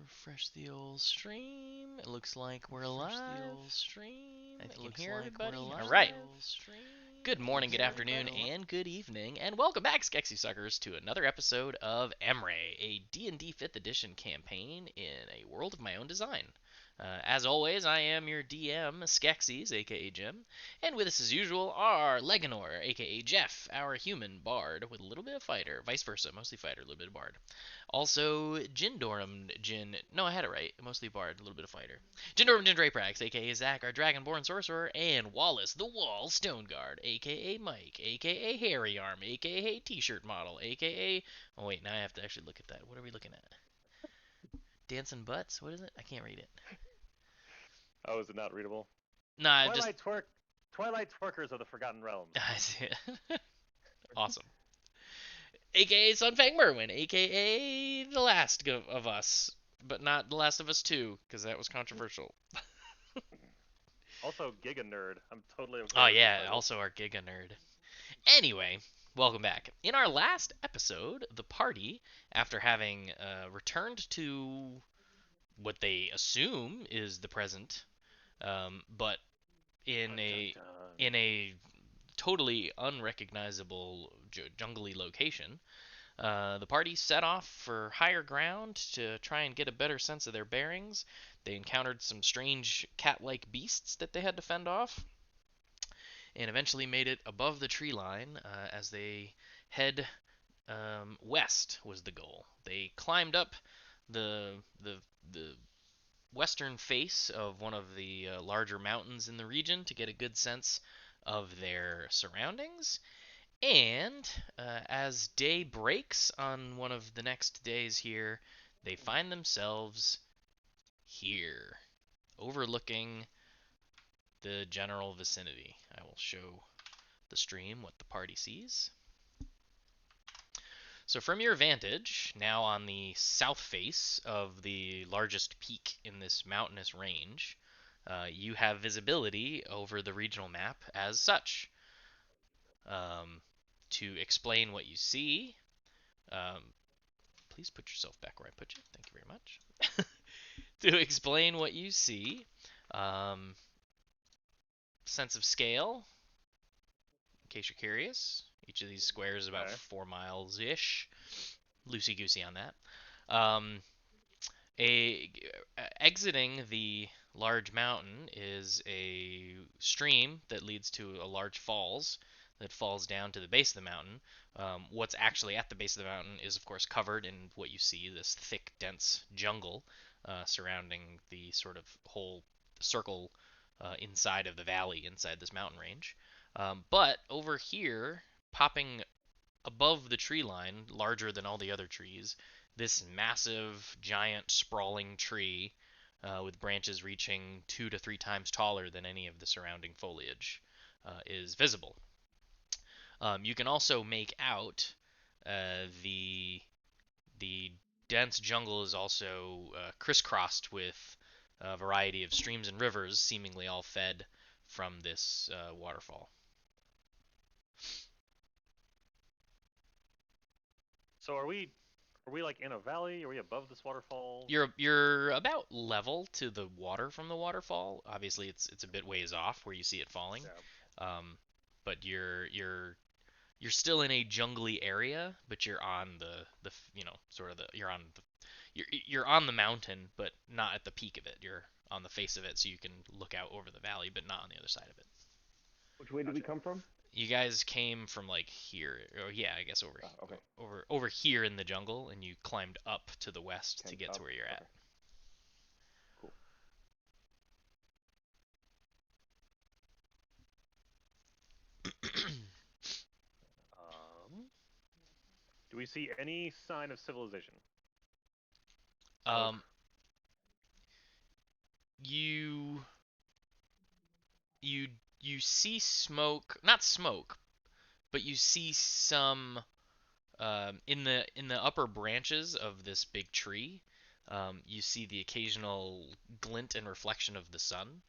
Refresh the old stream. It looks like we're live. I can hear everybody. All right. Good morning, good afternoon, and good evening, and welcome back, Skexy Suckers, to another episode of Emrae, a D&D 5th edition campaign in a world of my own design. As always, I am your DM, Skexys, aka Jim, and with us as usual are Leganor, aka Jeff, our human bard with a little bit of fighter, vice versa, mostly fighter, a little bit of bard. Also, Jindorum Jin. No, I had it right. Mostly bard, a little bit of fighter. Jindorum Jin Draprax, aka Zach, our Dragonborn sorcerer, and Wallace the Wall Stoneguard, aka Mike, aka Hairy Arm, aka T-shirt model, aka. Oh wait, now I have to actually look at that. What are we looking at? Dancing butts? What is it? I can't read it. Oh, is it not readable? Nah, Twilight Twerkers of the Forgotten Realms. I see it. Awesome. AKA Sunfang Merwin, AKA The Last of Us, but not The Last of Us 2, because that was controversial. Also, Giga Nerd. I'm totally okay. Oh yeah, also our Giga Nerd. Anyway, welcome back. In our last episode, the party, after having returned to what they assume is the present, but in a totally unrecognizable jungly location, the party set off for higher ground to try and get a better sense of their bearings. They encountered some strange cat-like beasts that they had to fend off, and eventually made it above the tree line as they head west was the goal. They climbed up the western face of one of the larger mountains in the region to get a good sense of their surroundings. And as day breaks on one of the next days here, they find themselves here, overlooking the general vicinity. I will show the stream what the party sees. So from your vantage, now on the south face of the largest peak in this mountainous range, you have visibility over the regional map as such. To explain what you see, please put yourself back where I put you. Thank you very much. To explain what you see, sense of scale, in case you're curious. Each of these squares is about 4 miles ish. Loosey goosey on that. Exiting the large mountain is a stream that leads to a large falls that falls down to the base of the mountain. What's actually at the base of the mountain is, of course, covered in what you see, this thick, dense jungle surrounding the sort of whole circle inside of the valley, inside this mountain range. But over here, popping above the tree line, larger than all the other trees, this massive, giant, sprawling tree with branches reaching 2 to 3 times taller than any of the surrounding foliage is visible. You can also make out the dense jungle is also crisscrossed with a variety of streams and rivers, seemingly all fed from this waterfall. So are we like in a valley? Are we above this waterfall? You're about level to the water from the waterfall. Obviously, it's a bit ways off where you see it falling. Yeah. But you're still in a jungly area, but you're on the sort of you're on the mountain, but not at the peak of it. You're on the face of it, so you can look out over the valley, but not on the other side of it. Which way did we come from? You guys came from like here, or yeah, I guess okay. over here in the jungle, and you climbed up to the west to get to where you're at. Cool. Do we see any sign of civilization? You see smoke, not smoke, but you see some in the upper branches of this big tree. You see the occasional glint and reflection of the sun,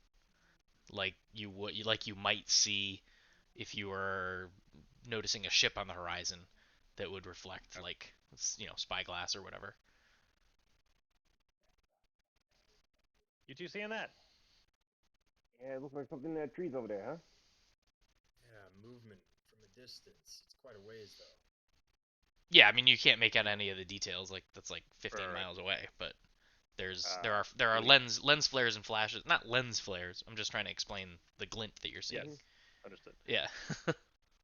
like you might see if you were noticing a ship on the horizon that would reflect, like, spyglass or whatever. You two seeing that? Yeah, it looks like something in that tree's over there, huh? Yeah, movement from a distance. It's quite a ways though. Yeah, I mean you can't make out any of the details. Like that's like 15 Right. miles away, but there's Uh, there do are we? lens flares and flashes. Not lens flares. I'm just trying to explain the glint that you're Yes. seeing. Understood. Yeah.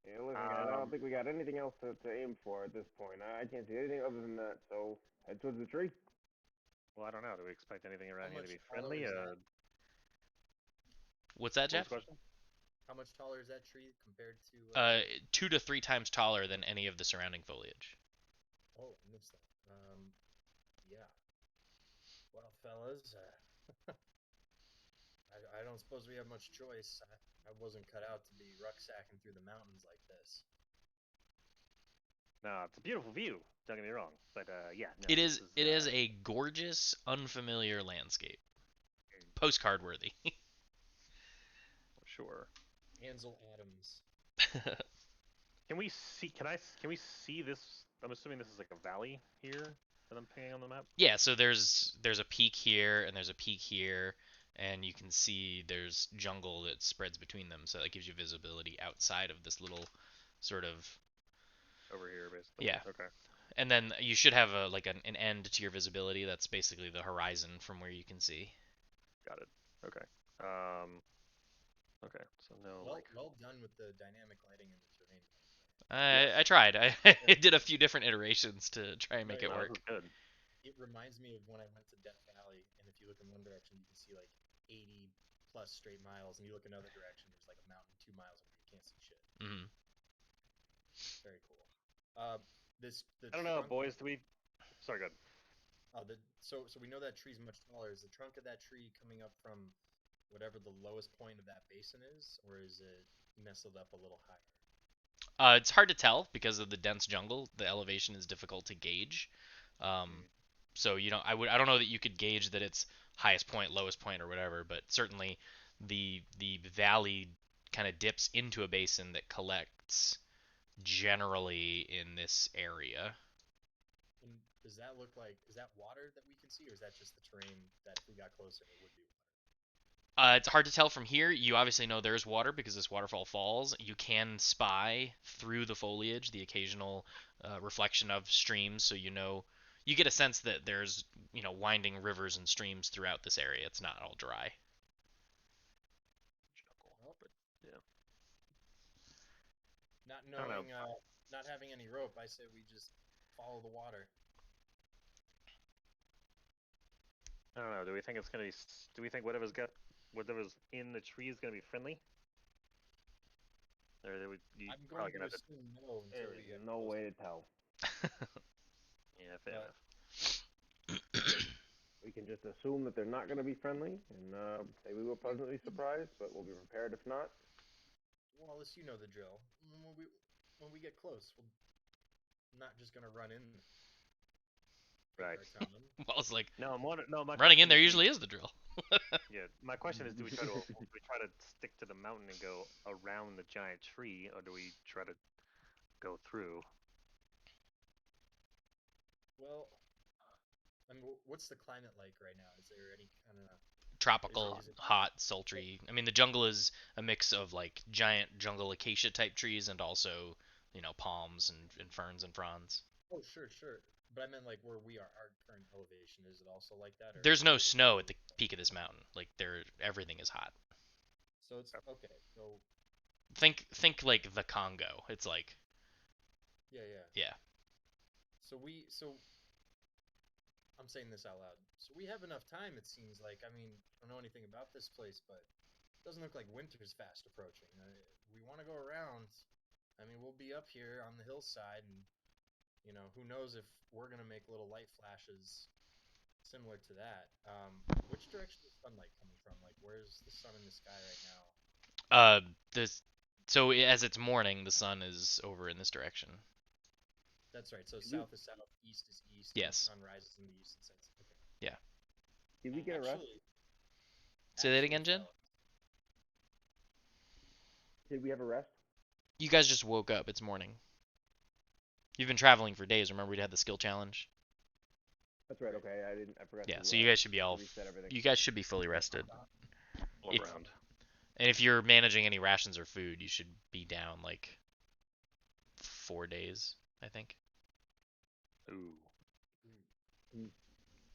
Yeah, listen, guys, I don't Um. think we got anything else to aim for at this point. I can't see anything other than that, so head towards the tree. Well, I don't know. Do we expect anything How around here to much be taller friendly? is that? What's that, What was Jeff? the question? How much taller is that tree compared to? 2 to 3 times taller than any of the surrounding foliage. Oh, I missed that. Yeah. Well, fellas, I don't suppose we have much choice. I wasn't cut out to be rucksacking through the mountains like this. No, it's a beautiful view. Don't get me wrong, but yeah, no, It this is is it is a gorgeous, unfamiliar landscape. Postcard worthy. sure. Ansel Adams. Can we see? Can we see this? I'm assuming this is like a valley here that I'm pinging on the map. Yeah, so there's a peak here and there's a peak here, and you can see there's jungle that spreads between them, so that gives you visibility outside of this little sort of Over here, basically. yeah. Okay. And then you should have a like an end to your visibility. That's basically the horizon from where you can see. Got it. Okay. Um. Okay. So no, Well, like. well done with the dynamic lighting in the terrain. Yes. I tried. I did a few different iterations to try and No, make it No, this work. is good. it reminds me of when I went to Death Valley, and if you look in one direction, you can see like 80 plus straight miles, and you look another direction, there's like a mountain 2 miles away. You can't see shit. Hmm. Very cool. Uh, the I don't know, trunk. boys. Do we? Sorry, good. So we know that tree's much taller. Is the trunk of that tree coming up from whatever the lowest point of that basin is, or is it nestled up a little higher? It's hard to tell because of the dense jungle. The elevation is difficult to gauge. Um, Mm. so I don't know that you could gauge that it's highest point, lowest point, or whatever. But certainly, the valley kind of dips into a basin that collects generally in this area. And does that look like, is that water that we can see, or is that just the terrain that if we got closer, it would be water? It's hard to tell from here. You obviously know there's water because this waterfall falls. You can spy through the foliage the occasional reflection of streams, so you get a sense that there's winding rivers and streams throughout this area. It's not all dry. Jungle. Well, But yeah. not I don't know. knowing, not having any rope, I say we just follow the water. I don't know. Do we think it's gonna be? Do we think whatever's in the tree is gonna be friendly? Or you I'm probably going gonna to have to. assume no until we There's get no closer. way to tell. Yeah, fair But enough. We can just assume that they're not going to be friendly, and say we were pleasantly surprised, but we'll be prepared if not. Wallace, you know the drill. When we get close, we're not just gonna run in. Take Right. our time. Well, it's like No, I'm wondering. No, my running in question there is, usually is the drill. yeah, my question is, do we try to stick to the mountain and go around the giant tree, or do we try to go through? Well, I mean, what's the climate like right now? Is there any kind of Tropical, is it hot, sultry. I mean, the jungle is a mix of like giant jungle acacia type trees and also, palms and ferns and fronds. Oh, sure, sure. But I meant like where we are, our current elevation. Is it also like that, or There's no is it snow at the peak of this mountain. Like everything is hot. so it's okay. So Think like the Congo. It's like yeah, yeah. yeah. So I'm saying this out loud. So we have enough time. It seems like. I mean, I don't know anything about this place, but it doesn't look like winter's fast approaching. We want to go around. I mean, we'll be up here on the hillside, and who knows if we're gonna make little light flashes similar to that. Which direction is sunlight coming from? Like, where's the sun in the sky right now? Uh, this. So as it's morning, the sun is over in this direction. That's right. So Did we, south is south, east is east, and the Yes. sun rises in the east and sets. Okay. Yeah. did we get a rest? Say that again, Jen. Fellas, Did we have a rest? You guys just woke up. It's morning. You've been traveling for days. Remember we had the skill challenge. That's right. Okay, I forgot Yeah, to. so you guys should be all. reset everything. You guys should be fully rested. All If- around. And if you're managing any rations or food, you should be down like 4 days, I think. Ooh. Mm.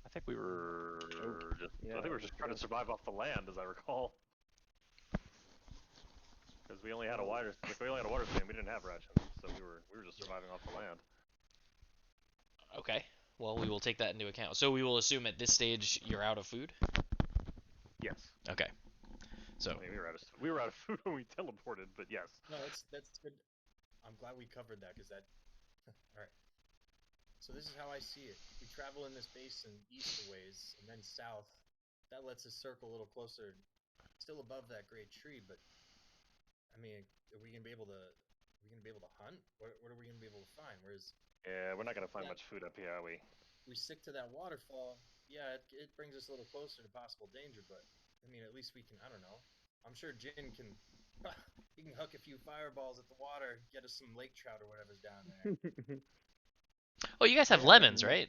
I think we were just. yeah, I think we were that's just trying to true. survive off the land, as I recall. Because we only had a water stand. We didn't have rations, so we were just surviving off the land. Okay. Well, we will take that into account. So we will assume at this stage you're out of food. Yes. Okay. So I mean, we were out of food when we teleported, but yes. No, that's good. I'm glad we covered that because that. All right. So this is how I see it. We travel in this basin east a ways and then south. That lets us circle a little closer, still above that great tree. But I mean, are we gonna be able to? Are we gonna be able to hunt? What are we gonna be able to find? Whereas Yeah, we're not gonna find Yeah. much food up here, are we? we stick to that waterfall, yeah, it brings us a little closer to possible danger. But I mean, at least we can. I don't know. I'm sure Jin can. He can hook a few fireballs at the water, get us some lake trout or whatever's down there. Oh, you guys have Yeah, lemons, yeah. right?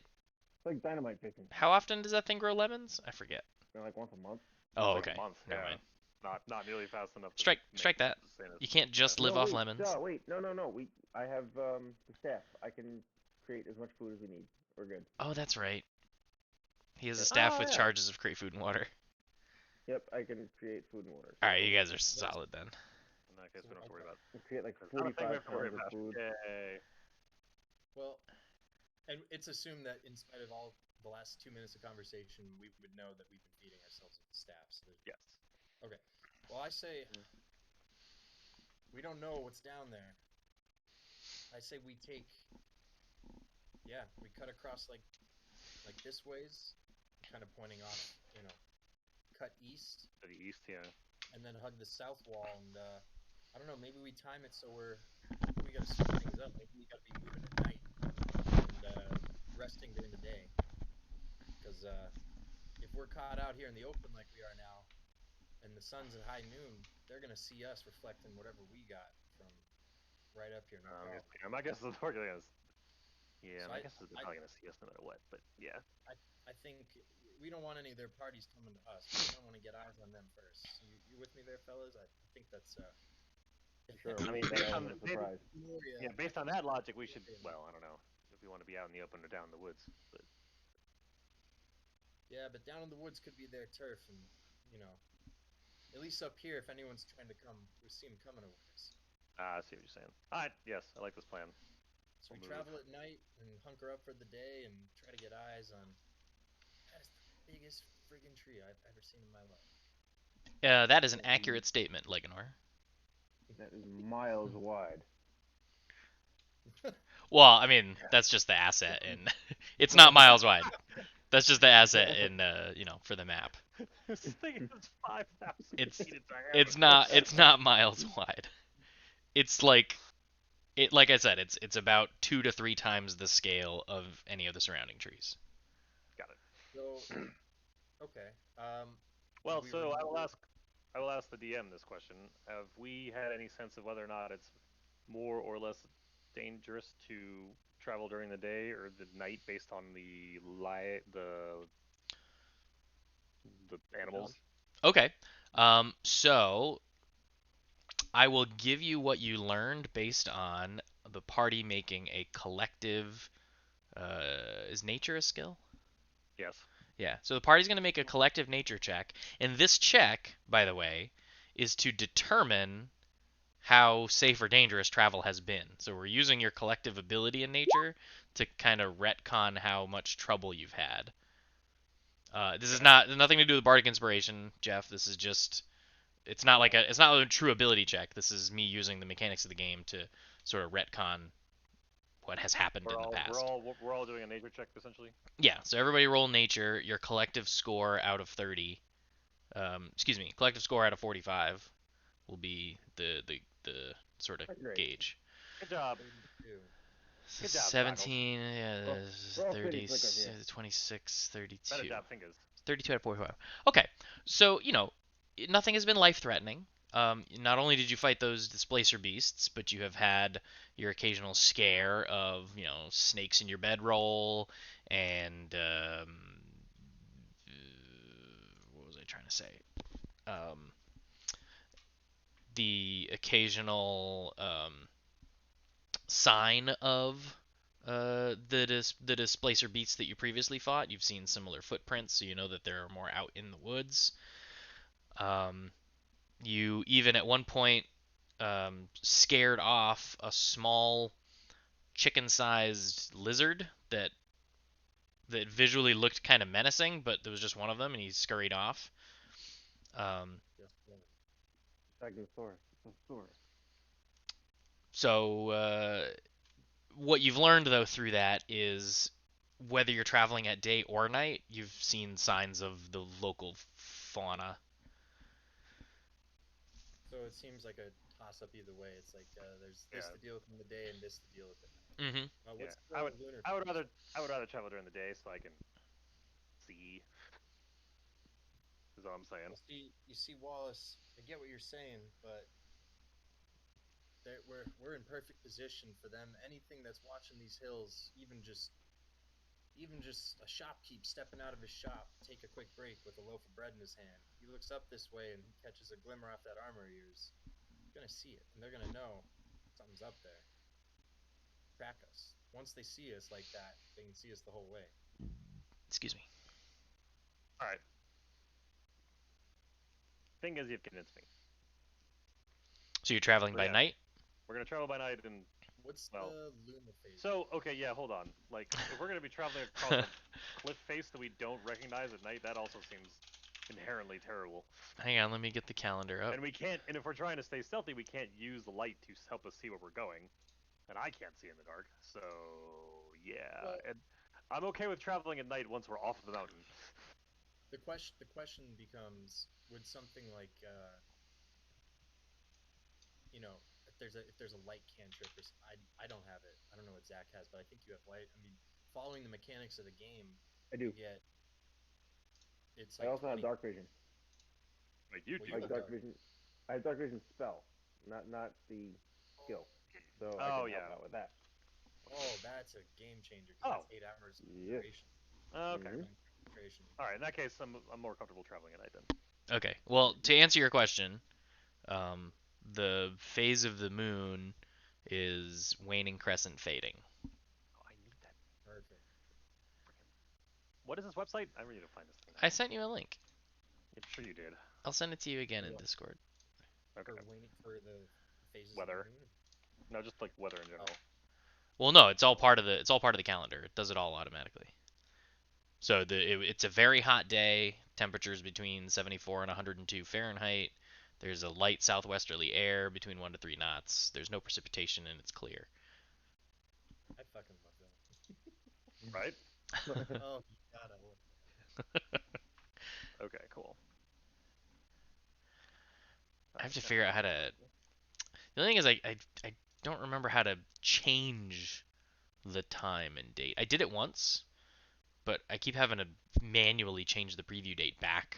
It's like dynamite fishing. How often does that thing grow lemons? I forget. Like once a month. Oh, It's like okay. a month. Never Yeah. mind. Not nearly fast enough. To Strike that. sustain us. You can't just live no, off wait, lemons. Wait, no. I have the staff. I can create as much food as we need. We're good. Oh, that's right. He has a Yep. staff Oh, with yeah. charges of create food and water. Yep, I can create food and water. All right, you guys are solid then. In that case, we don't have to worry about. We'll create like It's not a thing we 45 have to worry tons of about. food. Yay. Well, and it's assumed that in spite of all the last 2 minutes of conversation, we would know that we've been feeding ourselves with the staff. So Yes. okay. Well, I say we don't know what's down there. I say we take. Yeah, we cut across like this ways, kind of pointing off. Cut east, To the east, yeah. and then hug the south wall. And I don't know. Maybe we time it so we gotta speed things up. Maybe we gotta be moving at night and resting during the day. Because if we're caught out here in the open like we are now, and the sun's at high noon, they're gonna see us reflecting whatever we got from right up here. My guess is the target is. Yeah, So my guess is they're probably gonna see us no matter what. But yeah. I think we don't want any of their parties coming to us. We don't want to get eyes on them first. You with me there, fellas? I think that's Sure. I mean, That based on element of surprise. yeah, based on that logic, we should. Well, I don't know if we want to be out in the open or down in the woods, but Yeah, but down in the woods could be their turf, and at least up here, if anyone's trying to come, we see them coming a ways. I see what you're saying. All right, yes, I like this plan. So we We'll move. travel at night and hunker up for the day and try to get eyes on. That is the biggest friggin' tree I've ever seen in my life. That is an accurate statement, Leganor. That is miles wide. Well, I mean, that's just the asset, and it's not miles wide. That's just the asset in, for the map. This thing is 5,000 It's- feet in diameter. It's not miles wide. It's like I said, it's about 2 to 3 times the scale of any of the surrounding trees. Got it. So, okay. Well, we so I will remember- ask the DM this question. Have we had any sense of whether or not it's more or less dangerous to travel during the day or the night based on the animals? Okay. So I will give you what you learned based on the party making a collective. Is nature a skill? Yes. Yeah. So the party's going to make a collective nature check, and this check, by the way, is to determine how safe or dangerous travel has been. So we're using your collective ability in nature to kind of retcon how much trouble you've had. This is nothing to do with bardic inspiration, Jeff. This is just it's not a true ability check. This is me using the mechanics of the game to sort of retcon what has happened in the past. We're all doing a nature check essentially. Yeah, so everybody roll nature. Your collective score out of 30. Collective score out of 45 will be the sort of Great. gauge. Good job. 32. Good job, 17, yeah, We're all 30, pretty slickers here. 26, Better 32. job, fingers. 32 out of 45. Okay, so, nothing has been life-threatening. Not only did you fight those displacer beasts, but you have had your occasional scare of, snakes in your bedroll and, to say? The occasional sign of the displacer beasts that you previously fought. You've seen similar footprints, so you know that there are more out in the woods. You even at one point scared off a small chicken-sized lizard that visually looked kind of menacing, but there was just one of them, and he scurried off. Just one. Stegosaurus. So what you've learned though through that is whether you're traveling at day or night, you've seen signs of the local fauna. So it seems like a toss up either way. It's like there's this Yeah. to deal with in the day and this to deal with at night. Mm-hmm. Yeah. What's the lunar phase? I would rather travel during the day so I can see. Is all I'm saying. Well, you see, Wallace. I get what you're saying, but we're in perfect position for them. Anything that's watching these hills, even just a shopkeep stepping out of his shop, take a quick break with a loaf of bread in his hand. He looks up this way and he catches a glimmer off that armor of yours. They're gonna see it, and they're gonna know something's up there. Track us. Once they see us like that, they can see us the whole way. Excuse me. All right. Thing is, you've convinced me. So you're traveling by Yeah. night? We're gonna travel by night and What's well. the lunar phase? So okay, yeah, hold on. Like, if we're gonna be traveling across a cliff face that we don't recognize at night, that also seems inherently terrible. Hang on, let me get the calendar up. And we can't. And if we're trying to stay stealthy, we can't use the light to help us see where we're going. And I can't see in the dark. So yeah, Well, and I'm okay with traveling at night once we're off of the mountain. the question becomes: would something like if there's a light cantrip, I don't have it. I don't know what Zach has, but I think you have light. I mean, following the mechanics of the game, I do. yet it's I like also have 20 dark vision. Wait, you Well, do? you Like have dark dark. vision. I have dark vision spell, not the skill. So I Oh can yeah. help out with that. Oh, that's a game changer because Oh. that's 8 hours Yes. duration. Okay. Mhm. Concentration. All right. In that case, I'm more comfortable traveling at night then. Okay. Well, to answer your question, the phase of the moon is waning crescent fading. Oh, I need that. Perfect. What is this website? I really need to find this thing. I sent you a link. I'm sure you did. I'll send it to you again in What? Discord. Okay. For the phases Weather. of the moon. No, just like weather in general. Well, no, it's all part of the calendar. It does it all automatically. So it's a very hot day. Temperatures between 74 and 102 Fahrenheit. There's a light southwesterly air between 1 to 3 knots. There's no precipitation and it's clear. I fucking love that. Right? Oh God, I love that. Okay, cool. I have to figure out how to. The only thing is, I don't remember how to change the time and date. I did it once, but I keep having to manually change the preview date back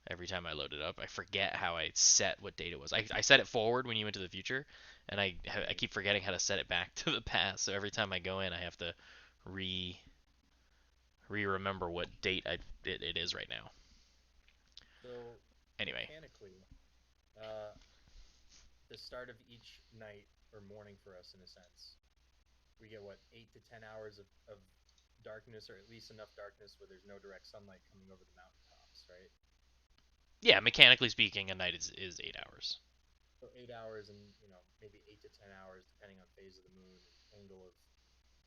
every time I load it up. I forget how I set what date it was. I set it forward when you went to the future, and I keep forgetting how to set it back to the past. So every time I go in, I have to remember what date it is right now. So Anyway, mechanically, the start of each night or morning for us, in a sense, we get what 8 to 10 hours of darkness, or at least enough darkness where there's no direct sunlight coming over the mountaintops, right? yeah, mechanically speaking, a night is 8 hours. So 8 hours, and maybe 8 to 10 hours, depending on phase of the moon and angle of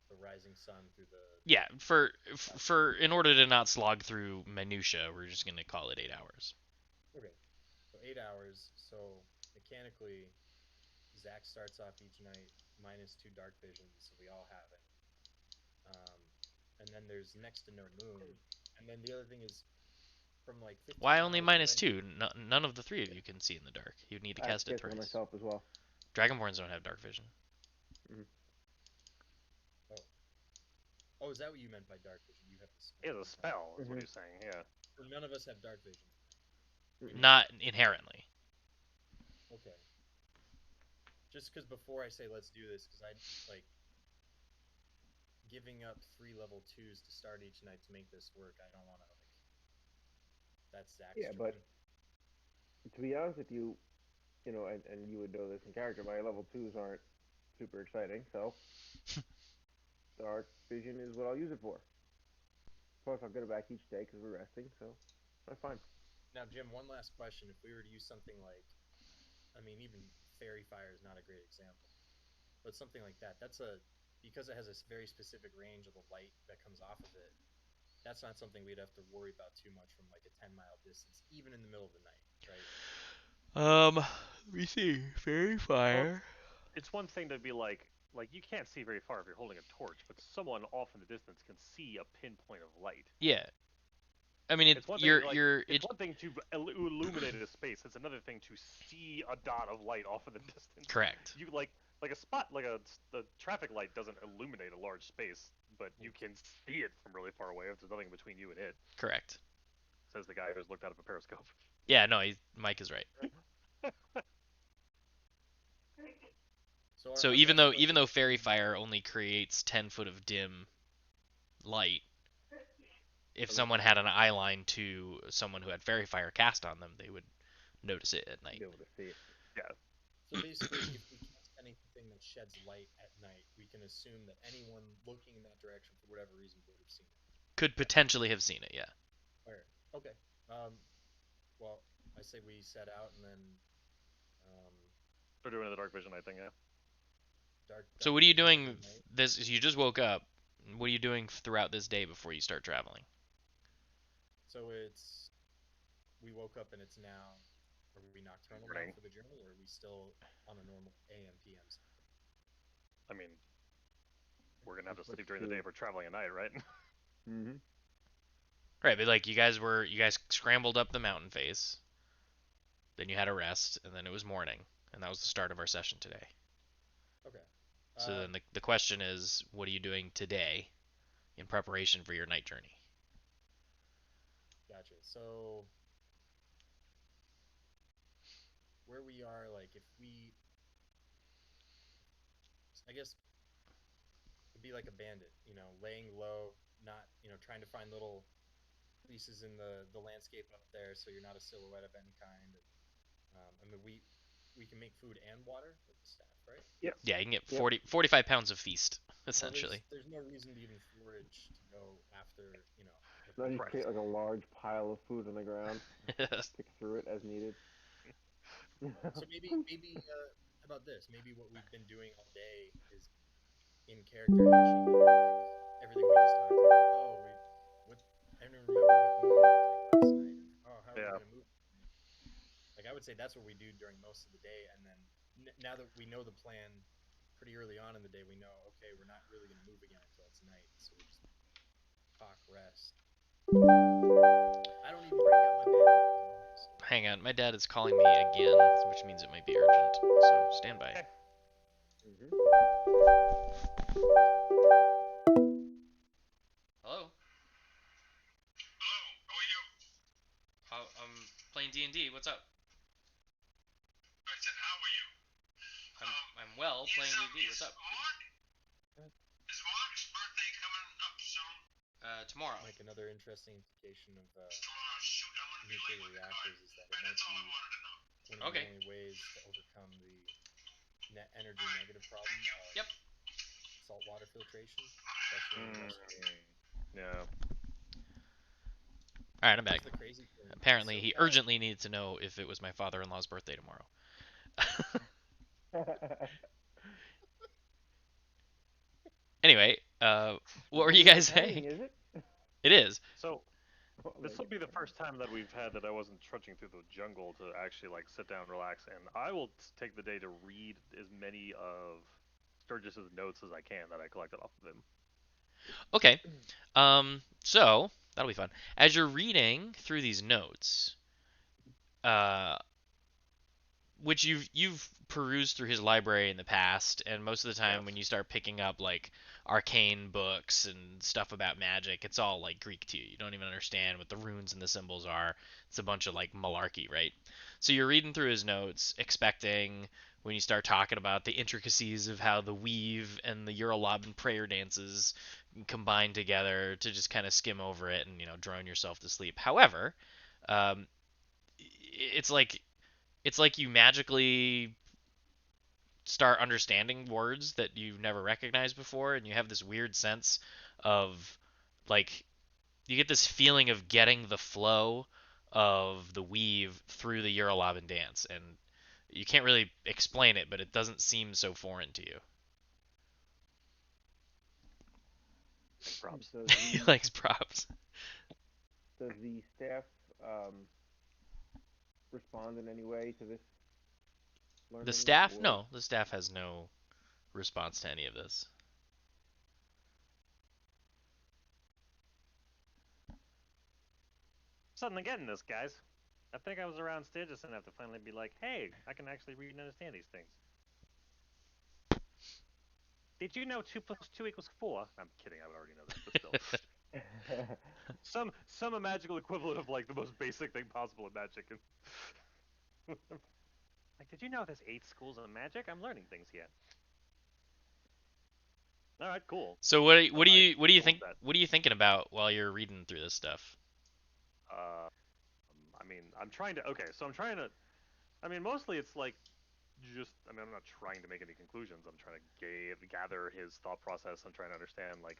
the rising sun through the. Yeah, for in order to not slog through minutia, we're just gonna call it 8 hours. Okay, so 8 hours. So mechanically, Zach starts off each night -2 dark vision, so we all have it. And then there's next to no moon. And then the other thing is, from like 15 Why only miles away, -2? None of the three of you can see in the dark. You'd need to I cast it guess for thrice. myself as well. Dragonborns don't have dark vision. Mhm. Oh, is that what you meant by dark vision? You have the spell. It's a spell, is what Mhm. you're saying, yeah. So none of us have dark vision. Not inherently. Okay. Just because before I say let's do this, because I like giving up 3 level 2s to start each night to make this work. I don't want to That's Zach's Yeah, join. but to be honest with you, and you would know this in character, my level 2s aren't super exciting, so dark vision is what I'll use it for. Plus, I'll get it back each day because we're resting, so that's fine. Now, Jim, one last question. If we were to use something like, I mean, even fairy fire is not a great example, but something like that, because it has a very specific range of the light that comes off of it. That's not something we'd have to worry about too much from like a 10-mile distance, even in the middle of the night, right? Let me see. Fairy Well, fire. it's one thing to be like you can't see very far if you're holding a torch, but someone off in the distance can see a pinpoint of light. Yeah. I mean, It's one thing you're like you're it's it. one thing to illuminate a space. It's another thing to see a dot of light off in the distance. Correct. You like a spot like the traffic light doesn't illuminate a large space, but you can see it from really far away if there's nothing between you and it. Correct. Says the guy who's looked out of a periscope. Yeah. No. Mike is right. So So our even best though choice even is though fairy fire only creates 10 foot of dim light, if someone had an eye line to someone who had fairy fire cast on them, they would notice it at night. Be able to see it. Yeah. So basically, if we cast anything that sheds light at night, we can assume that anyone looking in that direction for whatever reason would have seen it. Could potentially have seen it. Yeah. All right. Okay. Well, I say we set out and then um, They're doing the dark vision night thing, yeah. So dark what are you vision doing? every night. This you just woke up. What are you doing throughout this day before you start traveling? So we woke up and it's now. Are we nocturnal now Morning. for the journey, or are we still on a normal AM PM cycle? I mean, we're gonna have to Switch sleep during the to. day if we're traveling at night, right? Mm-hmm. Right, but like you guys scrambled up the mountain face. Then you had a rest, and then it was morning, and that was the start of our session today. Okay. So then the question is, what are you doing today in preparation for your night journey? Gotcha. So where we are, like, if we, I guess it'd be like a bandit, laying low, not, trying to find little creases in the landscape up there, so you're not a silhouette of any kind. And, I mean, we can make food and water with the staff, right? Yep. Yeah, you can get Yep. 45 pounds of feast, So essentially. there's no reason to even forage to go after, the So I just food. create like a large pile of food on the ground, pick through it as needed. So maybe how about this? Maybe what we've been doing all day is in character hashing out like everything we just talked about. Oh, what I don't even remember what the moon looked like last night, and oh, how are we Yeah. gonna move tonight? Like I would say that's what we do during most of the day, and then now that we know the plan pretty early on in the day, we know okay, we're not really gonna move again until it's night, so we just talk, rest. I don't even break out my bandit. So. Hang on, my dad is calling me again, which means it might be urgent. So stand by. Okay. Mm-hmm. Hello. How are you? I'm playing D&D. What's up? I said, how are you? I'm well playing D&D. What's up? Is Mark's birthday coming up soon? Tomorrow. Like another interesting implication of Tomorrow. Shoot, I'm going to be late nuclear with the reactors card. is that it And might that's all I be wanted to know. one of Okay. the only ways to overcome the net energy Alright, negative problem thank you. of Yep. saltwater filtration, especially in the West Coast. Yeah. All right, I'm back. Here's the crazy thing. Apparently, he SoCal, urgently needed to know if it was my father-in-law's birthday tomorrow. Anyway, what were you guys saying? Is it? It is. So Well, this will be the first time that we've had that I wasn't trudging through the jungle to actually like sit down, relax, and I will take the day to read as many of Sturgis's notes as I can that I collected off of him. Okay. So that'll be fun. As you're reading through these notes, uh, which you've perused through his library in the past, and most of the time Yes. when you start picking up like arcane books and stuff about magic, it's all like Greek to you. You don't even understand what the runes and the symbols are. It's a bunch of like malarkey, right? So you're reading through his notes, expecting when you start talking about the intricacies of how the weave and the Eurolobin prayer dances combine together to just kind of skim over it and drone yourself to sleep. However, Um, it's like you magically start understanding words that you've never recognized before, and you have this weird sense of like you get this feeling of getting the flow of the weave through the Eurolabin dance, and you can't really explain it, but it doesn't seem so foreign to you. Props. Does He the likes props. does the staff respond in any way to this learning? The staff? Or No, the staff has no response to any of this. Something again, this guys. I think I was around Stygius enough to finally be like, hey, I can actually read and understand these things. Did you know 2 plus 2 equals 4? I'm kidding, I would already know that, but still. some magical equivalent of like the most basic thing possible in magic. Like, did you know there's 8 schools of magic? I'm learning things here. All right, cool. So what do you That. what are you thinking about while you're reading through this stuff? I mean, I'm trying to. Okay, so I'm trying to. I mean, mostly it's like just. I mean, I'm not trying to make any conclusions. I'm trying to gather his thought process. I'm trying to understand. Like,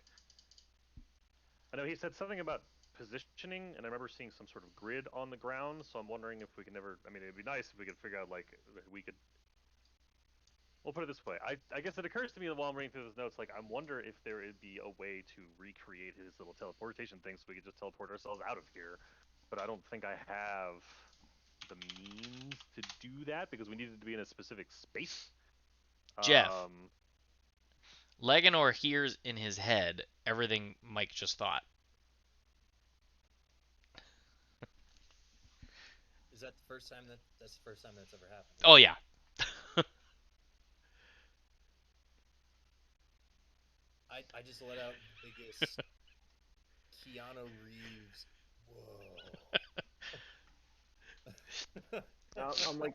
I know he said something about positioning, and I remember seeing some sort of grid on the ground. So I'm wondering if we could never. I mean, it'd be nice if we could figure out like we could. We'll put it this way. I guess it occurs to me while I'm reading through his notes, like I wonder if there would be a way to recreate his little teleportation thing, so we could just teleport ourselves out of here. But I don't think I have the means to do that because we needed to be in a specific space. Jeff, Leganor hears in his head everything Mike just thought. Is that the first time that's the first time that's ever happened? Oh yeah. I just let out the biggest Keanu Reeves. Whoa.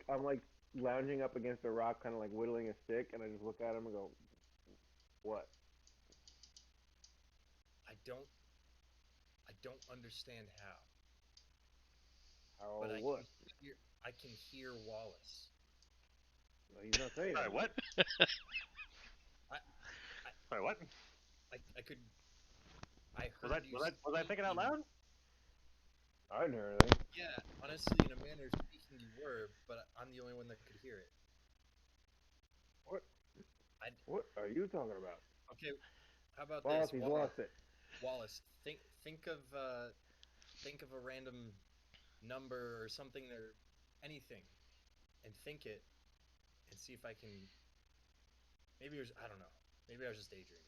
I'm like lounging up against a rock, kind of like whittling a stick, and I just look at him and go, "What?" I don't understand how. How? But What? I can hear Wallace. No, he's not saying Sorry, that. what? Sorry, what? I could. I heard Was I thinking out loud? I didn't hear anything. Yeah, honestly, in a manner of speaking, you were, but I'm the only one that could hear it. What? What are you talking about? Okay, how about Wallace, this? he's lost it. Wallace, think of a random number or something or anything, and think it, and see if I can. Maybe it was, I don't know. Maybe I was just daydreaming.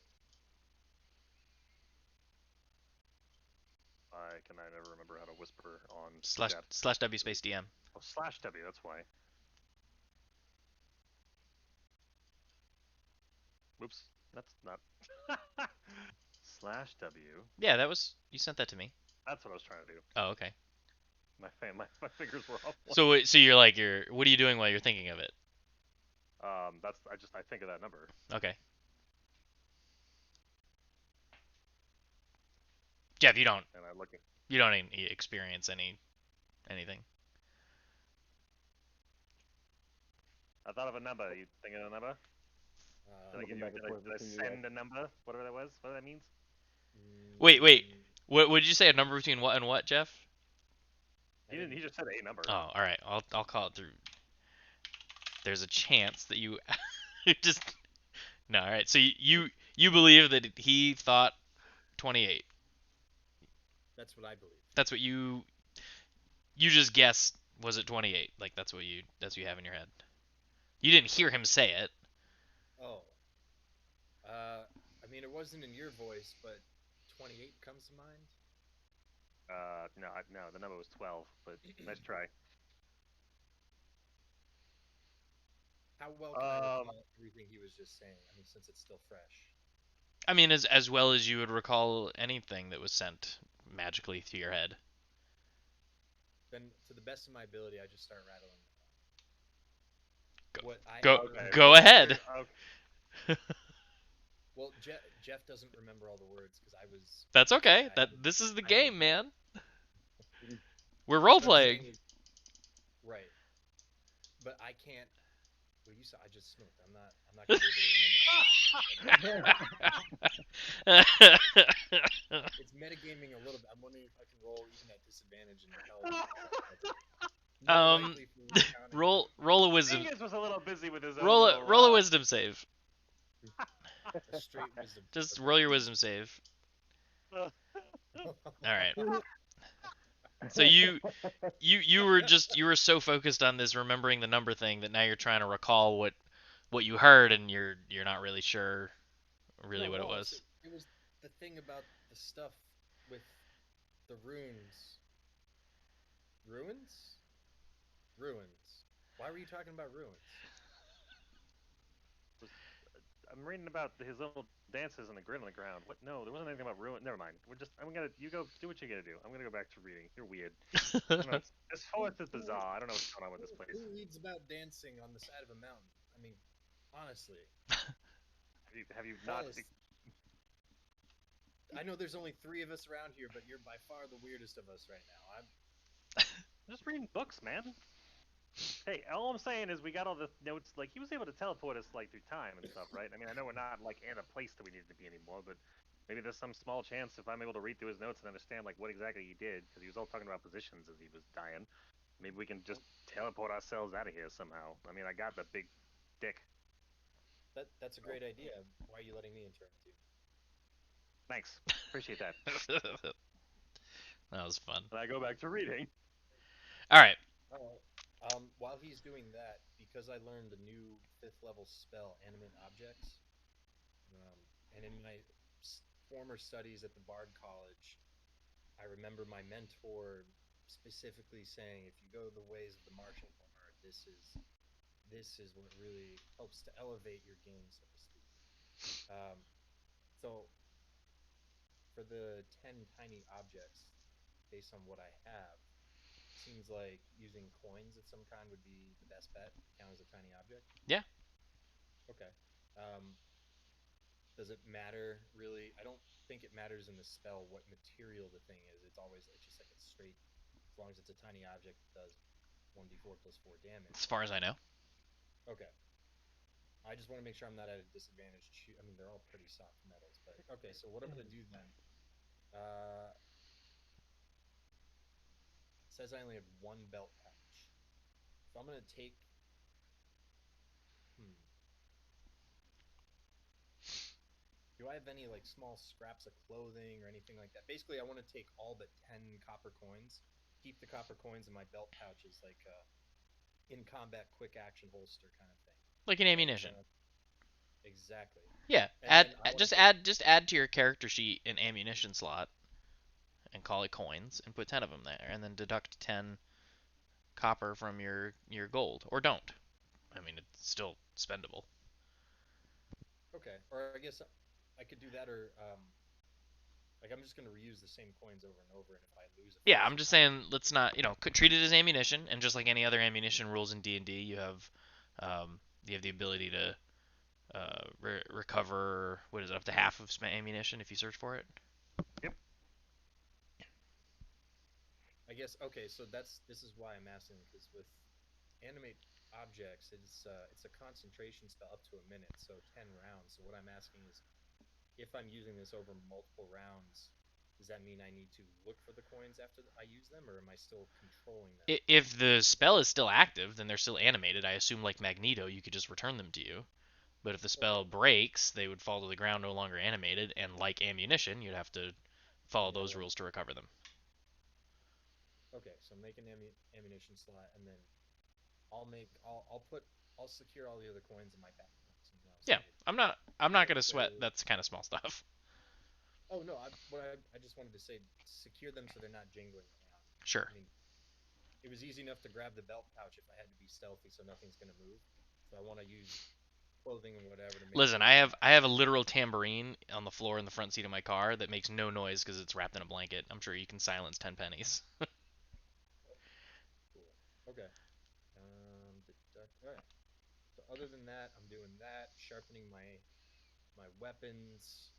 I never remember how to whisper on slash W space DM. Oh, slash W. That's why. Whoops. That's not. Slash W. Yeah, that was you sent that to me. That's what I was trying to do. Oh, okay. My fingers were off. So what are you doing while you're thinking of it? I think of that number. Okay. Jeff, you don't And I look at. you don't experience anything. I thought of a number. You thinking of a number? Did I send a number? Whatever that was. What that means? Wait. What did you say? A number between what and what, Jeff? He didn't. He just said a number. Oh, all right. I'll call it through. There's a chance that you just no. All right. So you believe that he thought 28. That's what I believe. That's what you just guessed. Was it 28? Like that's what you have in your head. You didn't hear him say it. Oh. I mean, it wasn't in your voice, but 28 comes to mind. No, the number was 12, but nice try. How well can I recall everything he was just saying? I mean, since it's still fresh. I mean, as well as you would recall anything that was sent magically through your head. Then, to the best of my ability, I just start rattling them off. Go ahead. Okay. Well, Jeff doesn't remember all the words because I was. That's okay. This is the game, man. We're role What I'm saying playing. is, right, but I can't. Well, you saw I just smoked. I'm not gonna be able to remember. It's metagaming a little bit. I'm wondering if I can roll even at disadvantage and intelligence. More um, likely for recounting. roll a wisdom. Dingus was a little busy with his own Roll a little. roll a wisdom save. A straight wisdom. Just Okay. roll your wisdom save. All right. So you were so focused on this remembering the number thing that now you're trying to recall what you heard, and you're not really sure really No, what it well, so was. it was the thing about the stuff with the runes. Ruins? Ruins. Why were you talking about ruins? I'm reading about his little dances and the grid on the ground. What? No, there wasn't anything about ruin. Never mind. We're just. I'm gonna. You go do what you gotta do. I'm gonna go back to reading. You're weird. I don't know. This forest is bizarre. I don't know what's going on with this place. Who reads about dancing on the side of a mountain? I mean, honestly, Have you not? Wallace, I know there's only 3 of us around here, but you're by far the weirdest of us right now. I'm Just reading books, man. Hey, all I'm saying is we got all the notes. Like he was able to teleport us like through time and stuff, right? I mean, I know we're not like in a place that we need to be anymore, but maybe there's some small chance if I'm able to read through his notes and understand like what exactly he did, because he was all talking about positions as he was dying. Maybe we can just teleport ourselves out of here somehow. I mean, I got the big dick. that's a great idea. Why are you letting me intern with you? Thanks, appreciate that. That was fun. And I go back to reading. All right. While he's doing that, because I learned a new 5th level spell, Animate Objects, and in my former studies at the Bard College, I remember my mentor specifically saying, if you go the ways of the martial bard, this is what really helps to elevate your game, so to speak. So for the 10 tiny objects, based on what I have, seems like using coins of some kind would be the best bet. Count as a tiny object. Yeah. Okay. Um, does it matter really? I don't think it matters in the spell what material the thing is. It's just like a straight. As long as it's a tiny object, it does 1d4 plus 4 damage. As far as I know. Okay. I just want to make sure I'm not at a disadvantage. I mean, they're all pretty soft metals, but okay. So what I'm gonna do then? It says I only have 1 belt pouch, so I'm gonna take. Hmm. Do I have any like small scraps of clothing or anything like that? Basically, I want to take all but 10 copper coins, keep the copper coins in my belt pouch as like a in combat quick action holster kind of thing. Like an ammunition. Exactly. Yeah. Just add to your character sheet an ammunition slot and call it coins and put 10 of them there and then deduct 10 copper from your gold, or don't. I mean, it's still spendable. Okay. Or I guess I could do that, or like I'm just gonna reuse the same coins over and over, and if I lose a Yeah, face I'm just saying let's not, treat it as ammunition, and just like any other ammunition rules in D&D, you have the ability to recover, what is it, up to half of spent ammunition if you search for it. Yep. I guess okay. So this is why I'm asking, because with animate objects, it's a concentration spell up to a minute, so 10 rounds. So what I'm asking is, if I'm using this over multiple rounds, does that mean I need to look for the coins after I use them, or am I still controlling them? If the spell is still active, then they're still animated. I assume, like Magneto, you could just return them to you. But if the spell breaks, they would fall to the ground, no longer animated, and like ammunition, you'd have to follow those rules to recover them. Okay, so make an ammunition slot, and then I'll secure all the other coins in my backpack. So yeah, I'm not gonna sweat. That's kind of small stuff. Oh no, I just wanted to say secure them so they're not jingling around. Sure. I mean, it was easy enough to grab the belt pouch if I had to be stealthy, so nothing's gonna move. So I want to use clothing and whatever to make. Listen, I have a literal tambourine on the floor in the front seat of my car that makes no noise because it's wrapped in a blanket. I'm sure you can silence 10 pennies. Cool. Okay. All right. So other than that, I'm doing that, sharpening my weapons,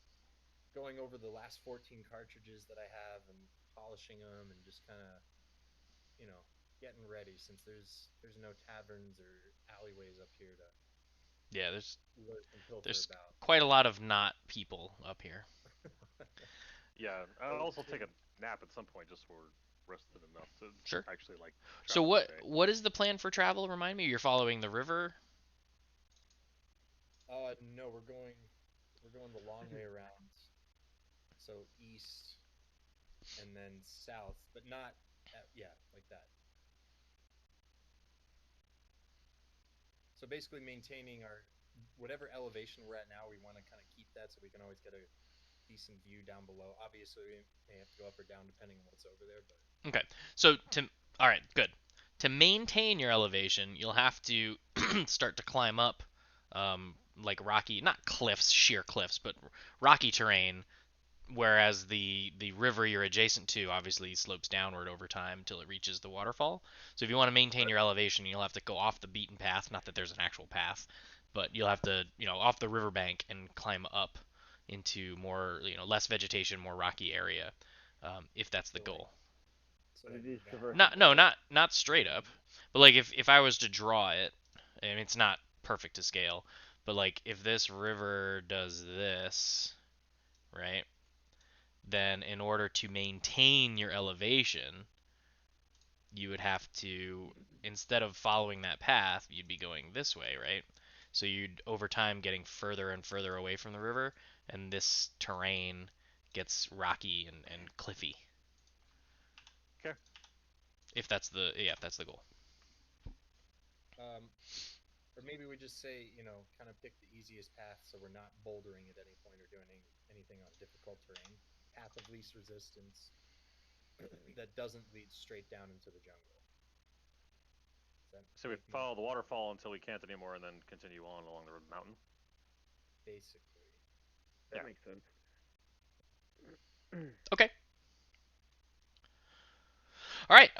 going over the last 14 cartridges that I have and polishing them, and just kind of getting ready since there's no taverns or alleyways up here to Yeah, there's lurk and pilfer there's about. quite a lot of not people up here. Yeah, I'll So also to- take a nap at some point just so we're rested enough to Sure. actually like So travel what for the day. what is the plan for travel? Remind me. You're following the river. no, we're going the long way around. So east and then south, but not yeah, like that. So basically maintaining our whatever elevation we're at now, we want to kind of keep that so we can always get a decent view down below. Obviously, we may have to go up or down depending on what's over there, but Okay. So to all right, good. To maintain your elevation, you'll have to start to climb up, like rocky, not cliffs, sheer cliffs, but rocky terrain. Whereas the river you're adjacent to obviously slopes downward over time until it reaches the waterfall. So if you want to maintain your elevation, you'll have to go off the beaten path. Not that there's an actual path, but you'll have to, off the riverbank and climb up into more, less vegetation, more rocky area, if that's the so like goal. so But like it is that. Not traversable, no, right? not straight up, but like if I was to draw it, I mean it's not perfect to scale, but like if this river does this, right? Then in order to maintain your elevation, you would have to, instead of following that path, you'd be going this way, right? So you'd over time getting further and further away from the river, and this terrain gets rocky and cliffy. Okay. If that's the goal. Um, or maybe we just say, kind of pick the easiest path so we're not bouldering at any point or doing anything on difficult terrain. Path of least resistance that doesn't lead straight down into the jungle. Does that So we make more follow the waterfall until we can't anymore, and then continue on along the mountain. basically? That Yeah. makes sense. Okay. All right.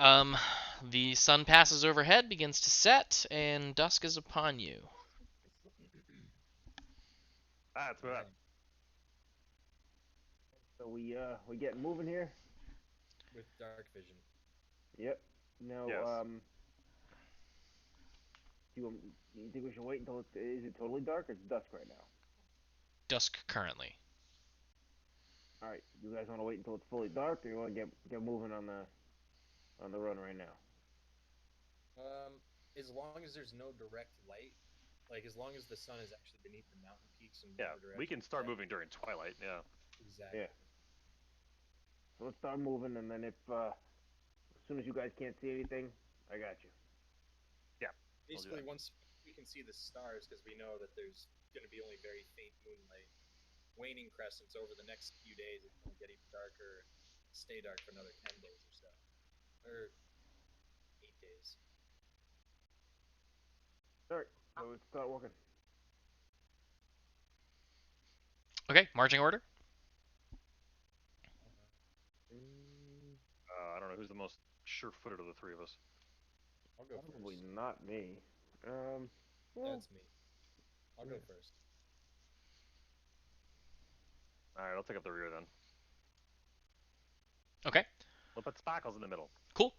The sun passes overhead, begins to set, and dusk is upon you. That's what. Right. So we get moving here. With dark vision. Yep. Now, Yes. do you think we should wait until is it totally dark or it's dusk right now? Dusk currently. All right. You guys want to wait until it's fully dark, or you want to get moving on the run right now? As long as there's no direct light, like as long as the sun is actually beneath the mountain peaks in Yeah, whatever direction. we can start it's moving during twilight. Yeah. Exactly. Yeah. So let's start moving, and then if as soon as you guys can't see anything, I got you. Yeah. Basically, once we can see the stars, because we know that there's going to be only very faint moonlight, waning crescents over the next few days. It's going to get even darker and stay dark for another 10 days or so, or 8 days. All right. So let's start working. Okay, marching order. I don't know who's the most sure-footed of the three of us. I'll go Probably first. not me. Well, That's me. I'll go first. All right, I'll take up the rear then. Okay, We'll put Sparkles in the middle. cool.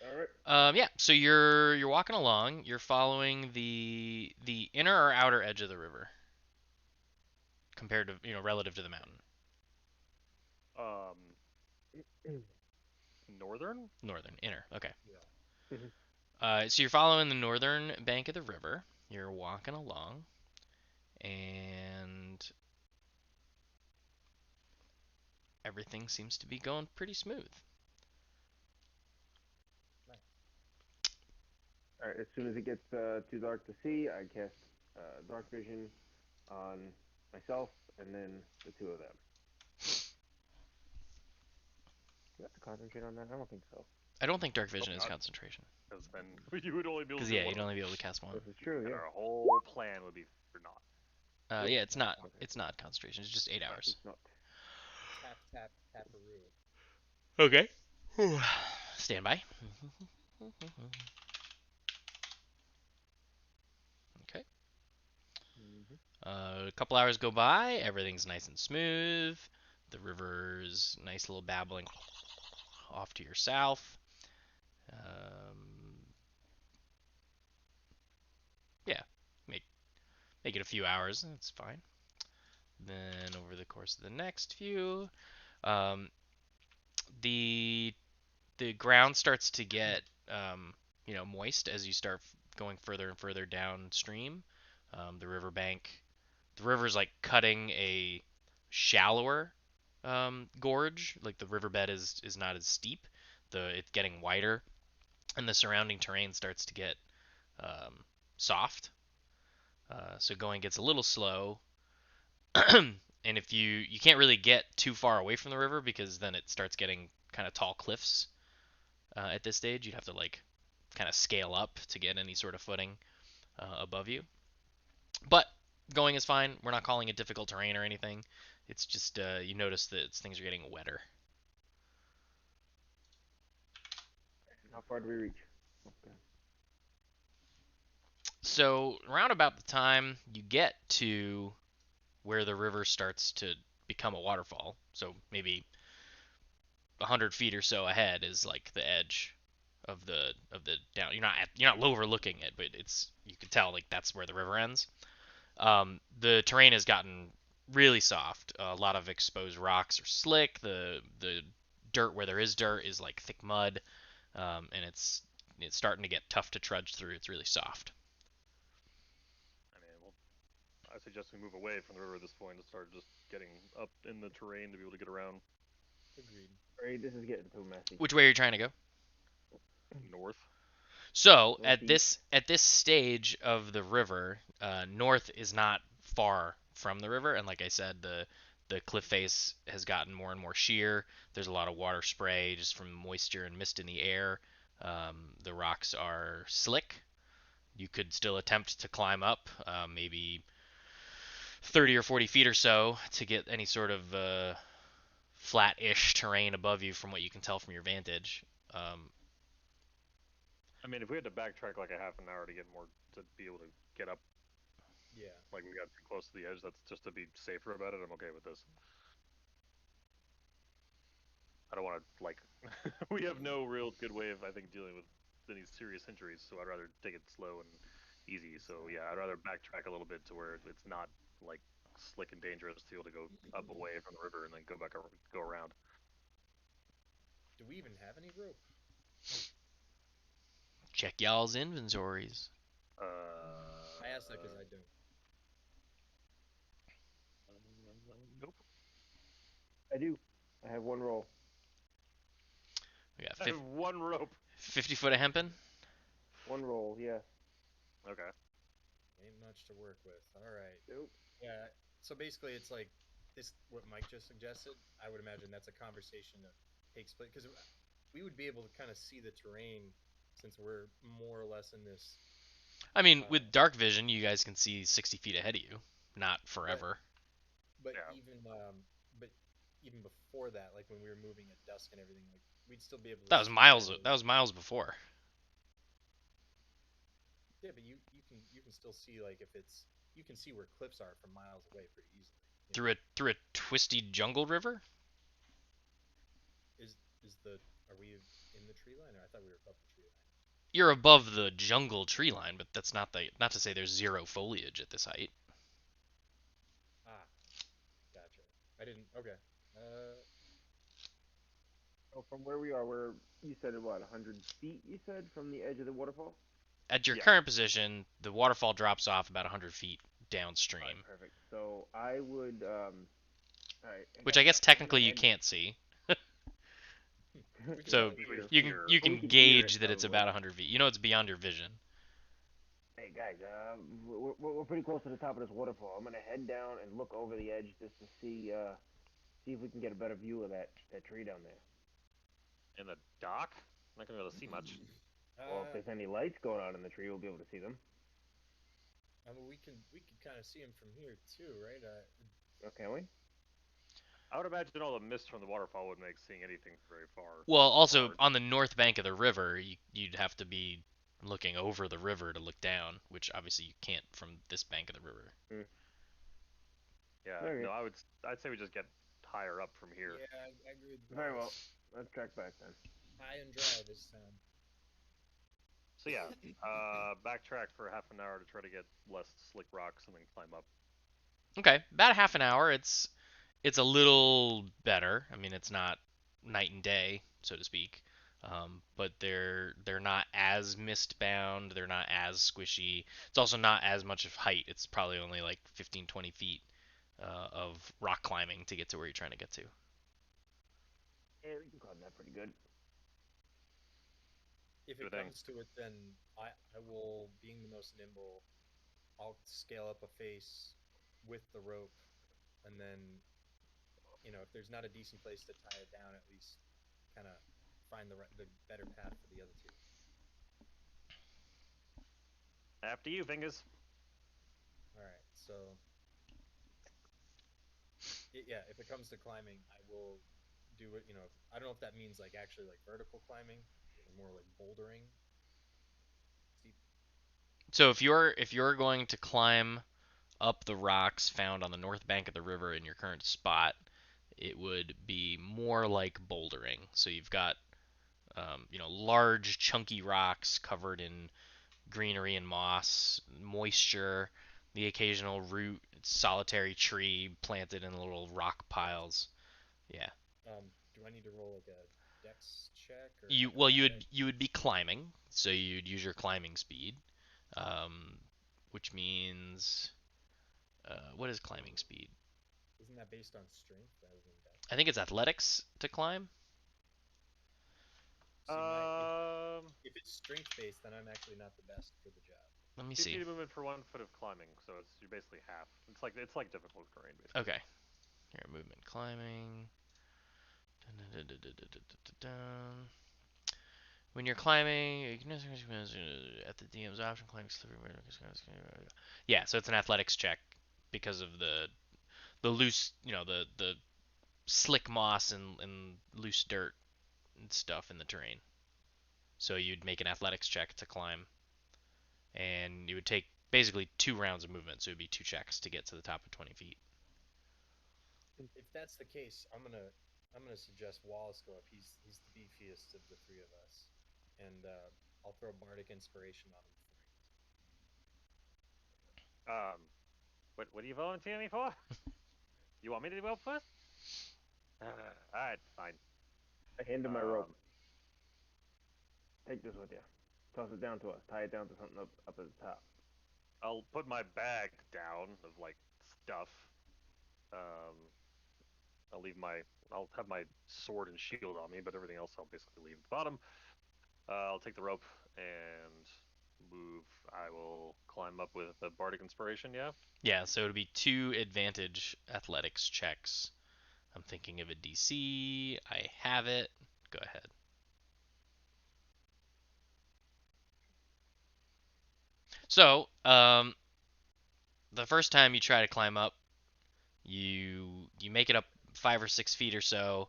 all right. Yeah, so you're walking along. You're following the inner or outer edge of the river, compared to relative to the mountain. Northern. Northern, inner. Okay. Yeah. So you're following the northern bank of the river. You're walking along, and everything seems to be going pretty smooth. All right. As soon as it gets too dark to see, I cast dark vision on myself and then the two of them. Do you have to concentrate on that? I don't think so. I don't think dark vision Hope is not. concentration. Because then you would only be able to Because do yeah, one you'd of only be them. able to cast one. This is true. And Yeah. our whole plan would be for naught. Yep. Yeah, it's not. Okay. It's not concentration. It's just 8 hours. It's not. Tap, tap, taparoo. Okay. Stand by. Okay. A couple hours go by. Everything's nice and smooth. The river's nice little babbling off to your south. Make it a few hours. That's fine. Then over the course of the next few, um, the the ground starts to get moist as you start going further and further downstream. The river's like cutting a shallower gorge. Like the riverbed is not as steep. It's getting wider, and the surrounding terrain starts to get soft. So going gets a little slow, and if you can't really get too far away from the river because then it starts getting kind of tall cliffs. At this stage, you'd have to like kind of scale up to get any sort of footing above you. But going is fine. We're not calling it difficult terrain or anything. It's just you notice that things are getting wetter. How far do we reach? Okay. So around about the time you get to where the river starts to become a waterfall, so maybe 100 feet or so ahead is like the edge of the down. You're not overlooking it, but it's you can tell like that's where the river ends. The terrain has gotten really soft. A lot of exposed rocks are slick. The dirt where there is dirt is like thick mud, and it's starting to get tough to trudge through. It's really soft. I mean, well, I suggest we move away from the river at this point and start just getting up in the terrain to be able to get around Agreed. Right, this is getting too messy. Which way are you trying to go? north. So Northeast. at this stage of the river, north is not far from the river, and like I said, the cliff face has gotten more and more sheer. There's a lot of water spray just from moisture and mist in the air. The rocks are slick. You could still attempt to climb up, maybe 30 or 40 feet or so, to get any sort of flat-ish terrain above you from what you can tell from your vantage. I mean, if we had to backtrack like a half an hour to get more to be able to get up, Yeah. like we got too close to the edge, that's just to be safer about it. I'm okay with this. I don't want to like. We have no real good way of I think dealing with any serious injuries, so I'd rather take it slow and easy. So yeah, I'd rather backtrack a little bit to where it's not like slick and dangerous to be able to go up away from the river and then go around. Do we even have any rope? Check y'all's inventories. I asked that because I don't. Nope. I do. I have one roll. We got I have one rope. 50 foot of hempen. One roll, yes. Okay. Ain't much to work with. All right. Nope. Yeah. So basically, it's like this. What Mike just suggested. I would imagine that's a conversation that takes place because we would be able to kind of see the terrain since we're more or less in this. I mean, with dark vision, you guys can see 60 feet ahead of you. Not forever. But Yeah. but even before that, like when we were moving at dusk and everything, like we'd still be able to. That was see miles. better. That was miles before. Yeah, but you can still see like if it's you can see where cliffs are from miles away pretty easily. Through a twisty jungle river. Is the are we in the tree line or I thought we were above the tree line? You're above the jungle tree line, but that's not to say there's zero foliage at this height. Ah, gotcha. I didn't. Okay. So from where we are, where you said what, 100 feet? You said from the edge of the waterfall. At your Yeah. current position, the waterfall drops off about 100 feet downstream, All right, perfect. So I would, all right. which I guess technically you can't see. We can So probably hear. you can Here. you We can can hear gauge it, that it's probably. about 100 feet. You know it's beyond your vision. Hey guys, we're pretty close to the top of this waterfall. I'm gonna head down and look over the edge just to see if we can get a better view of that tree down there. In the dock? I'm not gonna be able to see much. Well, if there's any lights going on in the tree, we'll be able to see them. I mean, we can kind of see him from here too, right? Oh, can we? I would imagine all the mist from the waterfall would make seeing anything very far. Well, also hard. on the north bank of the river, you'd have to be looking over the river to look down, which obviously you can't from this bank of the river. Yeah. Okay. No, I'd say we just get higher up from here. Yeah, I agree with Very well. Ross. Let's track back then. High and dry this time. So So yeah, backtrack for half an hour to try to get less slick rocks and then climb up. Okay, about a half an hour. It's a little better. I mean, it's not night and day, so to speak. But they're not as mist bound. They're not as squishy. It's also not as much of height. It's probably only like 15, 20 feet of rock climbing to get to where you're trying to get to. Yeah, we can climb that pretty good. If Good it thing. comes to it, then I will, being the most nimble, I'll scale up a face with the rope, and then if there's not a decent place to tie it down, at least kind of find the better path for the other two. After you, fingers. All right, so yeah, if it comes to climbing, I will do it. I don't know if that means like actually like vertical climbing or more like bouldering. Steep. So if you're going to climb up the rocks found on the north bank of the river in your current spot, it would be more like bouldering. So you've got large chunky rocks covered in greenery and moss, moisture, the occasional root, solitary tree planted in little rock piles. Yeah. Do I need to roll like a dex check or You well you would acrobatic? you would be climbing, so you'd use your climbing speed, um, which means what is climbing speed? Isn't that based on strength rather than dex? I think it's athletics to climb. See, my Um, if it's strength based, then I'm actually not the best for the job. Let me 2 feet see. of movement for 1 foot of climbing, so you're basically half. It's like difficult terrain basically. Okay. Here, movement climbing. When you're climbing, at the DM's option, climbing slippery. Yeah, so it's an athletics check because of the loose, the slick moss and loose dirt and stuff in the terrain. So you'd make an athletics check to climb, and you would take basically 2 rounds of movement. So it'd be 2 checks to get to the top of 20 feet. If that's the case, I'm gonna suggest Wallace go up. He's the beefiest of the three of us, and I'll throw bardic inspiration on him before he goes Um, what do you volunteer me for? You want me to go up first? All right, fine. I hand him my rope. Um, Take this with you. Toss it down to us. Tie it down to something up at the top. I'll put my bag down of like stuff. Um, I'll leave my I'll have my sword and shield on me, but everything else I'll basically leave at the bottom. I'll take the rope and move. I will climb up with the bardic inspiration. Yeah. Yeah, so it'd be 2 advantage athletics checks. I'm thinking of a DC. I have it. Go ahead. So, the first time you try to climb up, you make it up 5 or 6 feet or so.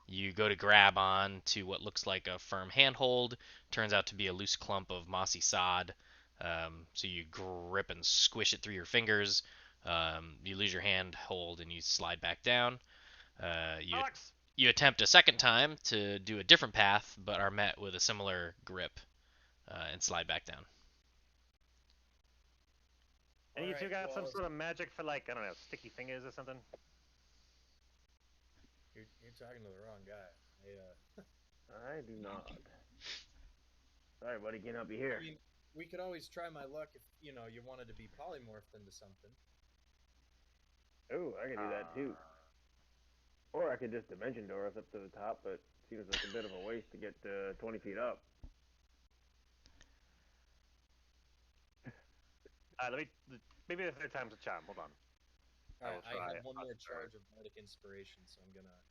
You go to grab on to what looks like a firm handhold. Turns out to be a loose clump of mossy sod. So you grip and squish it through your fingers. You lose your handhold and you slide back down. You Alex. you attempt a second time to do a different path, but are met with a similar grip and slide back down. on. And All you two right, got some Wallace, sort of magic for like I don't know, sticky fingers or something. you're talking to the wrong guy. I do not. Sorry, buddy. Can't help you I here. mean, we could always try my luck if you wanted to be polymorphed into something. Oh, I can do that too. Or I could just dimension door us up to the top, but seems like a bit of a waste to get 20 feet up. Let me. Maybe the third time's a charm. Hold on. All I right, will I try. have one a more third. charge of bardic inspiration, so I'm gonna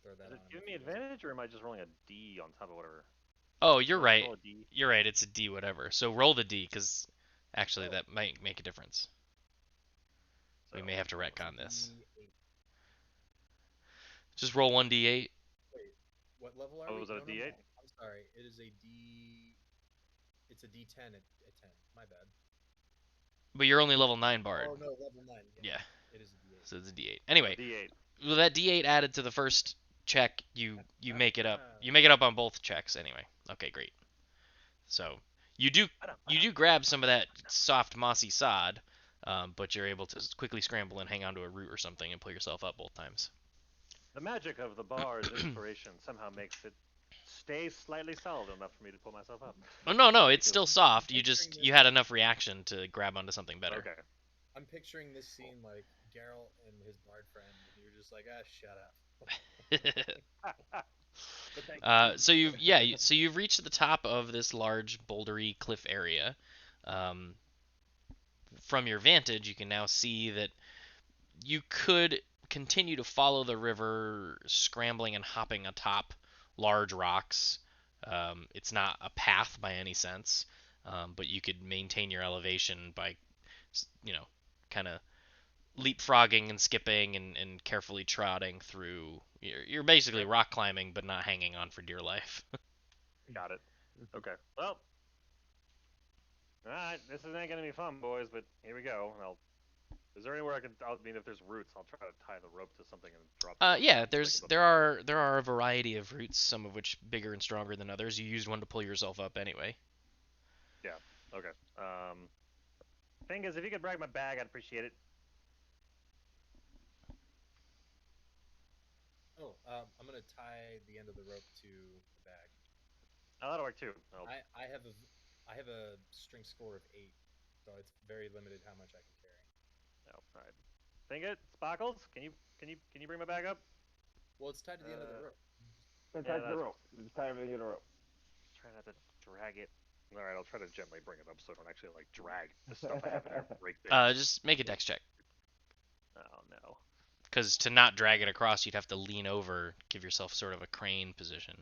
throw that Is it on him giving if me he doesn't. advantage, or am I just rolling a D on top of whatever? Oh, you're Let's right. roll a D. You're right. It's a D whatever. So roll the D because actually Oh, that might make a difference. So We may have to almost. it's a retcon this. D8. Just roll 1d8. Wait, what level are Oh, we? was it a No, no, D8? no. I'm sorry. It is a D. It's a D10 at 10. My bad. But you're only level 9 bard. Oh no, level 9. Yeah, Yeah. it is a D8. So it's a D8. A Anyway, D8. with that D8 added to the first check, you make it up. You make it up on both checks anyway. Okay, great. So you do grab some of that soft mossy sod, but you're able to quickly scramble and hang onto a root or something and pull yourself up both times. The magic of the bar's inspiration somehow makes it stay slightly solid enough for me to pull myself up. Oh no, it's Because- still soft. Picturing You this- had enough reaction to grab onto something better. Okay. I'm picturing this scene like Geralt and his bard friend, and you're just like, shut up. But thank you. So you've reached the top of this large bouldery cliff area. Um, from your vantage, you can now see that you could continue to follow the river, scrambling and hopping atop large rocks. It's not a path by any sense, but you could maintain your elevation by, kind of leapfrogging and skipping and carefully trotting through. You're basically rock climbing, but not hanging on for dear life. Got it. Okay. Well. Alright, this ain't gonna be fun, boys, but here we go. Is there anywhere if there's roots, I'll try to tie the rope to something and drop the rope Yeah, down so I can there are a variety of roots, some of which bigger and stronger than others. You used one to pull yourself up anyway. Yeah. Okay. Thing is, if you could brag my bag, I'd appreciate it. Oh, I'm gonna tie the end of the rope to the bag. Oh, that'll work too. I have a strength score of 8, so it's very limited how much I can carry. No. All right. Thing it, Sparkles, can you bring my bag up? Well, it's tied to the end of the rope. That's Yeah, the rope. Just tie everything in a rope. Try not to drag it. All right, I'll try to gently bring it up so I don't actually like drag the stuff I have in there and break things. Just make a dex check. Oh no. Because to not drag it across, you'd have to lean over, give yourself sort of a crane position.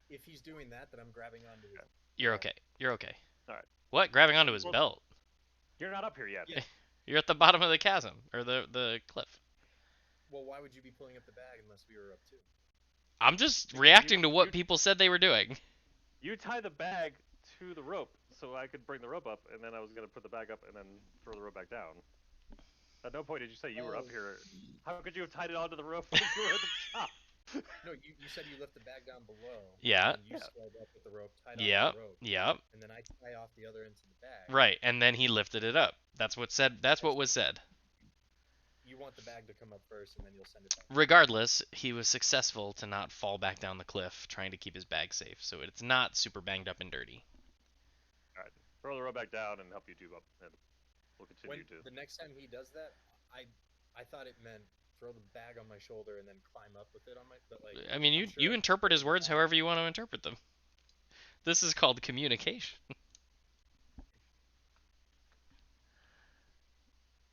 If he's doing that, then I'm grabbing onto his. You're okay. You're okay. Alright. What? Grabbing onto his Well- belt? You're not up here yet. Yeah. You're at the bottom of the chasm or the cliff. Well, why would you be pulling up the bag unless we were up too? I'm just reacting to what you- people said they were doing. You tie the bag to the rope so I could bring the rope up, and then I was gonna put the bag up and then throw the rope back down. At no point did you say you were up Oh. here. How could you have tied it onto the rope when you were at the top? No, you said you left the bag down below. Yeah. And you Yeah. swelled up with the rope, tied Yep. off the rope, Yep. and then I tie off the other end to the bag. Right. And then he lifted it up. That's what was said. You want the bag to come up first, and then you'll send it back. Regardless, he was successful to not fall back down the cliff trying to keep his bag safe. So it's not super banged up and dirty. Alright. Throw the rope back down and help you do up, and we'll continue When to. the next time he does that, I thought it meant throw the bag on my shoulder and then climb up with it on my. But like, I mean, I'm sure you that's interpret his what words it however you want to interpret them. This is called communication.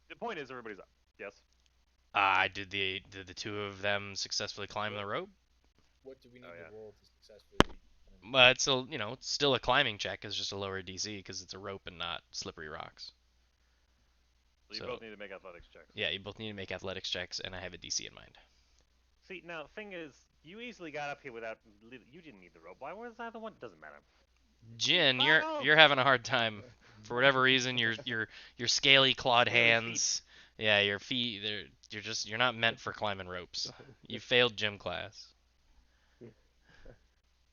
The point is, everybody's up. Yes. Did the two of them successfully climb the rope? What do we need Oh, yeah. to roll to successfully? But it's still a climbing check. It's just a lower DC because it's a rope and not slippery rocks. So you So- both need to make athletics checks. Yeah, you both need to make athletics checks, and I have a DC in mind. See, now, thing is, you easily got up here without. You didn't need the rope. Why was I the one? Doesn't matter. Jin, Wow. you're having a hard time for whatever reason. Your scaly clawed Scaly feet. hands. Yeah, your feet. You're not meant for climbing ropes. You failed gym class.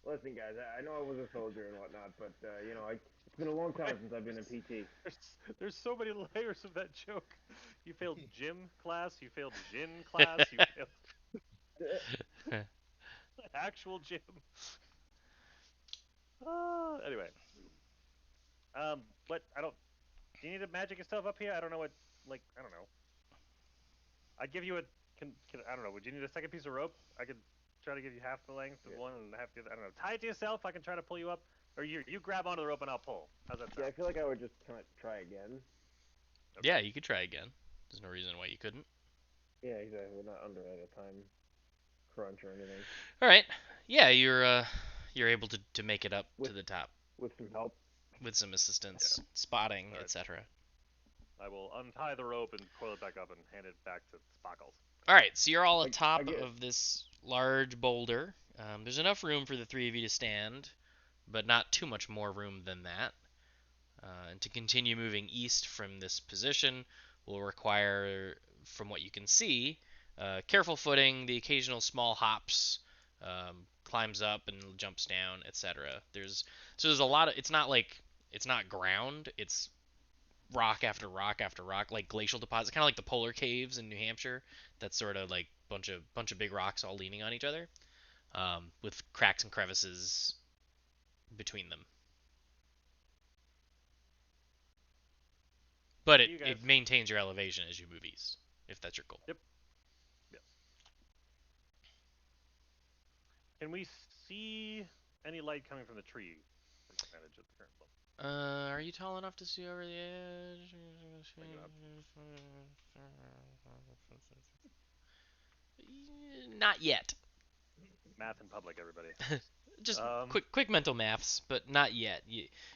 Listen, guys, I know I was a soldier and whatnot, but it's been a long time since I've been in PT. There's so many layers of that joke. You failed gym class. You failed gin class. You failed actual gym. Anyway. But I don't. Do you need to magic yourself up here? I don't know what. I don't know. I'd give you a. I don't know. Would you need a second piece of rope? I could try to give you half the length of one and half the other. I don't know. Tie it to yourself. I can try to pull you up, or you grab onto the rope and I'll pull. How's that Yeah, I sound? feel like I would just kind of try again. Yeah, you could try again. There's no reason why you couldn't. Yeah, exactly. We're not under like a time crunch or anything. All right. Yeah, you're able to make it up to With- the top With some help. with some assistance, spotting, All right. etc. I will untie the rope and coil it back up and hand it back to Sparkles. All right, so you're all I atop get it. of this large boulder. There's enough room for the three of you to stand, but not too much more room than that. And to continue moving east from this position will require, from what you can see, careful footing, the occasional small hops, climbs up and jumps down, etc. There's a lot of it's not ground, it's rock after rock after rock, like glacial deposits, kind of like the polar caves in New Hampshire. That's sort of like bunch of big rocks all leaning on each other, with cracks and crevices between them. But See you guys. it maintains your elevation as you move east, if that's your goal. Yep. Yes. Can we see any light coming from the tree from the advantage of the current level? Are you tall enough to see over the edge? Bring it up. Not yet. Math in public, everybody. Just Um, quick mental maths, but not yet.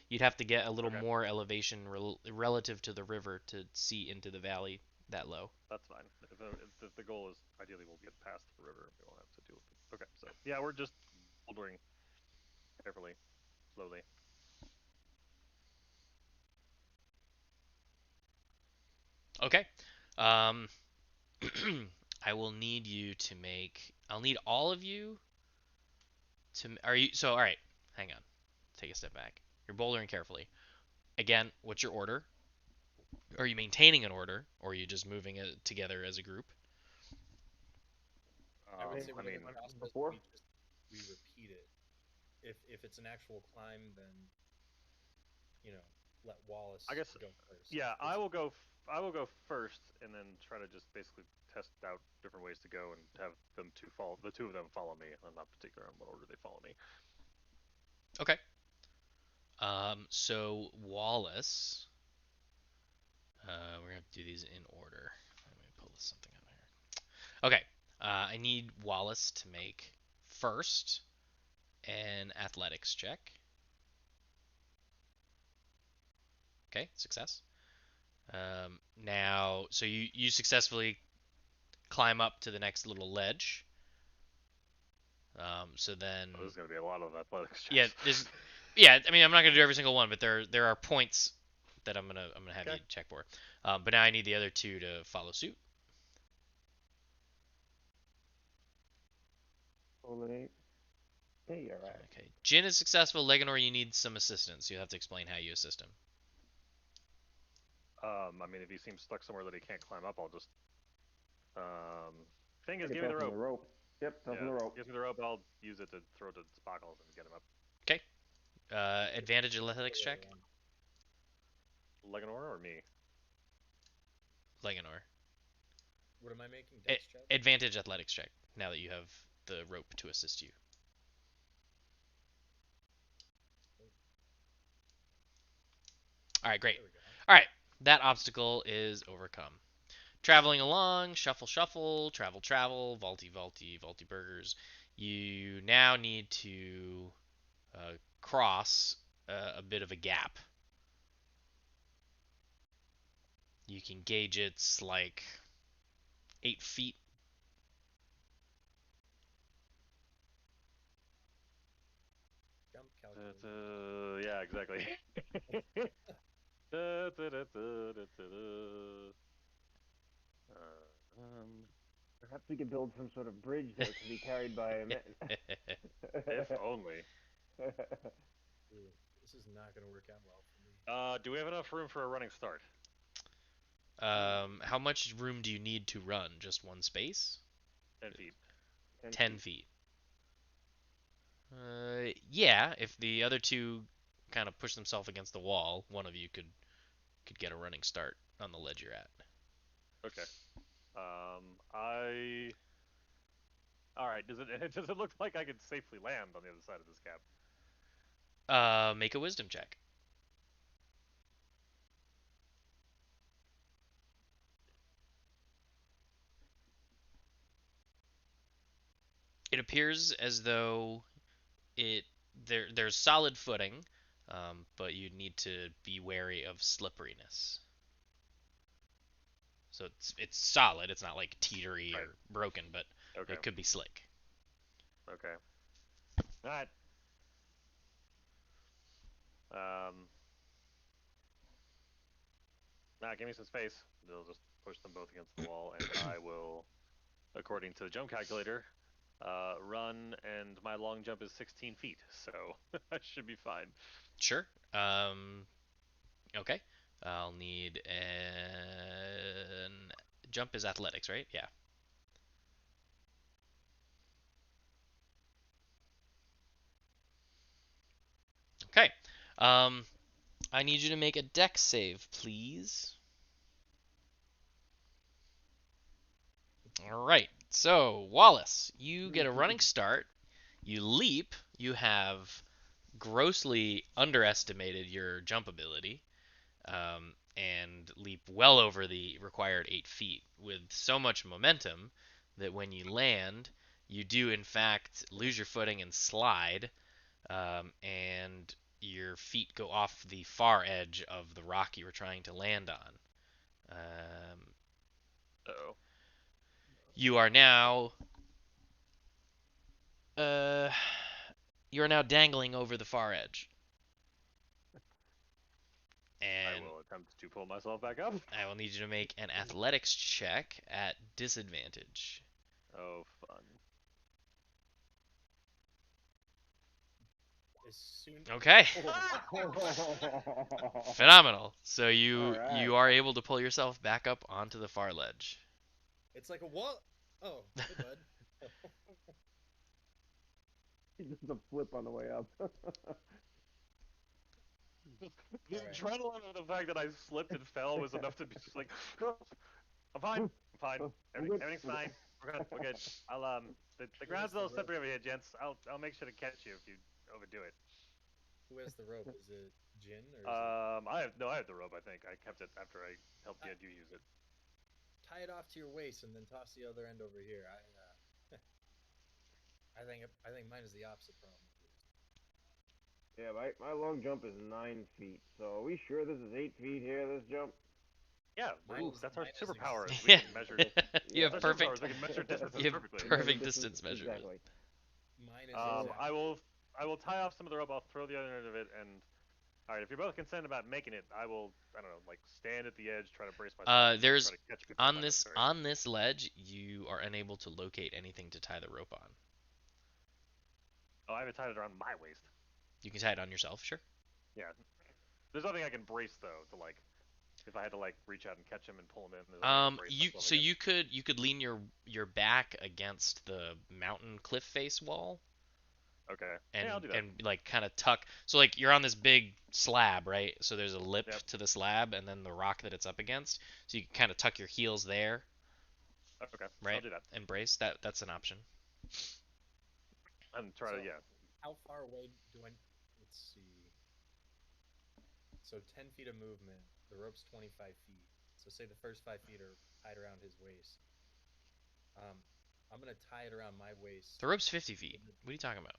You'd have to get a little Okay. more elevation relative to the river to see into the valley that low. That's fine. If the goal is ideally we'll get past the river, we won't have to deal with it. Okay, so yeah, we're just bouldering carefully, slowly. Okay. Um, I will need you to make. I'll need all of you to. Are you so? All right. Hang on. Take a step back. You're bouldering carefully. Again, what's your order? Are you maintaining an order, or are you just moving it together as a group? I would say I whatever mean, process before? we repeat it. If it's an actual climb, then let Wallace I guess go first. yeah, If it's I will go first, and then try to just basically test out different ways to go, and have the two of them follow me. I'm not particular on what order they follow me. Okay. So Wallace, we're gonna have to do these in order. Let me pull something up here. Okay. I need Wallace to make first an athletics check. Okay, success. Now, so you successfully climb up to the next little ledge. So then, Oh, this is gonna be a lot of athletics yeah, checks. I mean, I'm not gonna do every single one, but there are points that I'm gonna have Okay. you check for. But now I need the other two to follow suit. Roll an 8. Hey, alright. Okay, Jin is successful. Leganor, you need some assistance. You have to explain how you assist him. I mean, if he seems stuck somewhere that he can't climb up, I'll just thing is, Okay, give me the toss him rope. the rope. Yep, toss him Yeah, the rope. give me the rope. I'll use it to throw to Sparkles and get him up. Okay. Advantage athletics check. Leganor or me? Leganor. What am I making? Dex check? Advantage athletics check. Now that you have the rope to assist you. All right, great. There we go. All right, that obstacle is overcome. Traveling along, shuffle, shuffle, travel, travel, vaulty, vaulty, vaulty burgers. You now need to cross a bit of a gap. You can gauge it's like 8 feet. Jump calculator. Yeah, exactly. Da, da, da, da, da, da, da. Perhaps we could build some sort of bridge that can be carried by a man. If only. Ooh, this is not going to work out well for me. Do we have enough room for a running start? How much room do you need to run? Just one space? 10 feet. 10 feet. Yeah, if the other two kind of push themselves against the wall, one of you could get a running start on the ledge you're at. Okay. I. All right. Does it does it look like I could safely land on the other side of this gap? Make a wisdom check. It appears as though there's solid footing, but you need to be wary of slipperiness. So it's solid. It's not like teetery Right. or broken, but Okay. it could be slick. Okay. All right. Um. Give me some space. They'll just push them both against the wall, and I will, according to the jump calculator, run, and my long jump is 16 feet, so I should be fine. Sure. Okay. I'll need an jump is athletics, right? Yeah. Okay. Um, I need you to make a dex save, please. All right. So, Wallace, you get a running start. You leap. You have grossly underestimated your jump ability, and leap well over the required 8 feet with so much momentum that when you land, you do in fact lose your footing and slide, and your feet go off the far edge of the rock you were trying to land on. Oh. You are now uh, you are now dangling over the far edge, I and will attempt to pull myself back up. I will need you to make an athletics check at disadvantage. Oh, fun. As soon. Okay. Oh. Phenomenal. So All you right. you are able to pull yourself back up onto the far ledge. It's like a what? Oh, hey bud. Just a flip on the way up. The Alright. adrenaline of the fact that I slipped and fell was enough to be just like, I'm fine, I'm fine, I'm good. everything's fine, we're good. I'll the Who has ground's a the little rope? slippery over here, gents. I'll make sure to catch you if you overdo it. Who has the rope? Is it Jin or is it? I have the rope. I think I kept it after I helped you use it. Tie it off to your waist and then toss the other end over here. I think mine is the opposite problem. Yeah, my long jump is 9 feet. So are we sure this is 8 feet here? This jump? Yeah, Mine that's our mine is superpower. Is we Yeah. can measure. You Yeah. have That's our superpower. perfect Is we can measure distances you have perfectly. perfect distance measurement. Exactly. mine is I exactly. will tie off some of the rope. I'll throw the other end of it, and all right. If you're both concerned about making it, I will. I don't know, like stand at the edge, try to brace myself, and There's try to catch people if necessary. on this ledge, you are unable to locate anything to tie the rope on. Oh, I have it tied it around my waist. You can tie it on yourself, sure. Yeah. There's nothing I can brace though to like. If I had to like reach out and catch him and pull him in, there's nothing I can brace You myself so against. you could lean your back against the mountain cliff face wall Okay. Yeah, I'll do that. and like kind of tuck. So like you're on this big slab, right? So there's a lip Yep. to the slab and then the rock that it's up against. So you can kind of tuck your heels there, Okay. I'll right? do that. And brace. That's an option. And try So to yeah. how far away do I? Let's see. So 10 feet of movement. The rope's 25 feet. So say the first 5 feet are tied around his waist. I'm gonna tie it around my waist. The rope's 50 feet. What are you talking about?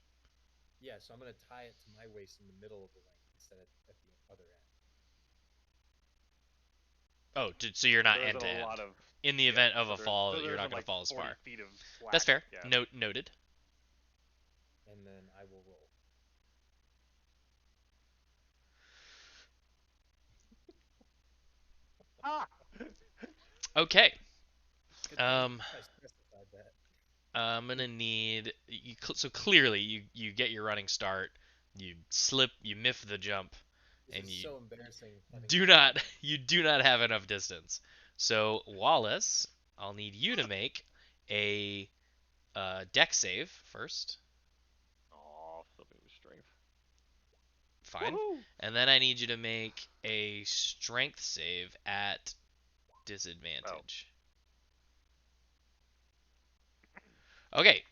Yeah, so I'm gonna tie it to my waist in the middle of the lane instead of at the other end. Oh, so you're not There end isn't to a end. lot of In the yeah. event of So a fall, there you're not isn't going to like fall as 40 far. feet of slack. That's fair. Yeah. Noted. And then I will roll. Ah. Okay. Good thing Um, I specified that. I'm gonna need you. So clearly, you get your running start. You slip. You miff the jump, This and is you so embarrassing. do not have enough distance. So Wallace, I'll need you to make a deck save first. Oh, flipping with strength. Fine. Woohoo! And then I need you to make a strength save at disadvantage. Okay.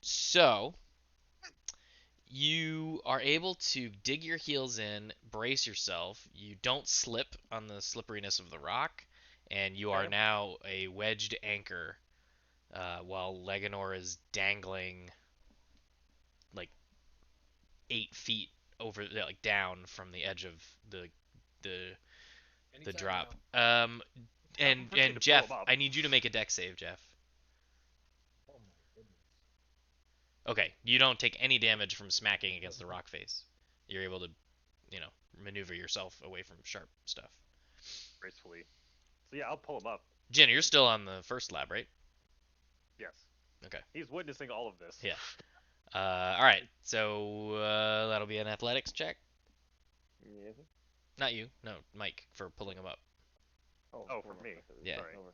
So you are able to dig your heels in, brace yourself. You don't slip on the slipperiness of the rock, and you are Okay. now a wedged anchor, while Leganor is dangling like 8 feet over, like down from the edge of the the the Anytime drop. now. I'm free to pull Jeff, him up. I need you to make a deck save, Jeff. Oh my goodness. Okay, you don't take any damage from smacking against the rock face. You're able to, maneuver yourself away from sharp stuff. Gracefully. So yeah, I'll pull him up. Jenna, you're still on the first lab, right? Yes. Okay. He's witnessing all of this. Yeah. All right. So that'll be an athletics check. Yes. Sir. Not you. No, Mike for pulling him up. Oh, for me. Yeah. Sorry. Over.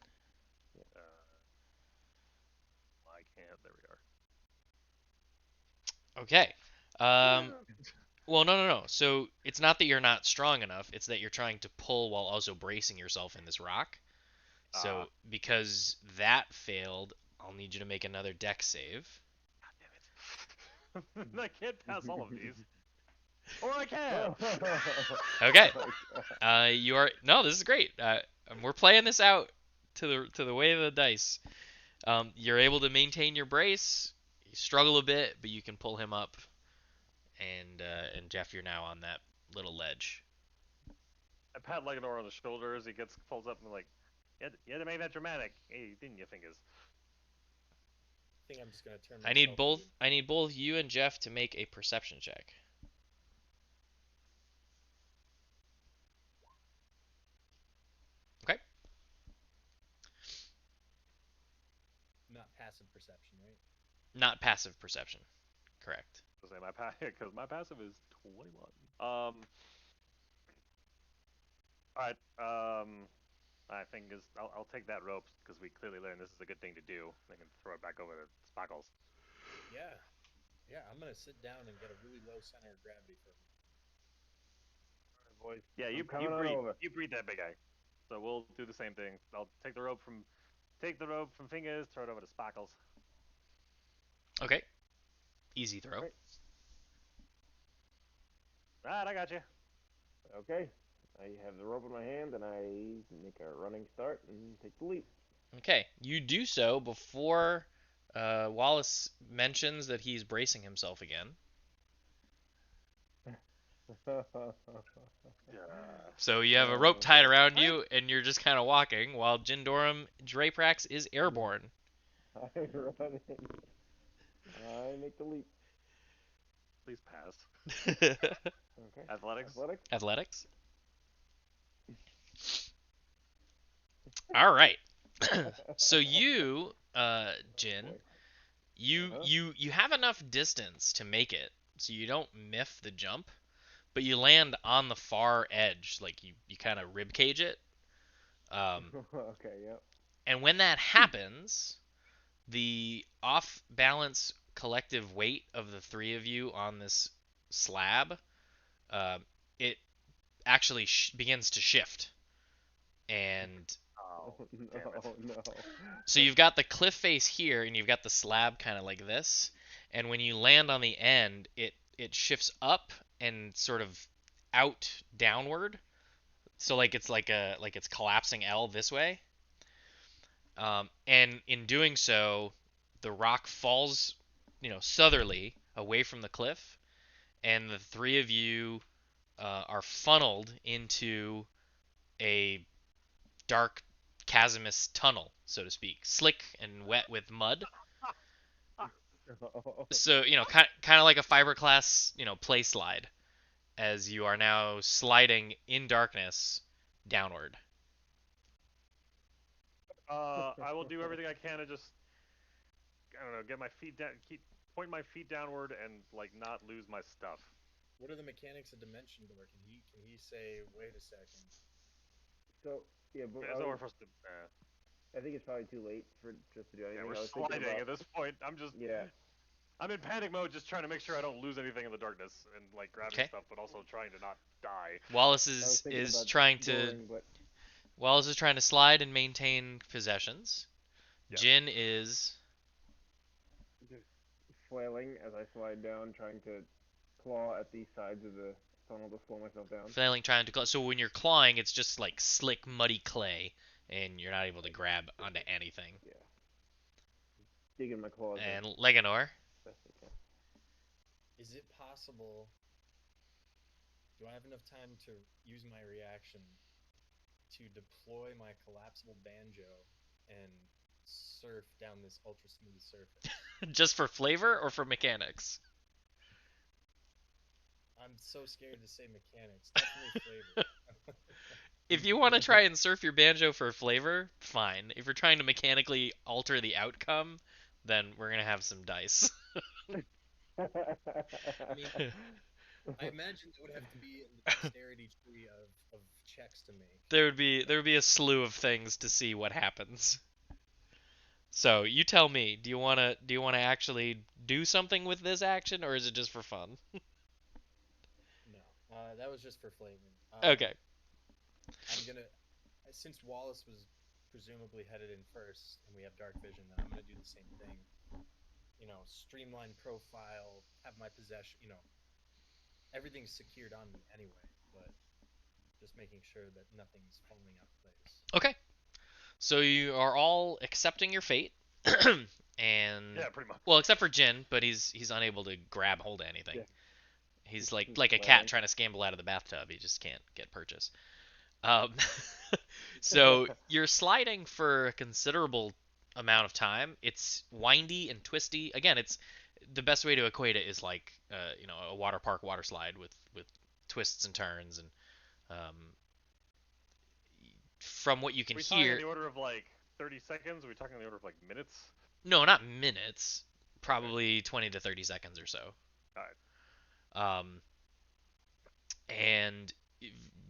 I can't. There we are. Okay. Well, no. So it's not that you're not strong enough. It's that you're trying to pull while also bracing yourself in this rock. So because that failed, I'll need you to make another deck save. God damn it. I can't pass all of these. Or I can. Okay. Oh You are no. This is great. We're playing this out to the way of the dice. You're able to maintain your brace. You struggle a bit, but you can pull him up. And Jeff, you're now on that little ledge. I pat Leganor on the shoulder as he pulls up and like, you had to make that dramatic. Hey, didn't you, fingers? I think I'm just gonna turn. I need myself both. in. I need both you and Jeff to make a perception check. Okay. Not passive perception, right? Not passive perception. Correct. To say because my passive is 21. All right. I think I'll take that rope because we clearly learned this is a good thing to do. I can throw it back over to Sparkles. Yeah. Yeah, I'm gonna sit down and get a really low center of gravity for him. boys. Yeah, I'm you coming on over. breed that big guy. So we'll do the same thing. I'll take the rope from Fingers, throw it over to Sparkles. Okay. Easy throw. Okay. Alright, I got you. Okay. I have the rope in my hand, and I make a running start and take the leap. Okay. You do so before Wallace mentions that he's bracing himself again. So you have a rope tied around you, and you're just kind of walking, while Jindorum Draprax is airborne. I'm running. I make the leap. Please pass. Okay. Athletics? Athletics. All right. So you, Jin, Boy. you have enough distance to make it, so you don't miff the jump, but you land on the far edge, like you kind of rib cage it. Okay, yep. And when that happens, the off balance collective weight of the three of you on this slab, it actually begins to shift. And Oh, no, damn it. no. so you've got the cliff face here, and you've got the slab kind of like this. And when you land on the end, it shifts up and sort of out downward. So like it's collapsing L this way. And in doing so, the rock falls, southerly away from the cliff, and the three of you are funneled into a dark chasmous tunnel, so to speak, slick and wet with mud. So kind of like a fiberglass, play slide, as you are now sliding in darkness downward. I will do everything I can to just, I don't know, get my feet down, point my feet downward, and like not lose my stuff. What are the mechanics of Dimension Door? Can he say, wait a second? So, yeah, but There's nowhere for us to. I think it's probably too late for just to do anything. Yeah, we're I was thinking sliding about, at this point. yeah. I'm in panic mode, just trying to make sure I don't lose anything in the darkness and like grabbing Okay. stuff, but also trying to not die. Wallace I was is thinking is about trying to dooring, but Wallace is trying to slide and maintain possessions. Yeah. Jin is just flailing as I slide down, trying to claw at the sides of the tunnel to slow myself down. flailing, trying to claw. So when you're clawing, it's just like slick, muddy clay, and you're not able to grab onto anything. Yeah. Digging my claws in And Leganor, best I can. Is it possible? Do I have enough time to use my reaction to deploy my collapsible banjo and surf down this ultra smooth surface? just for flavor or for mechanics? I'm so scared to say mechanics. Definitely flavor. If you want to try and surf your banjo for flavor, fine. If you're trying to mechanically alter the outcome, then we're gonna have some dice. I mean, I imagine it would have to be in the dexterity tree of checks to make. There would be a slew of things to see what happens. So you tell me, do you wanna actually do something with this action, or is it just for fun? No, that was just for flavor. Okay. I'm gonna, since Wallace was presumably headed in first, and we have dark vision, then I'm gonna do the same thing. Streamline profile, have my possession. Everything's secured on me anyway, but just making sure that nothing's falling out of place. Okay. So you are all accepting your fate, and Yeah, pretty much. well, except for Jin, but he's unable to grab hold of anything. Yeah. He's He's like a cat sliding. trying to scamble out of the bathtub. He just can't get purchase. Um, so you're sliding for a considerable amount of time. It's windy and twisty. Again, it's the best way to equate it is like a water park water slide with twists and turns and um, from what you Are can we talking in hear. the order of like 30 seconds? Are we talking in the order of like minutes? No, not minutes. Okay. Probably 20 to 30 seconds or so. All right. Um, and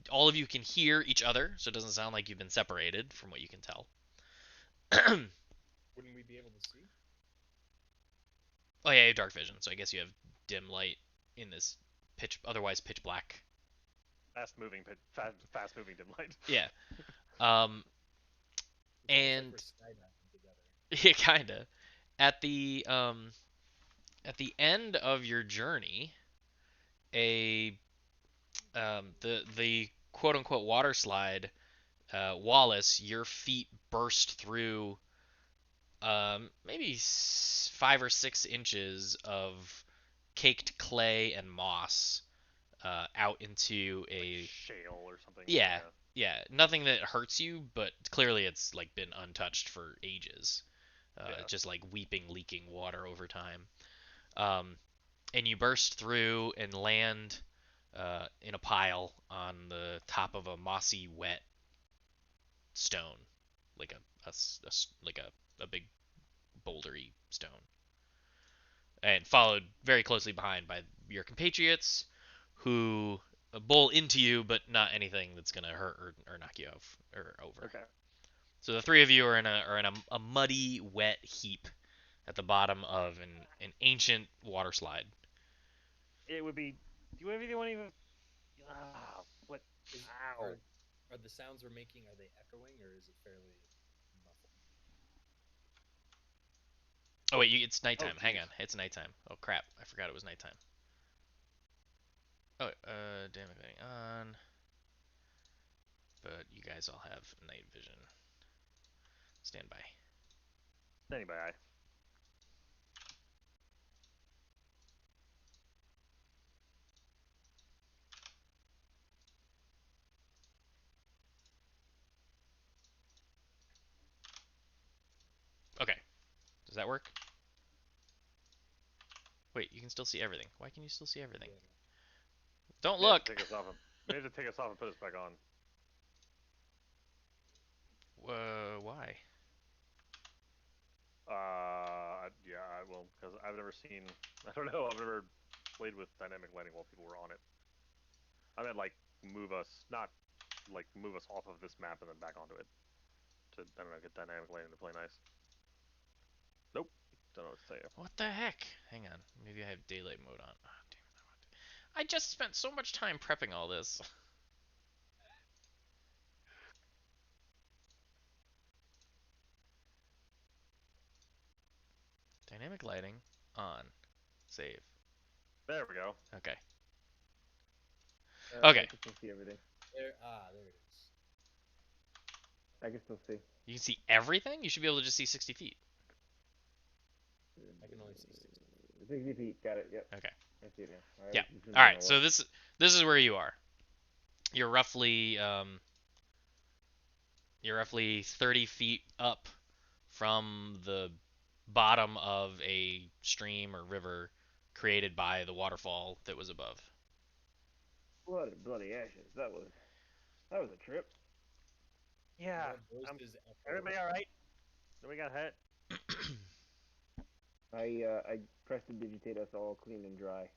all of you can hear each other, so it doesn't sound like you've been separated from what you can tell. Wouldn't we be able to see? Oh yeah, you have dark vision, so I guess you have dim light in this otherwise pitch black. Fast moving dim light. Yeah. Um, It's almost like and we're skydiving together. yeah, kinda. At the um, at the end of your journey, a the quote unquote water slide, Wallace, your feet burst through maybe 5 or 6 inches of caked clay and moss out into Like a shale or something. yeah, yeah, nothing that hurts you, but clearly it's like been untouched for ages. Yeah. It's just like weeping, leaking water over time. Um, and you burst through and land in a pile on the top of a mossy, wet stone, like a big bouldery stone, and followed very closely behind by your compatriots, who bowl into you, but not anything that's gonna hurt or knock you off or over. Okay. So the three of you are in a muddy, wet heap at the bottom of an ancient water slide. It would be. Do you want to even? What? Is Ow. are the sounds we're making, are they echoing or is it fairly muffled? Oh wait, it's nighttime. Hang jeez. on, it's nighttime. Oh crap, I forgot it was nighttime. Oh, damn it, getting on. But you guys all have night vision. Stand by. Standing by. Okay, does that work? Wait, you can still see everything. Why can you still see everything? Yeah. Don't May have look. to take us off. May have to take us off and put us back on. Why? Yeah, I will, because I've never seen. I don't know. I've never played with dynamic lighting while people were on it. I meant like move us, not like move us off of this map and then back onto it. To I don't know, get dynamic lighting to play nice. Nope. Don't know what to say. What the heck? Hang on. Maybe I have daylight mode on. Oh, damn it. I just spent so much time prepping all this. Dynamic lighting on. Save. There we go. Okay. I Okay. can still see everything. There it is. I can still see. You can see everything? You should be able to just see 60 feet. I can only see 60. 60 feet. Got it. Yep. Okay. I see it now. All right. Yeah. you zoomed All in right. a So lot. this is where you are. You're roughly 30 feet up from the bottom of a stream or river created by the waterfall that was above. Bloody ashes. That was a trip. Yeah. My voice is echoing. Everybody all right? Nobody got hit? I prestidigitate us all clean and dry.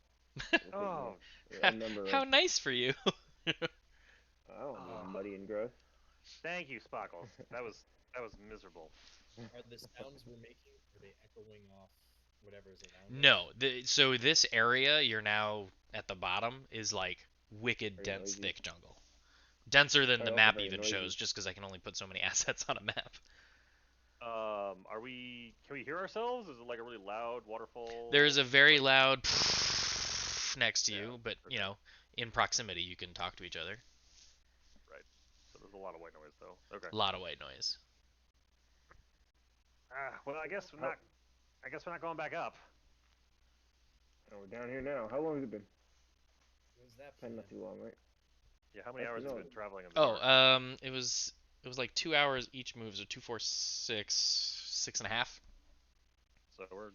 It'll take me Oh, a number of. How nice for you. I don't want to be oh, muddy and gross. thank you, Sparkles. That was miserable. Are the sounds we're making, are they echoing off whatever's around us? No, so this area you're now at the bottom is like wicked Very dense, noisy. thick jungle. Denser than the Probably also map very even noisy. shows, just because I can only put so many assets on a map. Are we? Can we hear ourselves? Is it like a really loud There's waterfall? a very Like, loud next to yeah. you, but Okay. in proximity you can talk to each other. Right. So there's a lot of white noise though. Okay. A lot of white noise. Well, I guess we're How, not. I guess we're not going back up. oh, we're down here now. How long has it been? What was that Time plan? not too long, right? Yeah. How many Actually, hours have no. you been traveling in the Oh, dark? it was like 2 hours each move, so 2, 4, 6, 6.5. So we're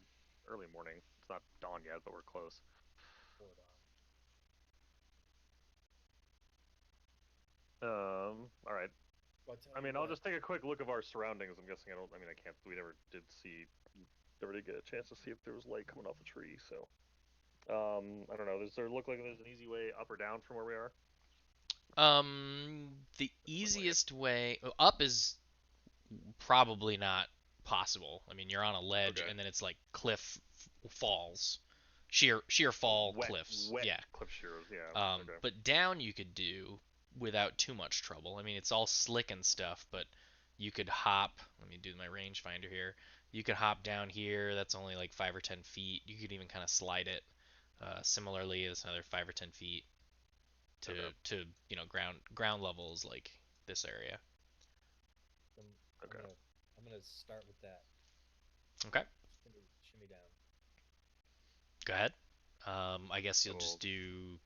early morning. It's not dawn yet, but we're close. Hold on. All right. Well, I tell I you mean, I'll what. just take a quick look of our surroundings. I'm guessing I don't. I mean, I can't. We never did see. Never did get a chance to see if there was light coming off the tree. So, I don't know. Does there look like there's an easy way up or down from where we are? The Doesn't look like it. easiest way up is probably not possible. I mean, you're on a ledge, Okay. and then it's like cliff falls, sheer Oh, fall wet, cliffs. wet Yeah. cliff shears. Yeah. Okay. But down you could do without too much trouble. I mean, it's all slick and stuff, but you could hop. Let me do my rangefinder here. You could hop down here. That's only like 5 or 10 feet. You could even kind of slide it. Similarly, it's another 5 or 10 feet to Okay. ground levels like this area. I'm, I'm Okay. gonna I'm gonna start with that. Okay, Shimmy down. go ahead. I guess you'll So just do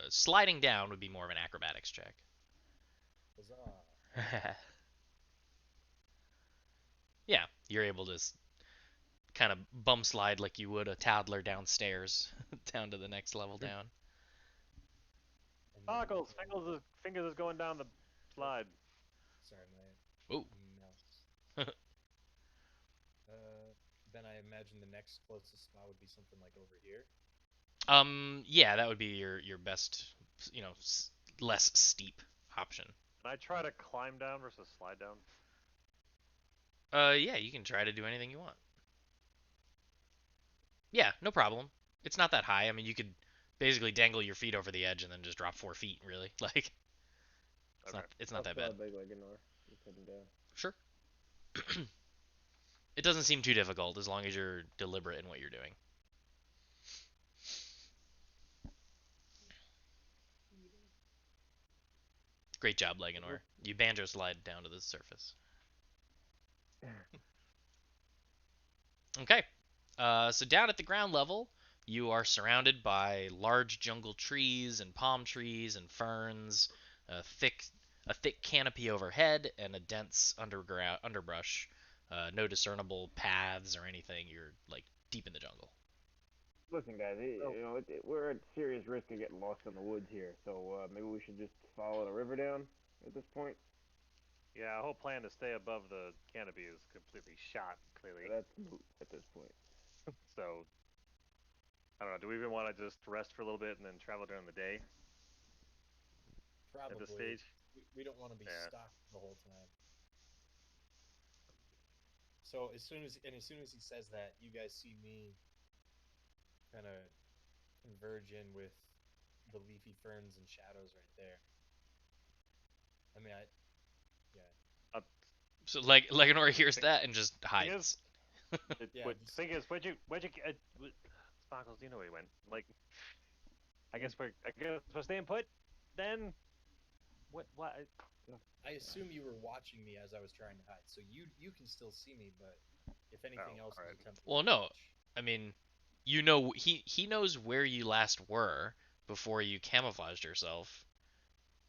sliding down would be more of an acrobatics check. Huzzah! Yeah, you're able to kind of bum slide like you would a toddler downstairs down to the next level down. And then Sparkles, fingers is going down the slide. sorry, my Ooh. mouse. Then I imagine the next closest spot would be something like over here. Yeah, that would be your best, less steep option. Can I try to climb down versus slide down? Yeah, you can try to do anything you want. Yeah, no problem. It's not that high. I mean, you could basically dangle your feet over the edge and then just drop 4 feet. Really, like Okay. it's not I'll that bad. slide big like Ignore. Just heading down. Sure. It doesn't seem too difficult as long as you're deliberate in what you're doing. Great job, Leganor. You banjo slide down to the surface. Okay. So down at the ground level, you are surrounded by large jungle trees and palm trees and ferns, a thick a thick canopy overhead, and a dense underground underbrush. No discernible paths or anything. You're like deep in the jungle. Listen, guys, So we're at serious risk of getting lost in the woods here, so maybe we should just follow the river down at this point. yeah, our whole plan to stay above the canopy is completely shot. Clearly. That's moot at this point. So I don't know. Do we even want to just rest for a little bit and then travel during the day at this Probably. stage? We don't want to be Yeah. stuck the whole time. So as soon as he says that, you guys see me kind of converge in with the leafy ferns and shadows right there. I mean, yeah, Uh, So like Leganor hears thing that and just is, hides. yeah. thing is, where'd you Sparkles? Do you know where he went? Like, I guess we're staying put. Then what? I assume you were watching me as I was trying to hide, so you can still see me, but if anything Oh, else all is right. attempting Well, to no. watch, I mean, he knows where you last were before you camouflaged yourself,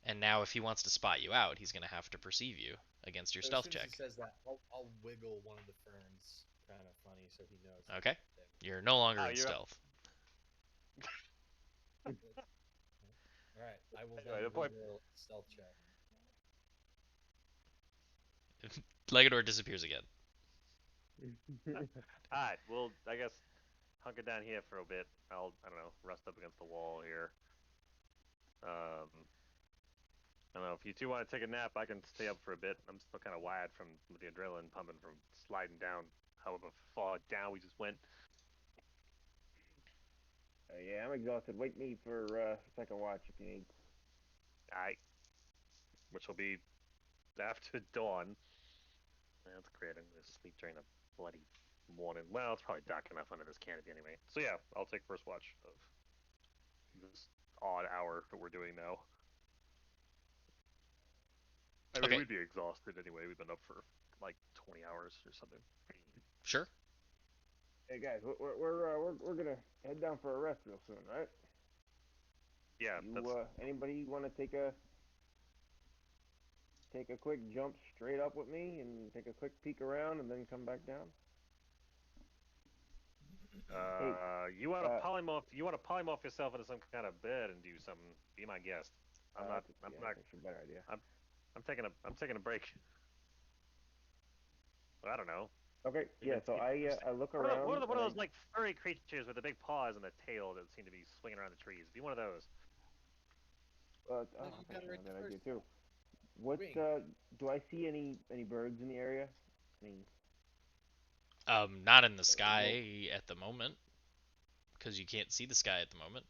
and now if he wants to spot you out, he's gonna have to perceive you against your so as stealth soon as he check. says that, I'll wiggle one of the ferns, kind of funny, so he knows. Okay, That you're no longer Oh, in you're up. stealth. all right, I will Anyway, then the point. wiggle a stealth check. Legador disappears again. Alright, well, I guess hunker down here for a bit. I don't know, rest up against the wall here. I don't know, if you two want to take a nap, I can stay up for a bit. I'm still kind of wired from the adrenaline pumping from sliding down however far down we just went. Yeah, I'm exhausted. Wake me for second watch if you need. Alright, which will be after dawn. That's great. I'm gonna sleep during the bloody morning. Well, it's probably dark enough under this canopy anyway. So yeah, I'll take first watch of this odd hour that we're doing now. I mean, Okay, we'd be exhausted anyway. We've been up for like 20 hours or something. sure. Hey guys, we're gonna head down for a rest real soon, right? Yeah, You that's anybody want to take a quick jump straight up with me and take a quick peek around and then come back down? Hey, you want to uh, polymorph? You want to polymorph yourself into some kind of bird and do something? Be my guest. I'm not. I'm yeah, not. that's actually a better idea. I'm. I'm taking a break. I don't know. Okay, yeah. Even So I look around one and of I those like furry creatures with the big paws and the tail that seem to be swinging around the trees. Be one of those. oh, No, you that's got it actually right not a the bad idea first too. time. What Wing. do I see any birds in the area? Any Not in the local, sky at the moment, because you can't see the sky at the moment.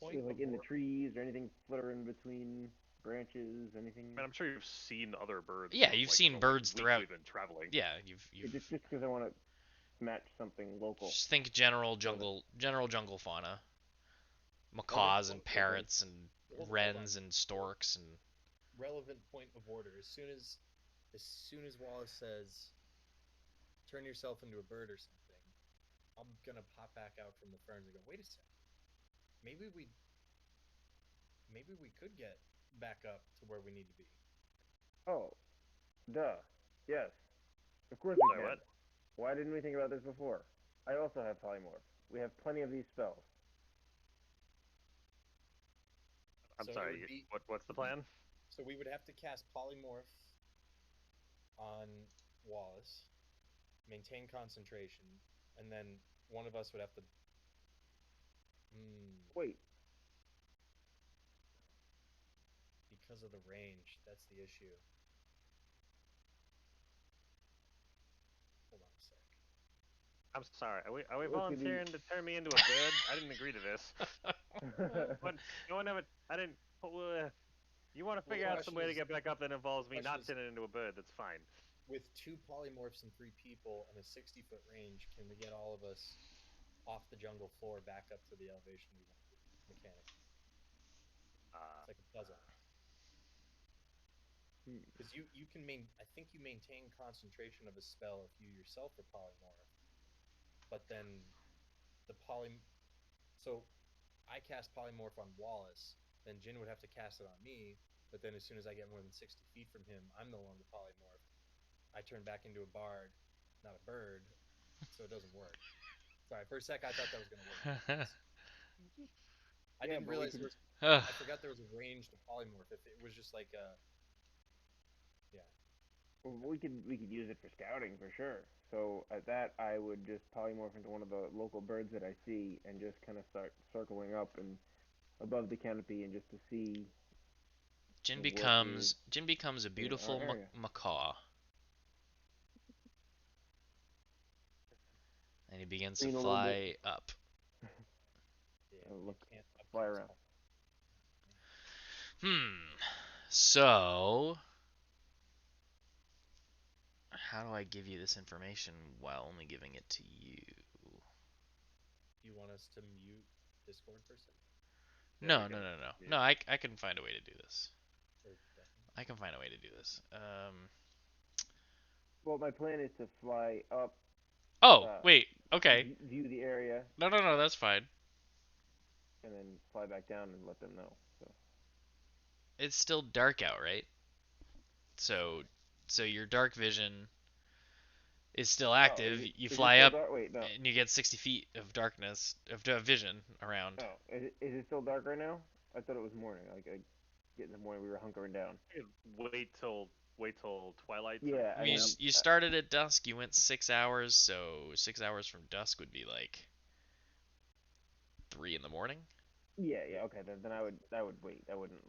Point of like in the order. trees or anything flittering between branches? I Anything? mean, I'm sure you've seen other birds Yeah, for you've like seen the birds week throughout. we've been traveling. Yeah, you've Just because I want to match something local. just think general So that jungle fauna, okay, macaws and Point. sure thing. parrots and Hold on. wrens and storks and Relevant point of order. As soon as Wallace says, "Turn yourself into a bird or something," I'm gonna pop back out from the ferns and go, "Wait a sec. Maybe we could get back up to where we need to be." Oh, duh. Yes, of course we Sorry, can. what? Why didn't we think about this before? I also have polymorph. We have plenty of these spells. I'm So it would sorry. be What's the plan? so we would have to cast polymorph on Wallace, maintain concentration, and then one of us would have to. Hmm, Wait, because of the range, that's the issue. Hold on a sec. I'm sorry. Are we look at the. volunteering to turn me into a bird? I didn't agree to this. What? No one ever. I didn't. You want to Well, figure the out some question way to is, get back up that involves me question not is, turning into a bird. That's fine. with two polymorphs and three people and a 60-foot range, can we get all of us off the jungle floor back up to the elevation we want to? Mechanically, Uh, it's like a puzzle. Because you can I think you maintain concentration of a spell if you yourself are polymorph, but then the poly. So I cast polymorph on Wallace, then Jin would have to cast it on me. But then as soon as I get more than 60 feet from him, I'm no longer polymorphed. I turn back into a bard, not a bird, so it doesn't work. Sorry, for a sec I thought that was gonna work. I Yeah, didn't but we realize could. there was. I forgot there was a range to polymorph. If it was just like a, yeah. We could use it for scouting for sure. So at that, I would just polymorph into one of the local birds that I see and just kind of start circling up and above the canopy and just to see what is Jin becomes a in our beautiful area. macaw, and he begins to Lean a little bit, fly up. Yeah, you look, can't fly upcast. around. Hmm. So, how do I give you this information while only giving it to you? Do you want us to mute Discord for a sec? yeah, we No, no, can. no, no. Yeah. No, I can find a way to do this. Or definitely? I can find a way to do this. Well, my plan is to fly up, Oh, uh, wait. Okay. view the area, No, no, no. That's fine. and then fly back down and let them know. So It's still dark out, right? So, Fine. so your dark vision is still oh, active. You is it fly still up, dark? Wait, no. and you get 60 feet of darkness of vision around. Oh, is it still dark right now? I thought it was morning. Like I get in the morning, we were hunkering down. We could wait till wait till twilight to Yeah, I You, camp? mean, you started at dusk, you went 6 hours, so 6 hours from dusk would be like 3 in the morning. yeah, okay. Then I would wait. I wouldn't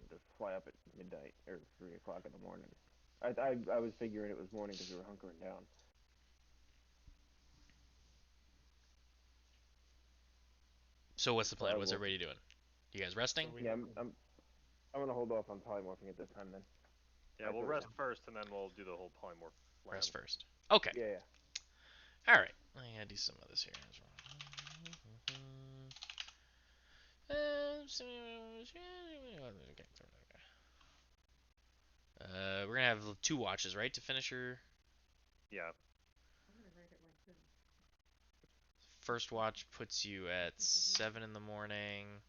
just fly up at midnight or 3 o'clock in the morning. I was figuring it was morning because we were hunkering down. So what's the So plan? I What's will. everybody doing? You guys So resting? we Yeah, I'm gonna hold off on polymorphing at this time then. Yeah, I we'll feel rest first, and then we'll do the whole polymorph plan. Rest first. Okay. yeah, All right. I gotta do some of this here as well. We're gonna have 2 watches, right, to finish your Yeah. first watch. Puts you at 7 in the morning.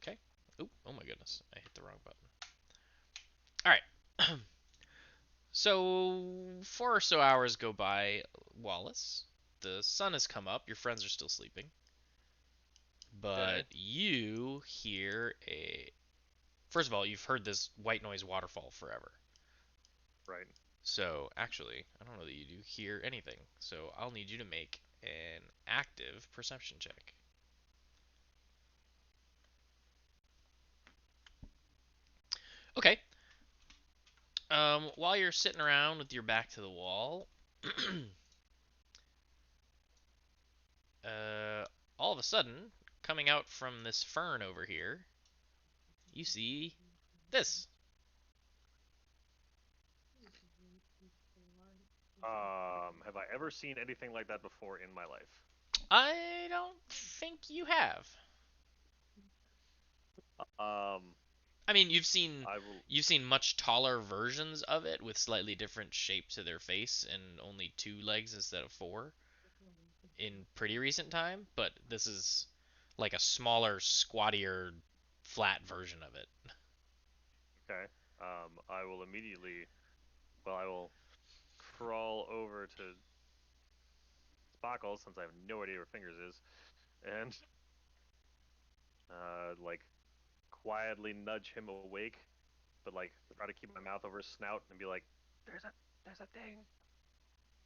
Okay. Oop. Oh my goodness. I hit the wrong button. All right. So 4 or so hours go by, Wallace. The sun has come up. Your friends are still sleeping, but Okay. you hear a. First of all, you've heard this white noise waterfall forever. Right. So actually, I don't know that you do hear anything. So I'll need you to make an active perception check. Okay. While you're sitting around with your back to the wall, uh, all of a sudden, coming out from this fern over here, you see this. Have I ever seen anything like that before in my life? I don't think you have. Um, I mean, you've seen I will. you've seen much taller versions of it with slightly different shape to their face and only 2 legs instead of 4 in pretty recent time, but this is like a smaller, squattier, flat version of it. Okay. I will immediately. Well, I will crawl over to Sparkle since I have no idea where Fingers is, and like quietly nudge him awake, but like try to keep my mouth over his snout and be like, "There's a thing."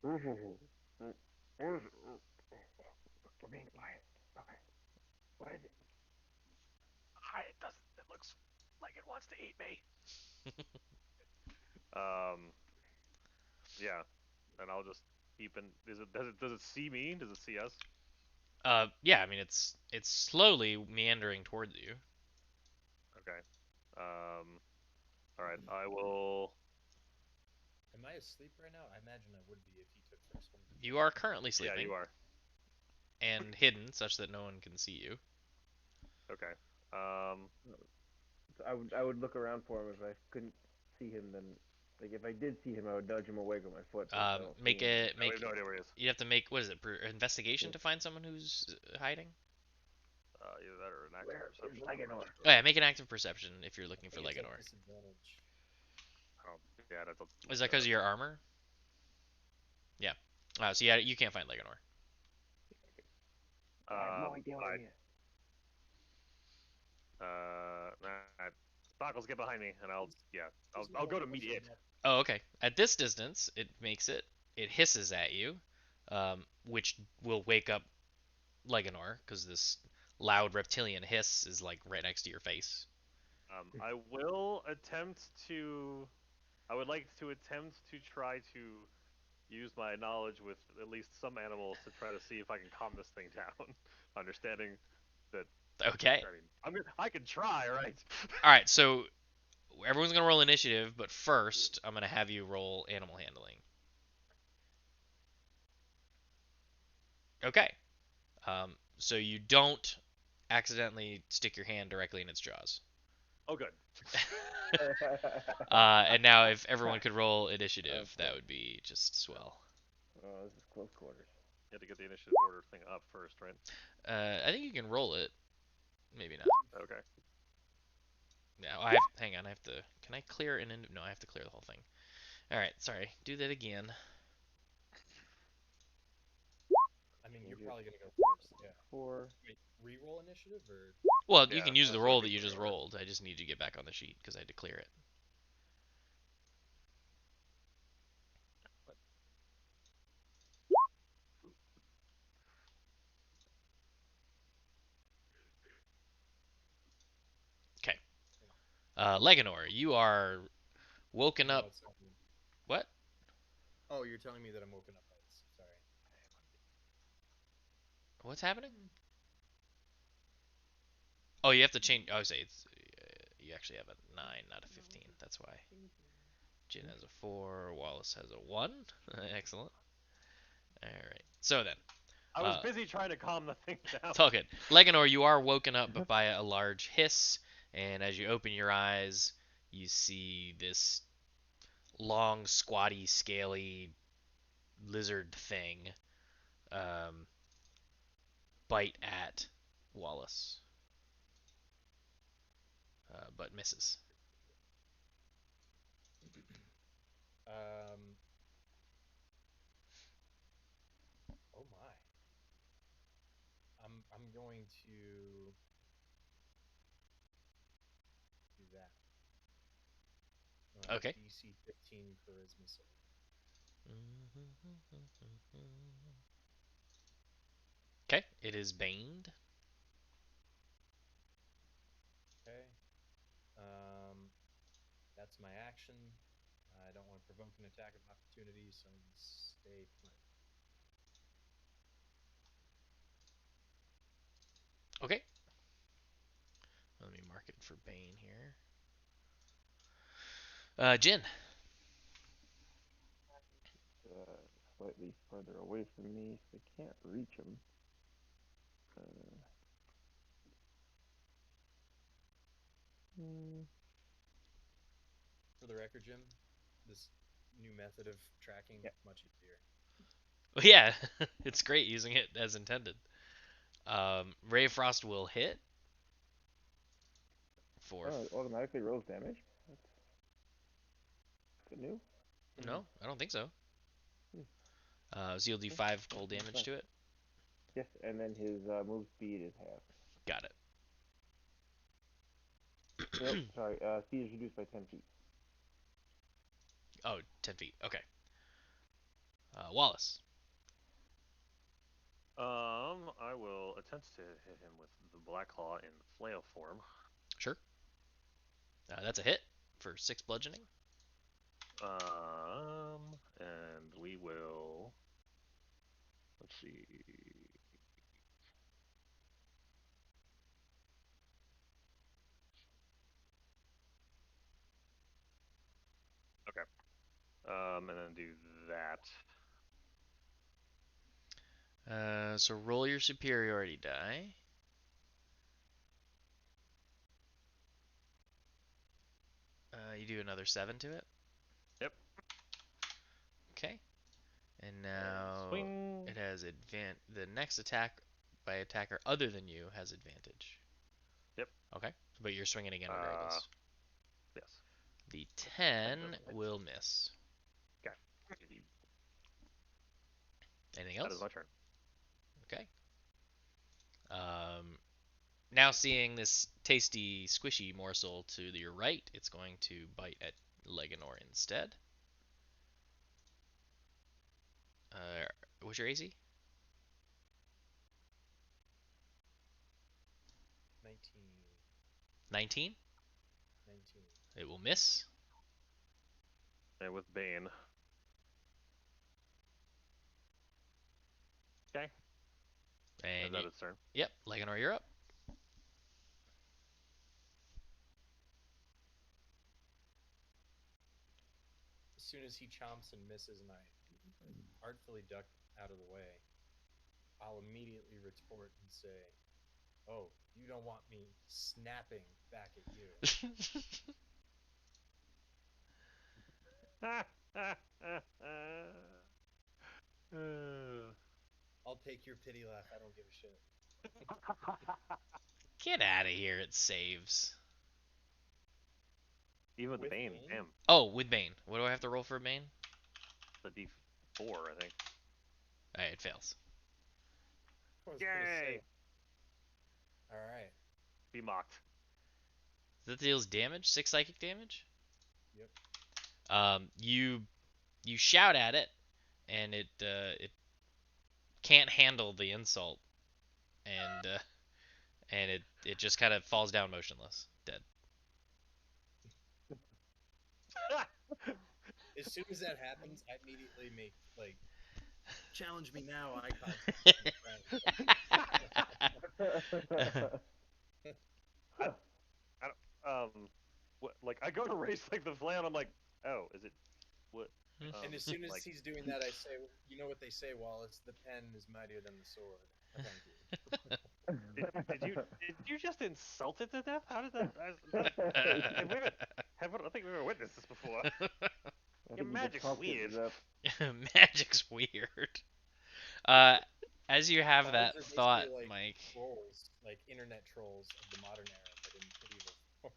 yeah. We're being quiet. Okay. What is it? It does. It looks like it wants to eat me. Um. Yeah. And I'll just keep in. Does it see me? Does it see us? Yeah, I mean it's slowly meandering towards you. Okay. All right. I will. Am I asleep right now? I imagine I would be if you took first one to You are four. currently Yeah, sleeping you are. and hidden such that no one can see you. Okay. Um. So I would look around for him if I couldn't see him. Then, like if I did see him, I would nudge him awake with my foot. But if I don't see Make him, then a No, we have make. no idea where he is. You have to make what is it? Investigation yeah. to find someone who's hiding. Either that or an active Where is perception. Leganor? Oh yeah, make an active perception if you're I looking for think it's at Leganor. disadvantage. Oh, yeah, let's Is look that that because up. of your armor? Yeah. So yeah, you can't find Leganor. I have no idea where Alright. he is. Alright. Sparkles, get behind me, and I'll He's I'll not go up, to push him mediate. up. Oh, okay. At this distance, it makes it. It hisses at you, which will wake up Leganor because this loud reptilian hiss is like right next to your face. I will attempt to. I would like to attempt to try to use my knowledge with at least some animals to try to see if I can calm this thing down. Understanding that, Okay. I mean, I can try, right? All right. So everyone's gonna roll initiative, but first I'm gonna have you roll animal handling. Okay. So you don't accidentally stick your hand directly in its jaws. Oh, good. And now, if everyone could roll initiative, Of that course. would be just swell. Oh, this is close quarters. You have to get the initiative order thing up first, right? I think you can roll it. Maybe not. Okay. Now I have. Hang on. I have to. Can I clear an? No, I have to clear the whole thing. All right. Sorry. Do that again. I mean, you're Initiative probably gonna go first. Yeah. 4. Wait, re-roll initiative or? Well, you Yeah, can use the that's what roll we that you can just order. rolled. I just need you to get back on the sheet because I had to clear it. Leganor, you are woken No, up. it's not me. What? Oh, you're telling me that I'm woken up by this. Sorry. What's happening? Oh, you have to change. Oh, say it's. You actually have a 9, not a 15. That's why. Jin has a 4. Wallace has a 1. Excellent. All right. So then, I was uh, busy trying to calm the thing down. it's all good. Leganor, you are woken up by a large hiss, and as you open your eyes, you see this long, squatty, scaly lizard thing um, bite at Wallace, but misses. Um. Oh my. I'm going to do that. Okay. DC 15 charisma save. Okay, it is baned. Okay. Um. That's my action. I don't want to provoke an attack of opportunity, so I'm gonna stay put. Okay. Let me mark it for bane here. Jin. Slightly further away from me, so I can't reach him. Uh, hmm. For the record, Jim, this new method of tracking Yeah. much easier. Well, yeah, it's great using it as intended. Ray of Frost will hit for. Oh, it automatically rolls damage. That's good news. No, I don't think so. Hmm. So you'll do Okay. 5 Yeah, cold that's damage fine. to it. Yes, and then his move speed is half. Got it. Nope, sorry. Speed is reduced by 10 feet. Oh, 10 feet. Okay. Wallace. I will attempt to hit him with the Black Claw in flail form. Sure. That's a hit for 6 bludgeoning. And we will. Let's see. Okay. And then do that. So roll your superiority die. You do another 7 to it. Yep. Okay. And And now swing. it has the next attack by attacker other than you has advantage. Yep. Okay. But you're swinging again Uh, regardless. yes. The 10 10 doesn't hit. will miss. Okay. Anything That is else? my turn. Okay. Um, Now seeing this tasty, squishy morsel to your right, it's going to bite at Leganor instead. What's your AC? 19. 19. 19. It will miss. And with Bane. Okay. Is And that its turn? yep, Leganor, you're up. As soon as he chomps and misses and I artfully duck out of the way, I'll immediately retort and say, "Oh, you don't want me snapping back at you." I'll take your pity laugh. I don't give a shit. Get out of here, it saves. Even with the With Bane, Bane? damn. Oh, with Bane. What do I have to roll for Bane? The D4, I think. Alright, it fails. I was gonna Yay! say. All right. Be mocked. That deals damage? 6 psychic damage? Yep. You shout at it, and it can't handle the insult, and it just kind of falls down motionless, dead. as soon as that happens, I immediately make like challenge me now eye contact with my friend. I, I don't, what, like I go to raise like the flail, and I'm like, oh, is it what? And as soon as Like, he's doing that, I say, you know what they say, Wallace? The pen is mightier than the sword. Thank you. did you just insult it to death? How did that? Have we ever, I don't think we've ever witnessed this before. I Your think you just magic's talked it weird. to death. Magic's weird. Uh, as you have Bards that are thought, basically like Mike. trolls, like internet trolls of the modern era, but in medieval form.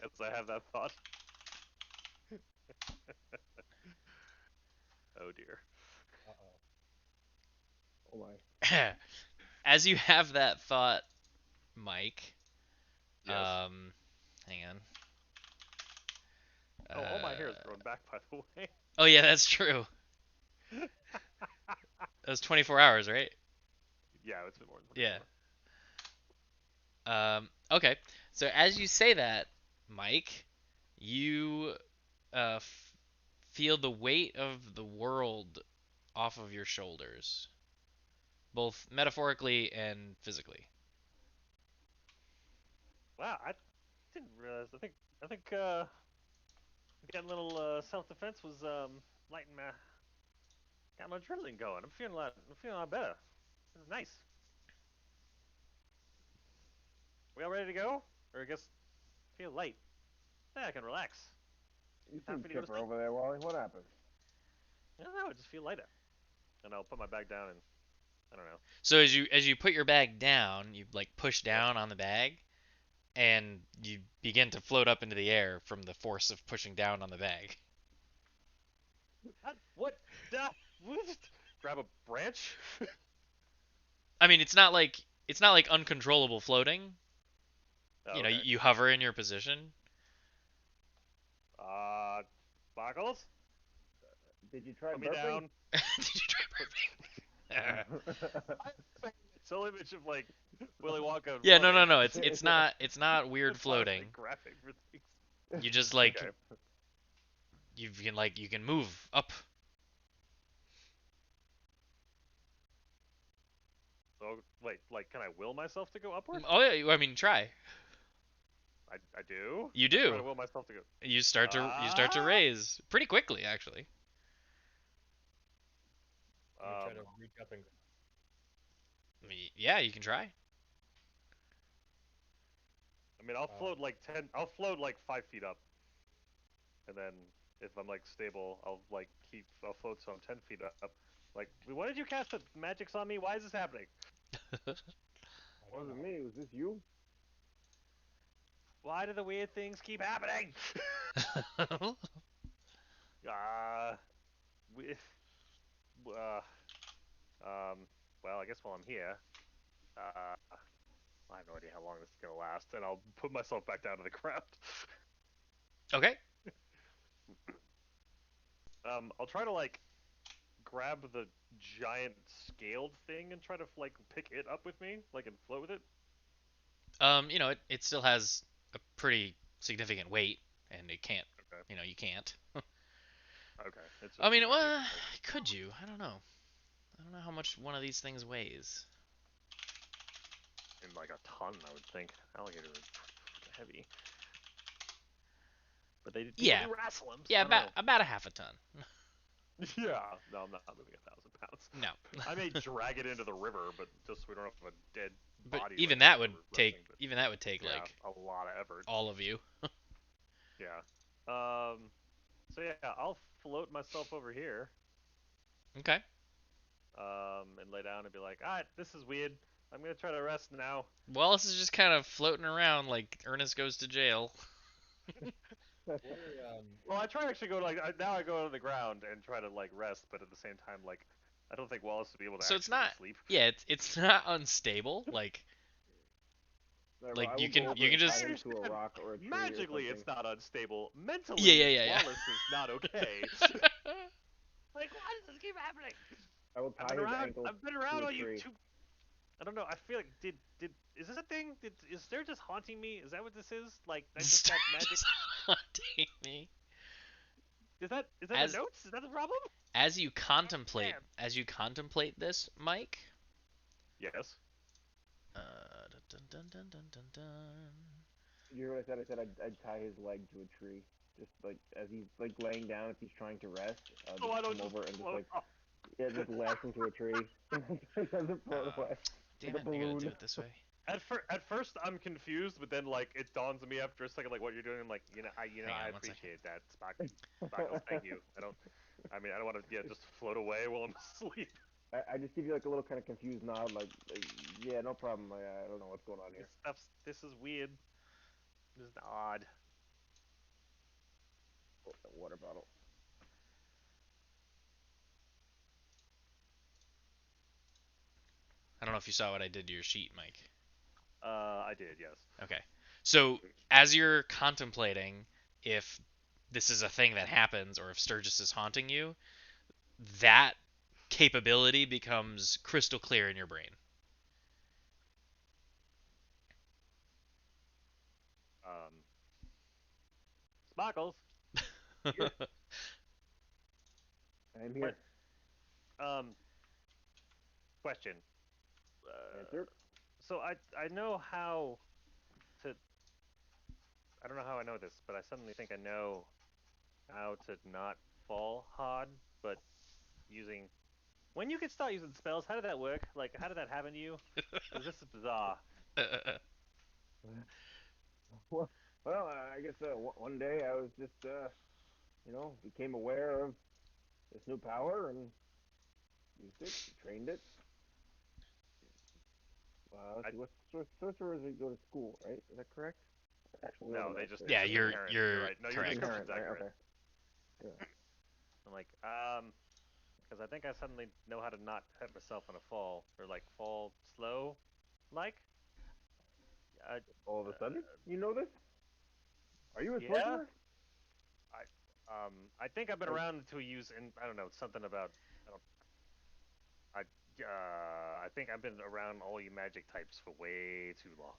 As I have that thought. Oh dear. Uh-oh. Oh my. As you have that thought, Mike. Yes. Hang on. Oh, all my hair is growing back, by the way. Oh yeah, that's true. That was 24 hours, right? Yeah, it's been more than Yeah. 24. Okay. So as you say that, Mike, you feel the weight of the world off of your shoulders, both metaphorically and physically. Wow, I didn't realize. I think getting a little self-defense was lighting my got my adrenaline going. I'm feeling a lot better. This is nice. We all ready to go? Or I guess feel light. Yeah, I can relax. You Time seem for me to go to chipper sleep. over there, Wally. What happened? I don't know. I just feel lighter. And I'll put my bag down and I don't know. So as you put your bag down, you like push Yep. down on the bag, and you begin to float up into the air from the force of pushing down on the bag. What? What? Grab a branch? I mean, it's not like uncontrollable floating. Oh, You know, okay. you hover in your position. Sparkles? Did you try Put me burping? down. Did you try burping? I'm mental image of like Willy Wonka Yeah, floating. no. It's not weird It's honestly floating. graphic for things. You just like Okay. you can move up. So wait, like, can I will myself to go upward? Oh yeah, I mean try. I do. You I try do. to will myself to go. You start to Ah. raise pretty quickly actually. Let me try to Um. reach up and. Yeah, you can try. I mean, I'll float like 10. I'll float like 5 feet up, and then if I'm like stable, I'll like keep. I'll float so I'm 10 feet up. Like, why did you cast the magics on me? Why is this happening? I don't Wasn't know. me. Was this you? Why do the weird things keep happening? Uh, we, uh, well, I guess while I'm here, I have no idea how long this is gonna last, and I'll put myself back down to the ground. Okay. I'll try to like grab the giant scaled thing and try to like pick it up with me, like and float with it. It still has a pretty significant weight, and it can't. Okay. You can't. Okay. It's I just too mean, heavy. well, Like, could you? I don't know. I don't know how much one of these things weighs. in like a ton, I would think. Alligators are heavy, but people Yeah, do wrestle them. So yeah, I don't about a half a ton. know. Yeah. No, I'm not moving 1,000 pounds. No, I may drag it into the river, but just so we don't have a dead but body. even laying that in the would river take resting, but even that would take yeah, like a lot of effort. all of you. Yeah. So yeah, I'll float myself over here. Okay. And lay down and be like, alright, this is weird. I'm gonna try to rest now. Wallace is just kind of floating around like Ernest goes to jail. We're, Well, I try to actually go to now I go to the ground and try to like rest, but at the same time, like, I don't think Wallace would be able to So it's actually not. sleep. Yeah, it's not unstable. Right, well, Like I you will go can over you can and tie just. him to a rock or a tree Magically, or it's something. not unstable. Mentally, Yeah. Wallace is not okay. Like, why does this keep happening? I will I've tie been his around. ankles I've been to around a all you tree. two. I don't know. I feel like did is this a thing? Is there just haunting me? Is that what this is? Like I just got magic. Just haunting me. Is that As the notes? Is that the problem? as you contemplate Damn. this, Mike. Yes. Dun, dun, dun, dun, dun, dun. You hear what I said? I said I'd tie his leg to a tree, just like as he's like laying down, if he's trying to rest, I'll So just I don't come just over and just float like off. just lash him to a tree, and then float Oh, away like damn a it! I gotta do balloon. it this way. At first I'm confused, but then like it dawns on me after a second like what you're doing. I'm like, Hang I on one second. appreciate that, Sparkles. Thank you. I mean, I don't want to just float away while I'm asleep. I just give you like a little kind of confused nod, like yeah, no problem. I don't know what's going on here. This is weird. This is odd. Oh, that water bottle. I don't know if you saw what I did to your sheet, Mike. I did, yes. Okay. So as you're contemplating if this is a thing that happens or if Sturgis is haunting you, that capability becomes crystal clear in your brain. Um, Sparkles. Here. I'm What? here. Question. Answer. So I know how to. I don't know how I know this, but I suddenly think I know how to not fall hard, but using. When you can start using spells, how did that work? Like, how did that happen to you? Because this is bizarre. Well, I guess one day I was just became aware of this new power and used it, trained it. Let's I, see, what sorcerers go to school, right? Is that correct? Actually, know no, the they math just there. Yeah, it's just you're inherent. You're you're right. No, your correct. description's Inherent, right? accurate. Okay. Yeah. I'm like, because I think I suddenly know how to not hurt myself on a fall or like fall slow, like. All of a sudden, you know this? Are you a Yeah. sorcerer? I think I've been Like, around to use in I don't know something about I don't I think I've been around all you magic types for way too long.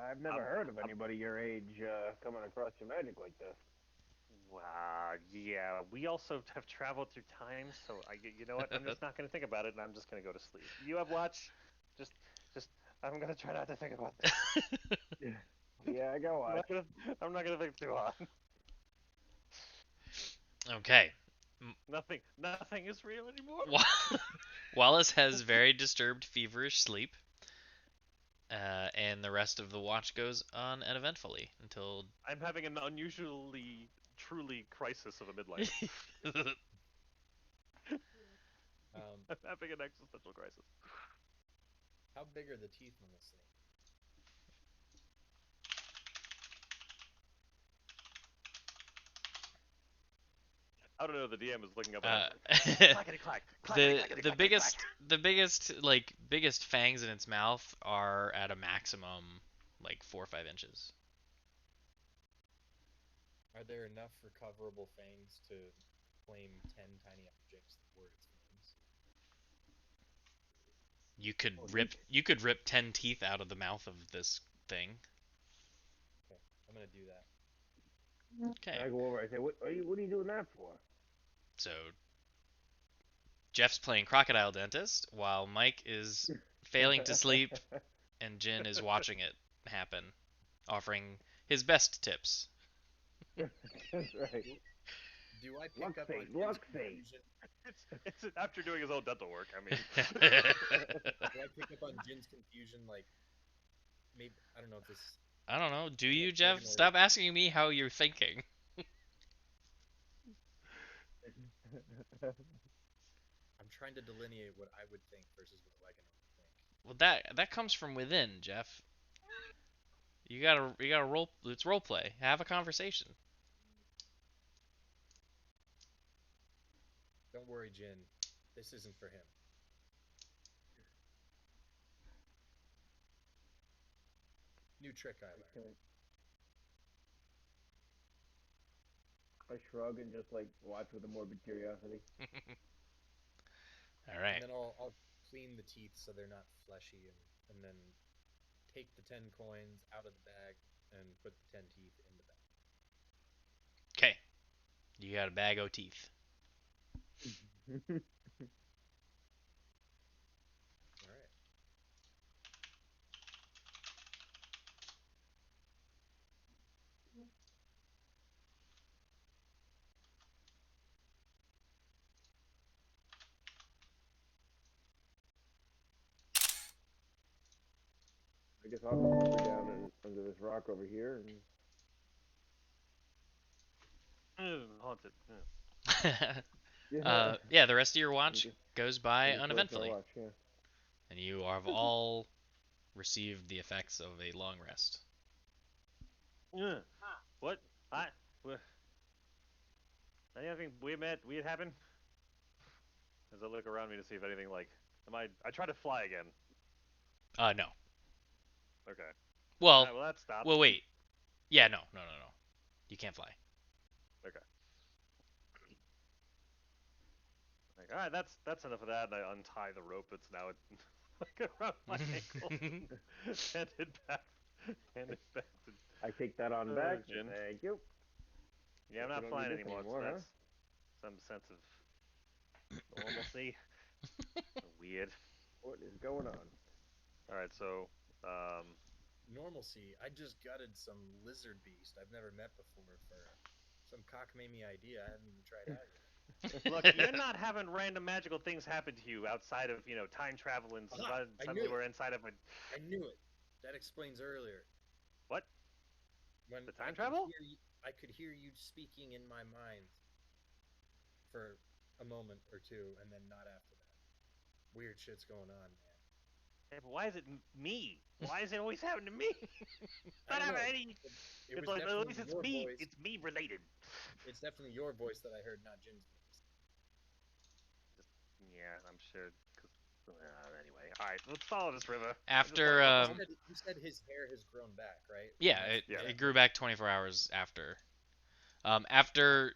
I've never I'm, heard of I'm anybody your age coming across your magic like this. yeah. We also have traveled through time, so you know what? I'm just not gonna think about it, and I'm just gonna go to sleep. You have watch. Just, just. I'm gonna try not to think about this. Yeah, I got I'm watch. not gonna. I'm not gonna think too hard. Okay. Nothing is real anymore. Wallace has very disturbed, feverish sleep, and the rest of the watch goes on uneventfully until. I'm having an unusually, truly crisis of a midlife. I'm having an existential crisis. How big are the teeth on this thing? I don't know. The DM is looking up and uh, clackety clack, clackety the clackety the clackety biggest clack. the biggest like biggest fangs in its mouth are at a maximum like 4 or 5 inches. Are there enough recoverable fangs to claim 10 tiny objects that were its fangs? Oh, You could rip 10 teeth out of the mouth of this thing. Okay, I'm gonna do that. Okay. I go over. I say, what are you doing that for? So Jeff's playing crocodile dentist while Mike is failing to sleep and Jin is watching it happen, offering his best tips. That's right. Do I pick Luck up on save, Jin's luck save. confusion? It's after doing his own dental work. I mean, Do I pick up on Jin's confusion? Like, maybe I don't know if this. I don't know. Do I don't know you, if they're Jeff? gonna. Stop asking me how you're thinking. I'm trying to delineate what I would think versus what Legano would think. Well, that comes from within, Jeff. You gotta roll. It's role play. Have a conversation. Don't worry, Jin. This isn't for him. New trick I learned. I shrug and just like watch with a morbid curiosity. All And right. then I'll clean the teeth so they're not fleshy, and then take the 10 coins out of the bag and put the 10 teeth in the bag. Okay. You got a bag o' teeth. All right. I guess I'll just hunker down under this rock over here Haunted. and Yeah, the rest of your watch just goes by just wait for our uneventfully, watch. Yeah. and you have all received the effects of a long rest. What? What? Anything weird happen? As I look around me to see if anything like, I try to fly again. No. Okay. Well, Alright, well that stopped. well, wait. Yeah, no. You can't fly. Okay. Like, alright, that's enough of that, and I untie the rope that's now like around my ankles and hand it back. Hand it back to I take that on back. Jin. Thank you. Yeah, I'm Guess we not don't flying need this anymore, so anymore, that's some sense of normalcy. Weird. What is going on? Alright, so Normalcy. I just gutted some lizard beast I've never met before for some cockamamie idea I haven't even tried out yet. look, you're not having random magical things happen to you outside of, time travel and Aha, I suddenly knew we're it. inside of a I knew it. That explains earlier what? when The time travel? I could hear you speaking in my mind for a moment or two, and then not after that. Weird shit's going on, man. Yeah, but why is it me? Why is it always happening to me? I Not don't having know. any. It It's was like at definitely least it's your me. voice. It's me related. It's definitely your voice that I heard, not Jin's voice. Yeah, I'm sure. Anyway, all right, let's follow this river. After, You said his hair has grown back, right? yeah, And Yeah. it grew back 24 hours after. After,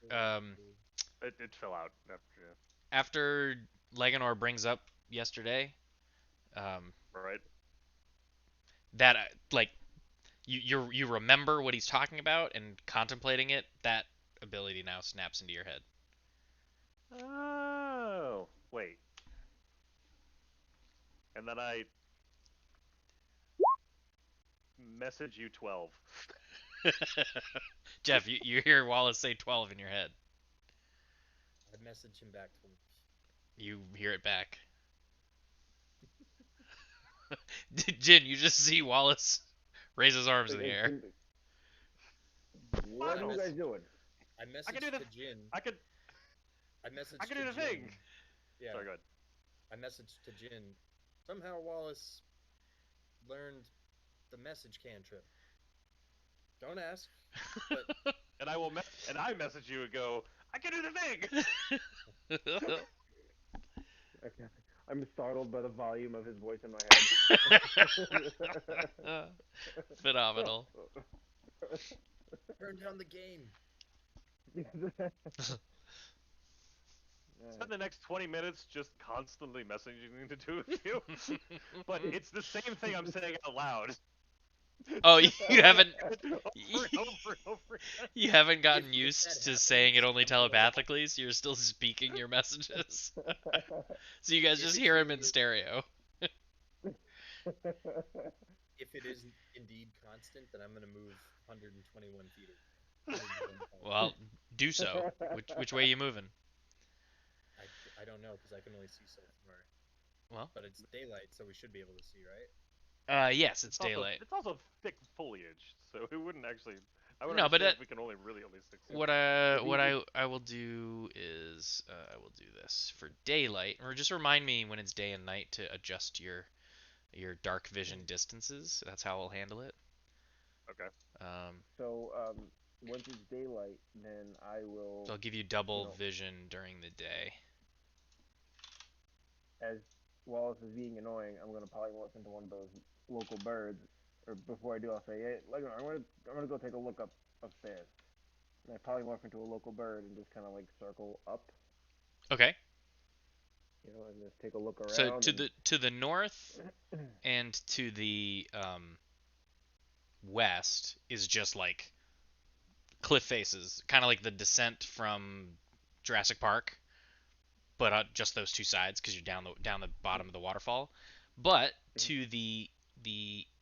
It fell out after. after Leganor brings up yesterday, um, Right. that like you remember what he's talking about and contemplating it. That ability now snaps into your head. Oh, wait. And then I message you 12. Jeff, you hear Wallace say 12 in your head. I messaged him back 12. You hear it back. Jin, you just see Wallace raise his arms in the air. What are you guys doing? I I can do messaged the. to Jin. I could. I messaged I can to do the Jin. thing. Yeah. Sorry, go ahead. I messaged to Jin. Somehow Wallace learned the message cantrip. Don't ask. But And I message you and go, I can do the thing. I'm startled by the volume of his voice in my head. Phenomenal. turn down the game. Spend the next 20 minutes just constantly messaging the two of you. But it's the same thing I'm saying out loud. Oh, you haven't over and over and over again. you haven't gotten If used that to saying it happens, only I'm gonna telepathically, so you're still speaking your messages. So you guys If just it's hear him in indeed- stereo. If it is indeed constant, then I'm gonna move 121 feet away. 121 Well, do so. Which way you moving? I don't know because I can only see so far. Well, But it's daylight, so we should be able to see, right? yes, it's daylight. It's also thick foliage, so it wouldn't actually. I would No, but understand if we can only stick. what I will do is I will do this for daylight, or just remind me when it's day and night to adjust your dark vision distances. That's how I'll handle it. Okay. So, once it's daylight, then I will. So I'll give you double know, vision during the day. As Wallace is being annoying, I'm gonna polymorph into one of those local birds. Or before I do, I'll say, "Hey, I'm gonna go take a look upstairs." And I polymorph into a local bird and just kind of like circle up, Okay. and just take a look around. So to the north and to the west is just like cliff faces, kind of like the descent from Jurassic Park, but just those two sides because you're down the bottom of the waterfall. But to the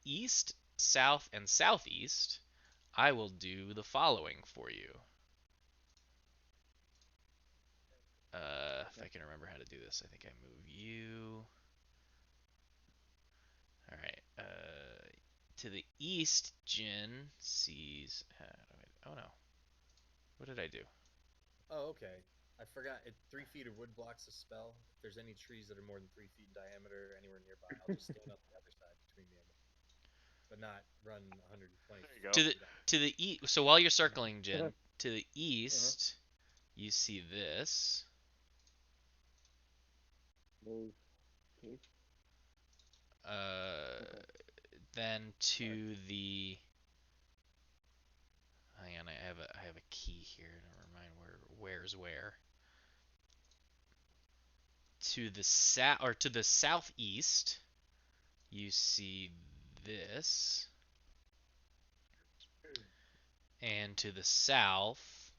east, south, and southeast, I will do the following for you. If I can remember how to do this, I think I move you. All right. To the east, Jin sees. Oh no. What did I do? Oh, okay. I forgot. 3 feet of wood blocks the spell. If there's any trees that are more than 3 feet in diameter anywhere nearby, I'll just stand on the other side between me and them, but not run 120 There you go. To the feet out. to the east. So while you're circling, Uh-huh. Jin, to the Uh-huh. east, you see this. Those caves. Uh, Okay. then All right. to the. Hang on, I have a key here to remind where's where. To the to the southeast, you see this, and to the south,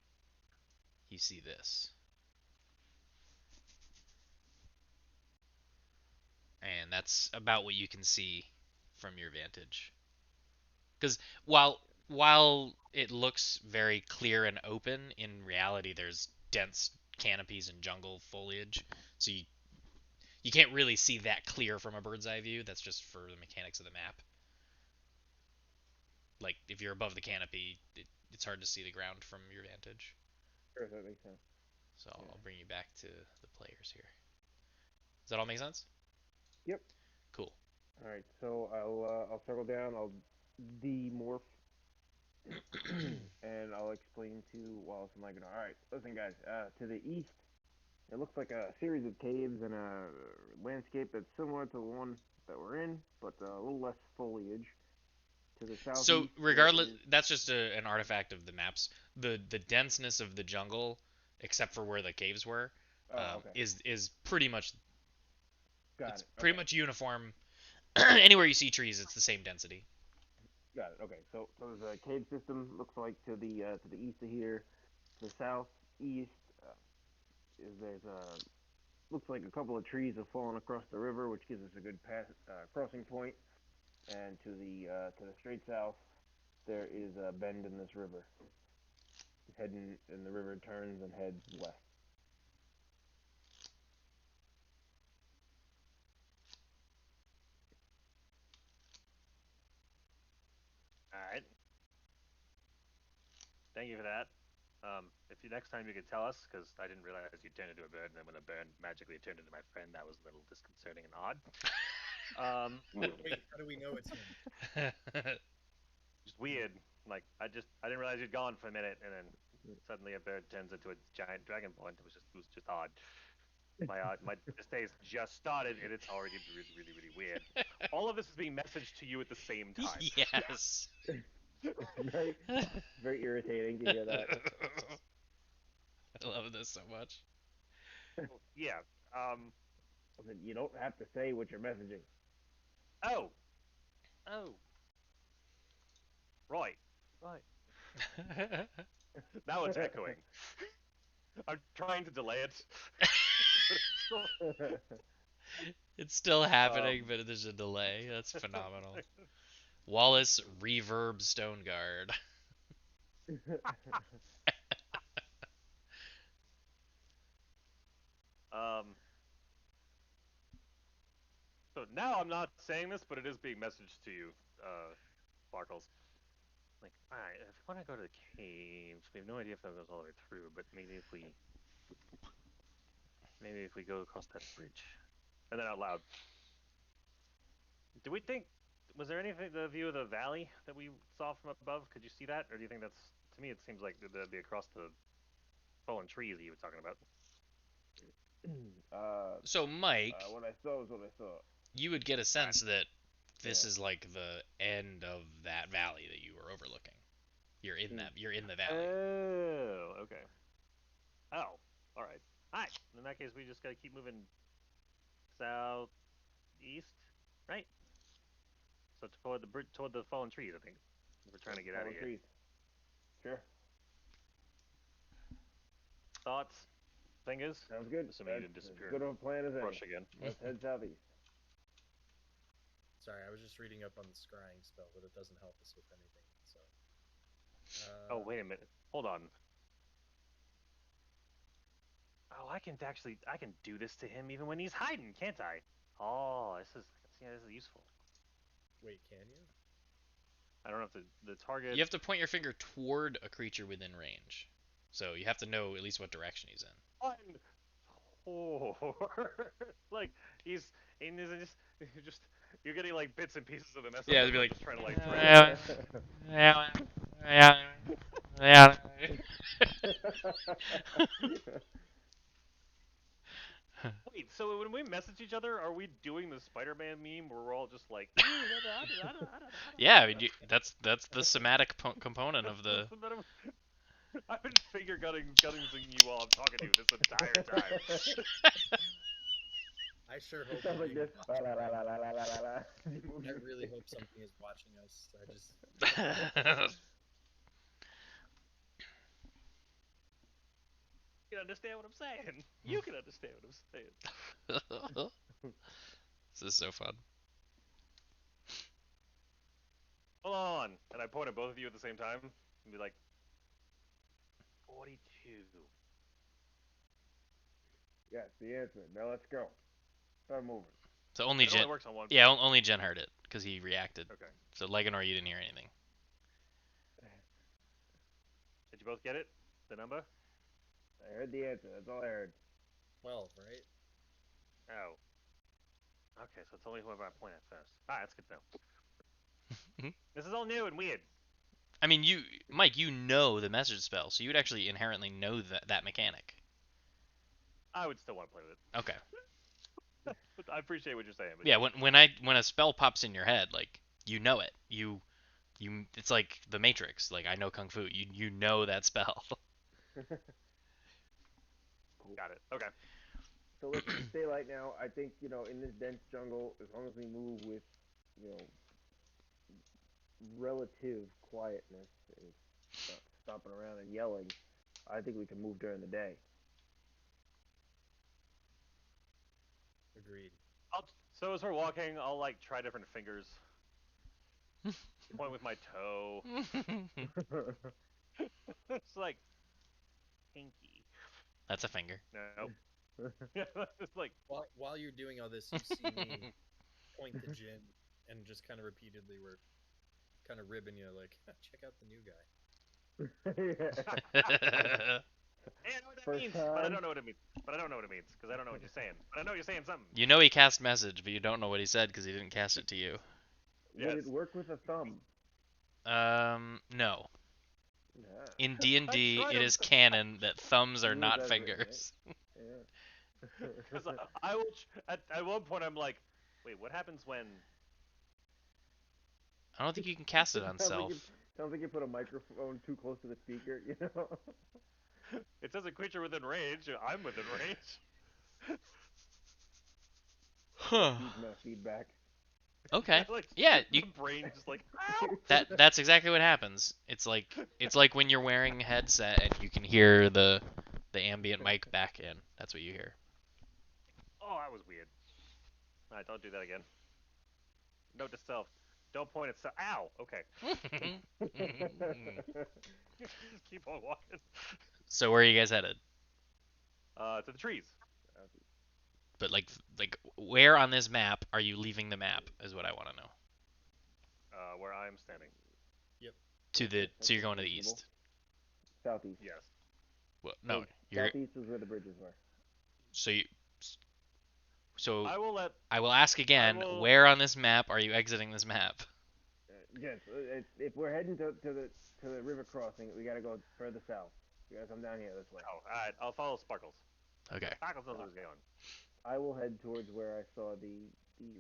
you see this, and that's about what you can see from your vantage. Because while it looks very clear and open, in reality, there's dense canopies and jungle foliage, so you can't really see that clear from a bird's eye view. That's just for the mechanics of the map. Like if you're above the canopy, it's hard to see the ground from your vantage. Sure, that makes sense. So Yeah. I'll bring you back to the players here. Does that all make sense? Yep. Cool. All right. So I'll circle down. I'll demorph, and I'll explain to Wallace and Lygadon. All right. Listen, guys. To the east, it looks like a series of caves and a landscape that's similar to the one that we're in, but a little less foliage. To the So southeast, there regardless, is. that's just an artifact of the maps. The denseness of the jungle, except for where the caves were, Oh, okay. is pretty much Got it's it. pretty Okay. much uniform. Anywhere you see trees, it's the same density. Got it. Okay. So there's a cave system. Looks like to the east of here. To the southeast, is there's a looks like a couple of trees have fallen across the river, which gives us a good crossing point. And to the straight south, there is a bend in this river, heading and the river turns and heads west. All right. Thank you for that. If you next time you could tell us, because I didn't realize you turned into a bird, and then when a bird magically turned into my friend, that was a little disconcerting and odd. Wait, how do we know it's him? Just weird. Like I didn't realize you'd gone for a minute, and then suddenly a bird turns into a giant dragonborn. It was just odd. My this day's just started, and it's already really really really weird. All of this is being messaged to you at the same time. Yes. very, very irritating to hear that. I love this so much. Yeah. Um. Listen, you don't have to say what you're messaging. Oh. Oh. Right. Right. Now it's echoing. I'm trying to delay it. It's still happening, um, but there's a delay. That's phenomenal. Wallace Reverb Stoneguard. um, so now I'm not saying this, but it is being messaged to you, Sparkles. Like, alright, if we want to go to the caves, we have no idea if that goes all the way through, but maybe if we go across that bridge. And then out loud. Do we think was there anything the view of the valley that we saw from above? Could you see that? Or do you think that's to me it seems like that'd be across the fallen trees that you were talking about? uh, So, Mike, what I saw is what I saw. you would get a Alright. sense that this Yeah. is like the end of that valley that you were overlooking. Mm. You're in the valley. Oh, okay. Oh, alright. Alright. In that case we just gotta keep moving southeast, right? So toward the fallen trees, I think. We're trying to get out of Fallen here. trees. Sure. thoughts, thing is. Sounds good. Assuming you That's didn't as disappear good of a plan as any. brush again. Let's head southeast. Sorry, I was just reading up on the scrying spell, but it doesn't help us with anything. So. Oh, wait a minute. Hold on. Oh, I can do this to him even when he's hiding, can't I? Oh, this is useful. Wait, can you? I don't have to the target. You have to point your finger toward a creature within range. So you have to know at least what direction he's in. One, four. Like he's in his just you're getting like bits and pieces of the message. Yeah, it'd be I'm like, just trying to like Wait, so when we message each other, are we doing the Spider-Man meme where we're all just like Yeah, I mean, that's the somatic component of the. I've been finger gunning you while I'm talking to you this entire time. I sure hope. Sounds like this. La, la, la, la, la, la, la, la. I really hope something is watching us. I just. You can understand what I'm saying. You can understand what I'm saying. This is so fun. Hold on. And I point at both of you at the same time and be like, 42. Yes, the answer. Now let's go. Start moving. So only It Jen. only works on one. Yeah, only Jen heard it because he reacted. Okay. So Leganor, you didn't hear anything. Did you both get it? The number? I heard the answer. That's all I heard. 12, right? Oh. Okay, so it's only whoever I point at first. Ah, that's good to know. This is all new and weird. I mean, Mike, you know the message spell, so you would actually inherently know that mechanic. I would still want to play with it. Okay. But I appreciate what you're saying. But Yeah, when a spell pops in your head, like you know it. You it's like the Matrix. Like I know kung fu. You know that spell. Cool. Got it. Okay. So listen, it's daylight now. I think, in this dense jungle, as long as we move with, you know, relative quietness and not stomping around and yelling, I think we can move during the day. Agreed. So as we're walking, I'll like try different fingers. Point with my toe. It's like pinky. That's a finger. No. It's like While you're doing all this, you see me point to Jin and just kind of repeatedly we're kind of ribbing you like, check out the new guy. Hey, I know what that First means, but I time. don't know what it means. But I don't know what it means because I don't know what you're saying. But I know you're saying something. You know he cast message, but you don't know what he said because he didn't cast it to you. Would Yes. it work with a thumb? No. Nah. In D&D, tried it to- is canon that thumbs are Use not as written, right? fingers. Yeah. Because I will. At one point, I'm like, wait, what happens when? I don't think you can cast it on self. Sounds like you put a microphone too close to the speaker, you know? It says a creature within range. I'm within range. Huh. Huge amount of feedback. Okay. Like, Yeah, the you brain just like. Ow! that's exactly what happens. It's like when you're wearing a headset and you can hear the ambient mic back in. That's what you hear. Oh, that was weird. All right, don't do that again. Note to self: don't point at self. Ow. Okay. Just keep on walking. So where are you guys headed? To the trees. But like where on this map are you leaving the map is what I want to know. Where I'm standing. So you're going to the Reasonable. east. Southeast. Yes. Well, no, So you're southeast is where the bridges were. so I will let. I will ask again, where on this map are you exiting this map? Yes, if we're heading to the river crossing, we gotta go further south. You gotta come down here this way. Oh, all right. I'll follow Sparkles. Okay. Sparkles knows where he's going. I will head towards where I saw the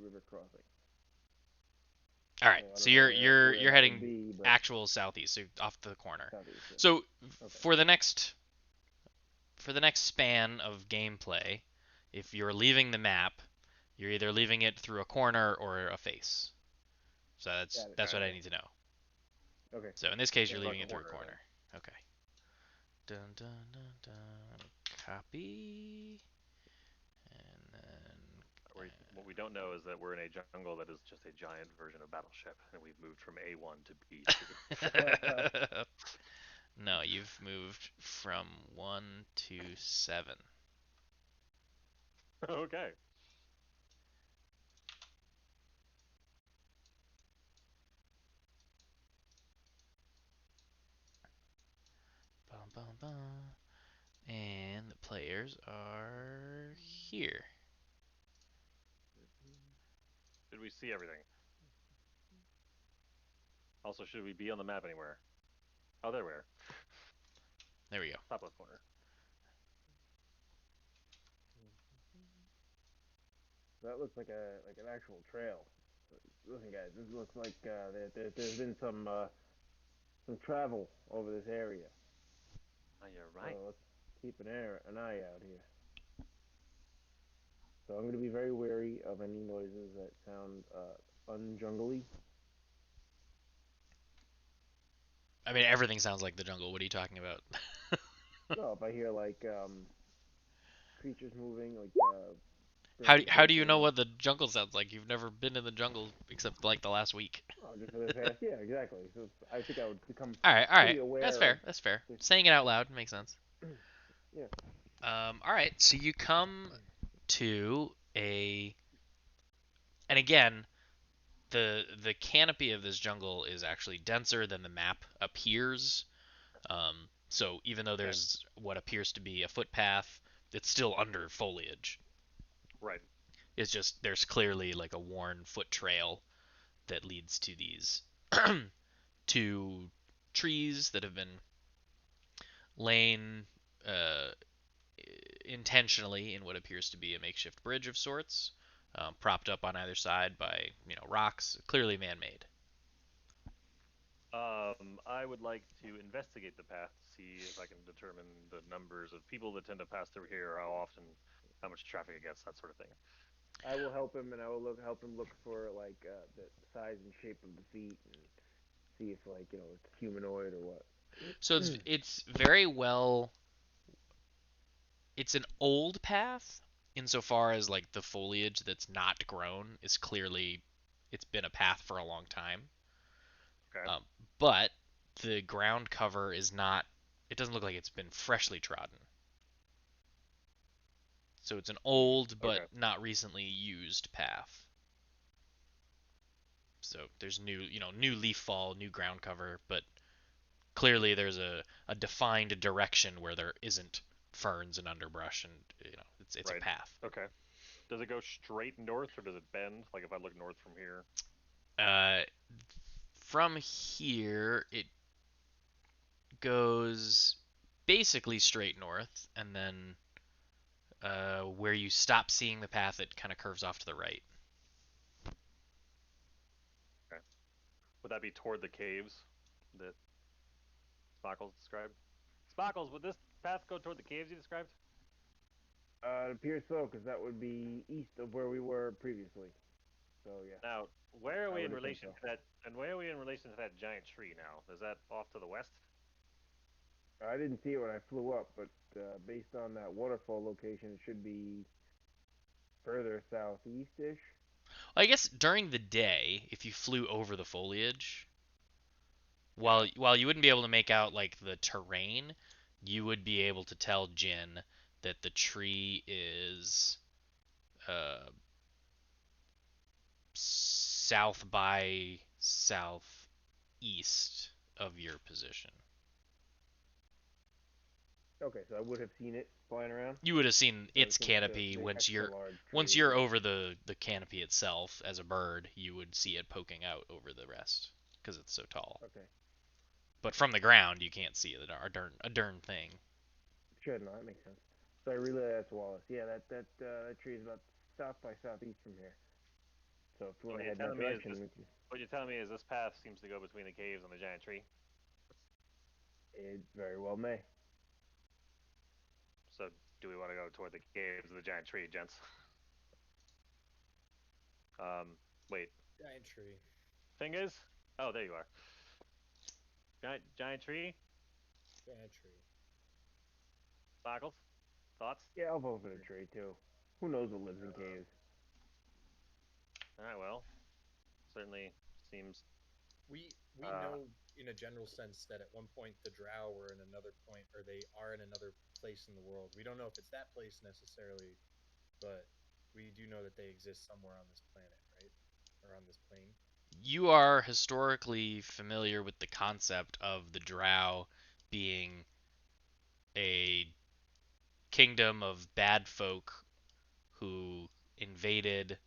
river crossing. All right. I don't So know you're where you're that you're would heading be, but actual southeast, so off the corner. southeast. Yeah. So Okay. for the next span of gameplay, if you're leaving the map, you're either leaving it through a corner or a face. So that's what I need to know. Okay. So in this case, you're It's leaving a it through a corner, corner. Okay. Dun dun dun dun. Copy. And then. What we don't know is that we're in a jungle that is just a giant version of Battleship, and we've moved from A1 to B2. No, you've moved from 1 to 7. Okay. Bum, bum, bum. And the players are here. Did we see everything? Also, should we be on the map anywhere? Oh, there we are. There we go. Top left corner. That looks like an actual trail. Listen, guys, this looks like there's been some travel over this area. Oh, you're right. So let's keep an eye out here. So I'm going to be very wary of any noises that sound unjungly. I mean, everything sounds like the jungle. What are you talking about? No, if I hear like creatures moving, like How branches do you know breaking. what the jungle sounds like? You've never been in the jungle except like the last week. Oh, just for the past, yeah, exactly. So I think I would become All right. pretty That's aware of fair. That's fair. this. Saying it out loud makes sense. Yeah. All right. So you come to a, and again, the canopy of this jungle is actually denser than the map appears. So even though Okay. there's what appears to be a footpath, it's still under foliage. Right. It's just there's clearly like a worn foot trail that leads to these two trees that have been lain uh, intentionally in what appears to be a makeshift bridge of sorts, propped up on either side by rocks, clearly man-made. I would like to investigate the path to see if I can determine the numbers of people that tend to pass through here, how often, how much traffic it gets, that sort of thing. I will help him, and I will help him look for like the size and shape of the feet, and see if like it's humanoid or what. So it's very well. It's an old path insofar as like the foliage that's not grown is clearly it's been a path for a long time. Okay. Um, but the ground cover is not. It doesn't look like it's been freshly trodden. So it's an old but Okay. not recently used path. So there's new leaf fall, new ground cover, but clearly there's a defined direction where there isn't ferns and underbrush, and it's a Right. path. Okay. Does it go straight north or does it bend? Like if I look north from here. Uh, from here, it goes basically straight north, and then where you stop seeing the path, it kind of curves off to the right. Okay. Would that be toward the caves that Sparkles described? Sparkles, would this path go toward the caves you described? It appears so, because that would be east of where we were previously. So yeah, Now, where are I we in would assume relation so. to that? And where are we in relation to that giant tree now? Is that off to the west? I didn't see it when I flew up, but based on that waterfall location, it should be further southeast-ish. I guess during the day, if you flew over the foliage, Yeah. while you wouldn't be able to make out like the terrain, you would be able to tell Jin that the tree is uh, south by southeast of your position. Okay, so I would have seen it flying around. You would have seen So its since canopy the once extra you're large tree once is you're there. over the canopy itself as a bird, you would see it poking out over the rest because it's so tall. Okay. But from the ground, you can't see it a darn thing. Sure, no, that makes sense. So I relay that to Wallace. Yeah, that tree is about south by southeast from here. So if you So want what to you're head that telling me is direction, this. What you're telling me is this path seems to go between the caves and the giant tree. it very well may. So do we want to go toward the caves of the giant tree, gents? Wait. Giant tree. Fingers? Oh, there you are. Giant tree. Giant tree. Sparkles. Thoughts? Yeah, I'll vote for the tree too. Who knows what lives in caves? All right. Well, certainly seems. We Uh, know in a general sense that at one point the Drow were in another point, or they are in another place in the world. We don't know if it's that place necessarily, but we do know that they exist somewhere on this planet, right? Or on this plane. You are historically familiar with the concept of the Drow being a kingdom of bad folk who invaded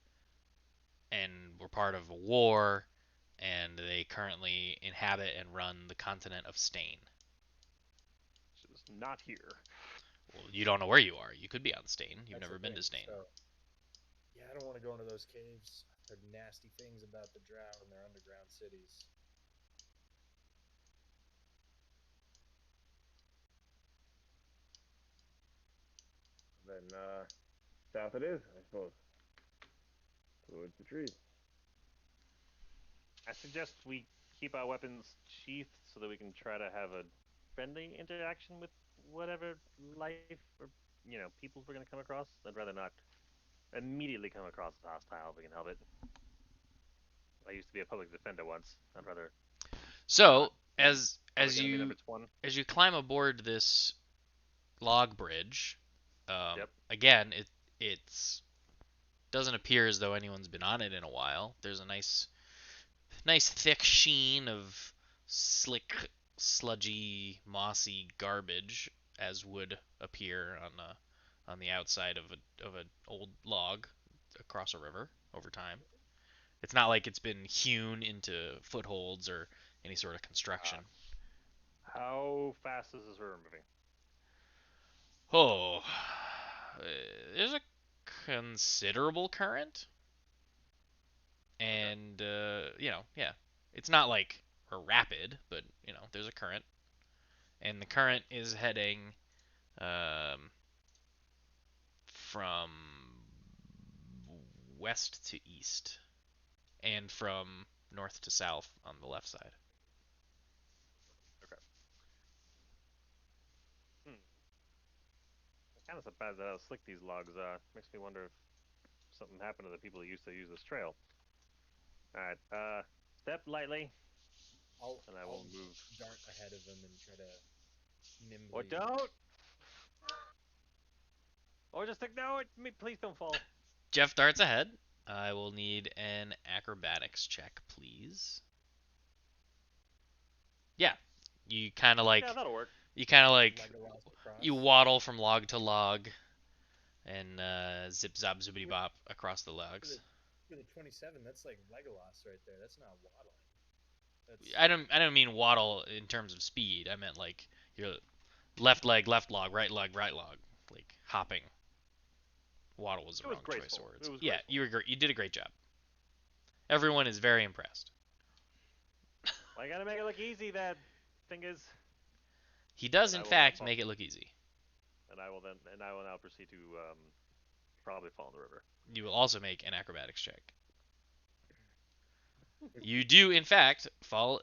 and were part of a war, and they currently inhabit and run the continent of Stain. just not here. Well, you don't know where you are. You could be on Stain. You've That's never the been thing. to Stain. So yeah, I don't want to go into those caves. I've heard nasty things about the Drow and their underground cities. Then south it is, I suppose, towards the trees. I suggest we keep our weapons sheathed so that we can try to have a friendly interaction with whatever life or peoples we're gonna come across. I'd rather not immediately come across as hostile if we can help it. I used to be a public defender once. I'd rather not So, be as public as enemy you number one. as you climb aboard this log bridge, Yep. again, it's doesn't appear as though anyone's been on it in a while. There's a nice thick sheen of slick, sludgy, mossy garbage, as would appear on the outside of an old log across a river over time. It's not like it's been hewn into footholds or any sort of construction. Uh, how fast is this river moving? Oh, there's a considerable current, Okay. and yeah, it's not like a rapid, but there's a current, and the current is heading um, from west to east, and from north to south on the left side. Okay. Hmm. Kind of surprised at how slick these logs are. Makes me wonder if something happened to the people who used to use this trail. All right. Step lightly, and I will I'll move. dart ahead of them and try to Or nimbly. don't. Or just ignore it. Me, please don't fall. Jeff darts ahead. I will need an acrobatics check, please. Yeah, you kind of Yeah, like that'll work. you kind of like Legolas you across. waddle from log to log and zip zop zippity For, bop across the for logs. the for the 27, that's like Legolas right there. That's not waddling. That's I don't mean waddle in terms of speed. I meant like your left leg, left log, right log, like hopping. Waddle was the It was wrong choice of graceful. It words. was Yeah, graceful. you did a great job. Everyone is very impressed. Well, I gotta make it look easy, then, fingers. He does And in I will fact fall. make it look easy. And I will now proceed to probably fall in the river. You will also make an acrobatics check. You do in fact fall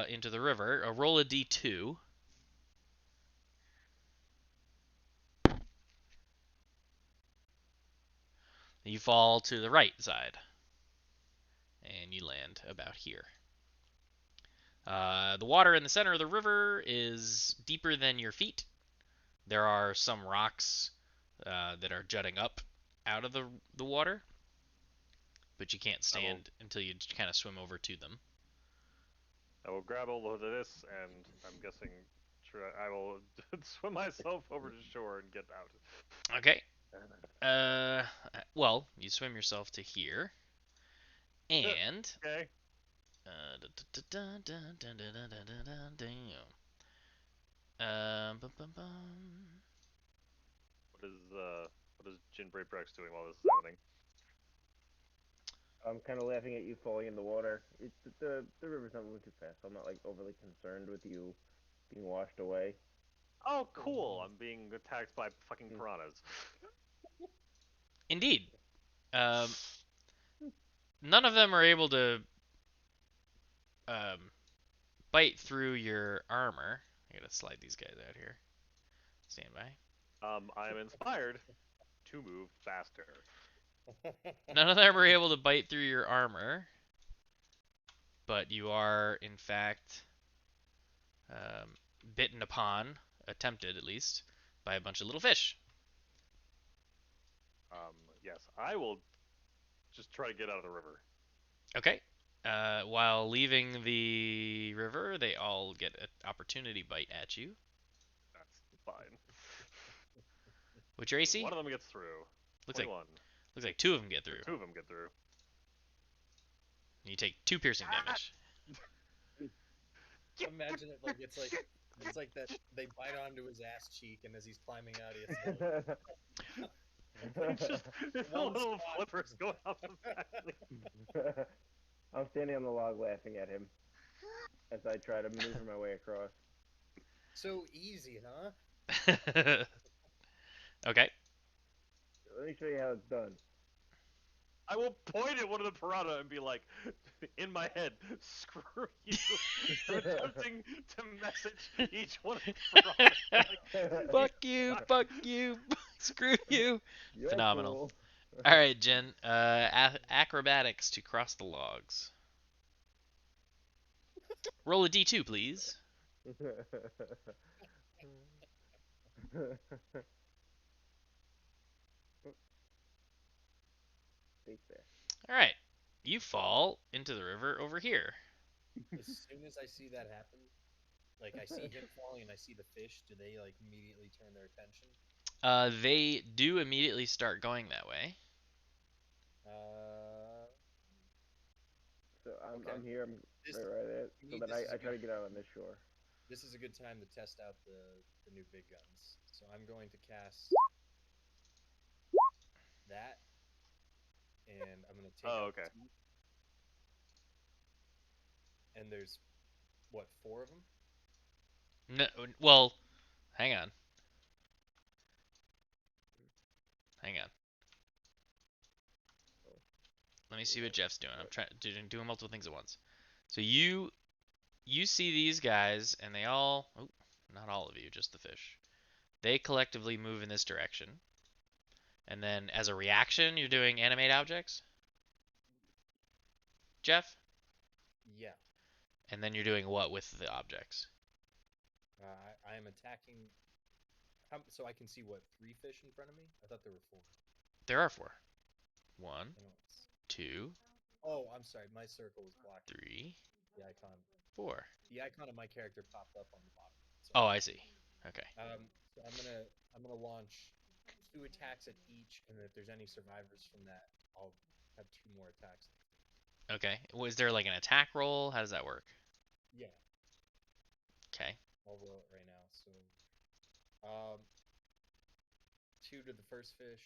into the river. Roll a d2. You fall to the right side, and you land about here. The water in the center of the river is deeper than your feet. There are some rocks that are jutting up out of the water, but you can't I will stand until you kind of swim over to them. I will grab hold of this, and I'm guessing I will swim myself over to shore and get out. Okay. Uh, well, you swim yourself to here, and Okay. bum, bum, bum. What is Jin Breakbrex doing while this is happening? I'm kind of laughing at you falling in the water. The river's not moving too fast. I'm not like overly concerned with you being washed away. Oh, cool! I'm being attacked by fucking Hmm. piranhas. Indeed. Um, None of them are able to um, bite through your armor. I gotta slide these guys out here. Stand by. I am inspired to move faster. None of them are able to bite through your armor, but you are, in fact, um, bitten upon, attempted at least, by a bunch of little fish. Yes, I will just try to get out of the river. Okay. While leaving the river, they all get an opportunity bite at you. That's fine. What's your AC? One of them gets through. Looks like 21. looks like two of them get Or through. two of them get through. You take 2 piercing damage. Imagine it like it's like that they bite onto his ass cheek, and as he's climbing out, he hits It's just it's a One little spot. flippers going off the back. I'm standing on the log laughing at him as I try to maneuver my way across. So easy, huh? Okay. Let me show you how it's done. I will point at one of the piranha and be like, in my head, screw you. I'm attempting to message each one of the piranha. Like, Fuck you, fuck you, screw you. You're Phenomenal. cool. All right, Jen. Acrobatics to cross the logs. Roll a d2, please. Stay there. All right. You fall into the river over here. As soon as I see that happen, like I see him falling and I see the fish, do they like immediately turn their attention? They do immediately start going that way. So Okay. I'm here. I'm This, right at it. to So me, then this is I a try good to get out on this shore. this is a good time to test out the new big guns. So I'm going to cast that, and I'm going to take Oh, out okay. the teeth. And there's what, 4 of them? No, well, hang on. Hang on. Let me see what Jeff's doing. I'm trying doing multiple things at once. So you see these guys, and they all, oh, not all of you, just the fish. They collectively move in this direction. And then as a reaction, you're doing animate objects, Jeff? Yeah. And then you're doing what with the objects? I am attacking. So I can see what, 3 fish in front of me? I thought there were 4. There are 4. 1, I know it's... 2, Oh, I'm sorry. My circle was black. 3, The icon. 4. The icon of my character popped up on the bottom. Oh, I see. Okay. So I'm gonna launch 2 attacks at each, and if there's any survivors from that, I'll have 2 more attacks. Okay. Was there like an attack roll? How does that work? Yeah, Okay. I'll roll it right now. So, um, 2 to the first fish.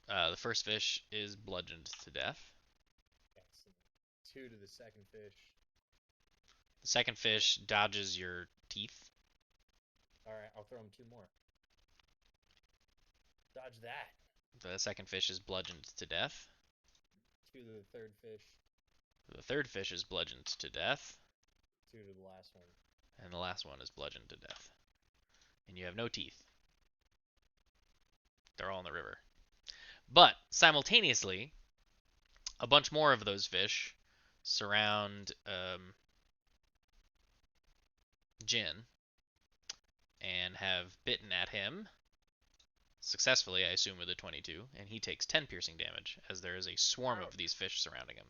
The first fish is bludgeoned to death. Excellent. 2 to the second fish. The second fish dodges your teeth. All right, I'll throw him 2 more. Dodge that. The second fish is bludgeoned to death. 2 to the third fish. The third fish is bludgeoned to death. 2 to the last one. And the last one is bludgeoned to death. And you have no teeth. They're all in the river. But simultaneously, a bunch more of those fish surround Jin and have bitten at him successfully, I assume, with a 22, and he takes 10 piercing damage as there is a swarm of these fish surrounding him.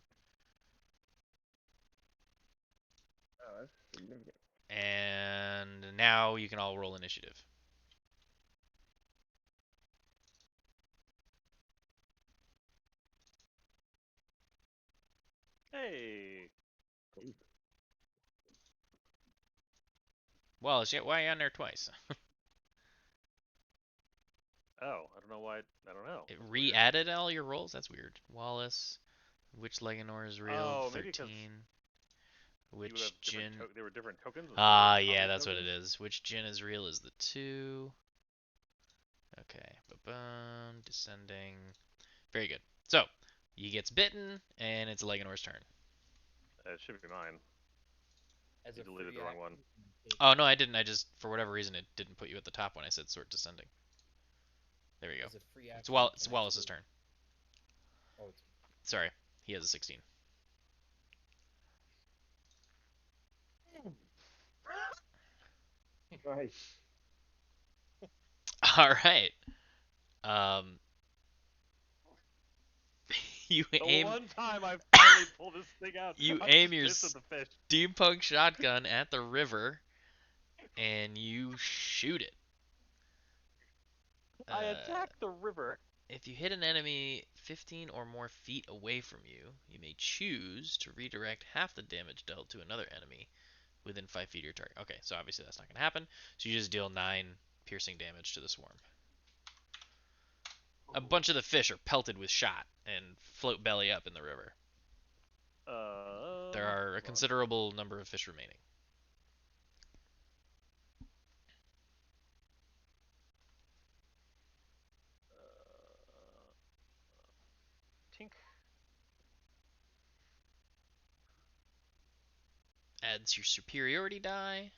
Oh, that's significant. And now you can all roll initiative. Hey. Well, why are you on there twice? Oh, I don't know why. I don't know. It re-added all your rolls? That's weird. Wallace, which Leganor is real? Oh, maybe 'cause 13. You would Which have Jin? there were different tokens. Ah, yeah, that's what it is. Which Jin is real is the 2. Okay, ba-bum, descending. Very good. So, he gets bitten, and it's Leganor's turn. It should be mine. As You a deleted free the wrong action, one. Oh no, I didn't. I just for whatever reason it didn't put you at the top when I said sword descending. There we go. As a free action, It's can I Wallace's take? turn. Oh, it's Sorry, he has a 16. Nice. All right. Um, you The aim one time I finally pull this thing out, you I'm aim just your pissed at the fish. steampunk shotgun at the river, and you shoot it. I Uh, attacked the river. if you hit an enemy 15 or more feet away from you, you may choose to redirect half the damage dealt to another enemy within 5 feet of your target. Okay, so obviously that's not going to happen. So you just deal 9 piercing damage to the swarm. A bunch of the fish are pelted with shot and float belly up in the river. There are a Hold on. considerable number of fish remaining. Tink. Adds your superiority die.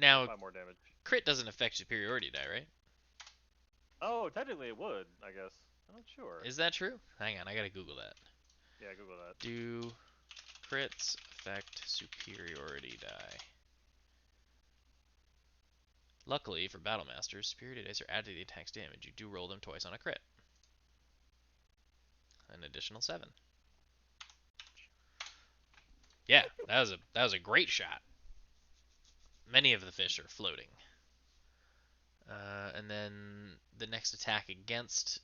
Now, 5 more damage. crit doesn't affect superiority die, right? Oh, technically it would, I guess. I'm not sure. Is that true? Hang on, I gotta Google that. Yeah, Google that. Do crits affect superiority die? Luckily for Battle Masters, superiority dice are added to the attack's damage. You do roll them twice on a crit. An additional 7. Yeah, that was a great shot. Many of the fish are floating. And then the next attack against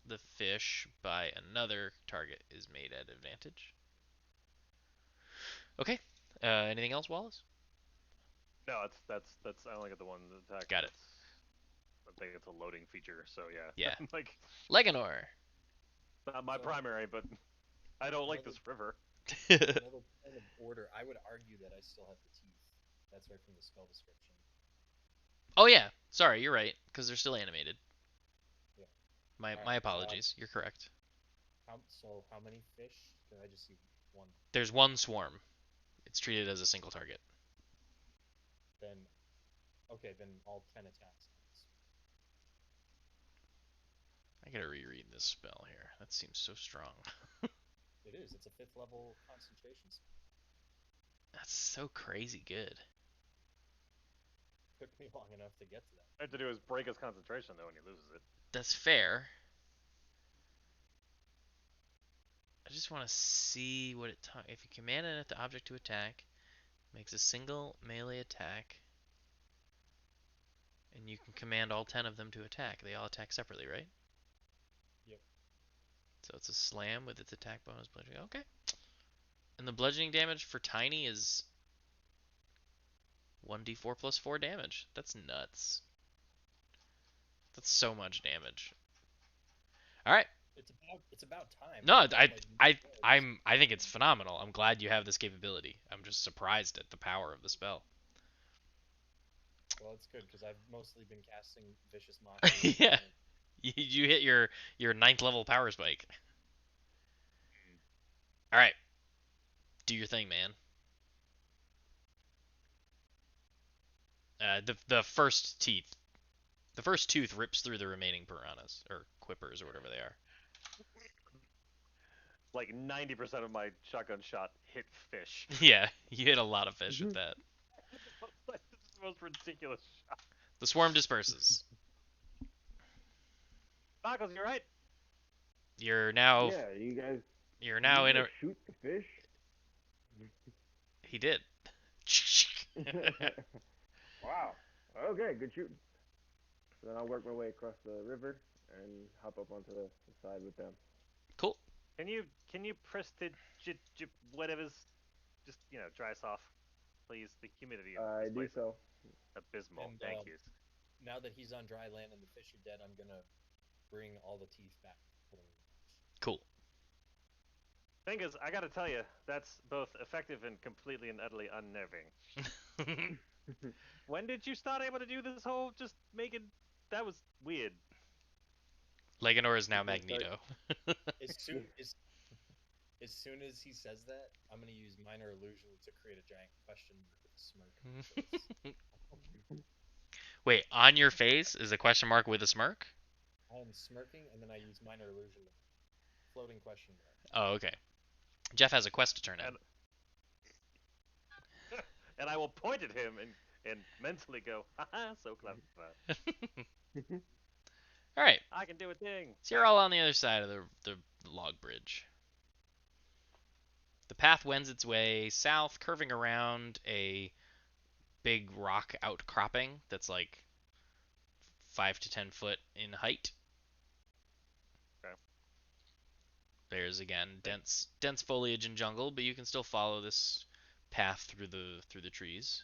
the fish by another target is made at advantage. Okay. Anything else, Wallace? No, that's I only get the one attack. Got it. I think it's a loading feature, so yeah. Yeah. Like, Leganor. not my So- primary, but I don't like Another- this river. Another point of order. I would argue that I still have the teeth. That's right from the spell description. Oh yeah. Sorry, you're right, because they're still animated. Yeah. My Alright, apologies. You're correct. How many fish? Can I just see one? There's one swarm. It's treated as a single target. Then, okay, then all 10 attacks. I gotta reread this spell here. That seems so strong. It is. It's a 5th level concentration spell. That's so crazy good. Took me long enough to get to that. All I have to do is break his concentration though, when he loses it. That's fair. I just want to see what it if you command an object to attack, makes a single melee attack, and you can command all 10 of them to attack. They all attack separately, right? Yep. So it's a slam with its attack bonus bludgeoning. Okay. And the bludgeoning damage for Tiny is 1d4 plus 4 damage. That's nuts. That's so much damage. All right. It's about time. No, I've got, like, I think it's phenomenal. I'm glad you have this capability. I'm just surprised at the power of the spell. Well, it's good because I've mostly been casting vicious mockery. Yeah. You hit your 9th level power spike. All right. Do your thing, man. The first teeth. The first tooth rips through the remaining piranhas or quippers or whatever they are. Like 90% of my shotgun shot hit fish. Yeah, you hit a lot of fish with that. Like, this is the most ridiculous shot. The swarm disperses. Knuckles, you right? You're now Yeah, you guys. you're now you in a guys shoot the fish. he did. Wow. Okay, good shooting. So then I'll work my way across the river and hop up onto the side with them. Cool. Can you press the whatever's just dry us off, please? The humidity in I this do place so. is abysmal. And, Thank you. Now that he's on dry land and the fish are dead, I'm gonna bring all the teeth back. Put 'em- Cool. Thing is, I gotta tell you, that's both effective and completely and utterly unnerving. When did you start able to do this whole just making? That was weird. Leganor is now You can start- Magneto. As soon as he says that, I'm gonna use minor illusion to create a giant question mark with Smirk on my face. Wait, on your face is a question mark with a smirk? I am smirking, and then I use minor illusion. Floating question mark. Oh, okay. Jeff has a quest to turn in. And and I will point at him and mentally go, haha, so clever. All right. I can do a thing. So you're all on the other side of the log bridge. The path wends its way south, curving around a big rock outcropping that's like 5 to 10 foot in height. Okay. There's again dense foliage and jungle, but you can still follow this path through the trees.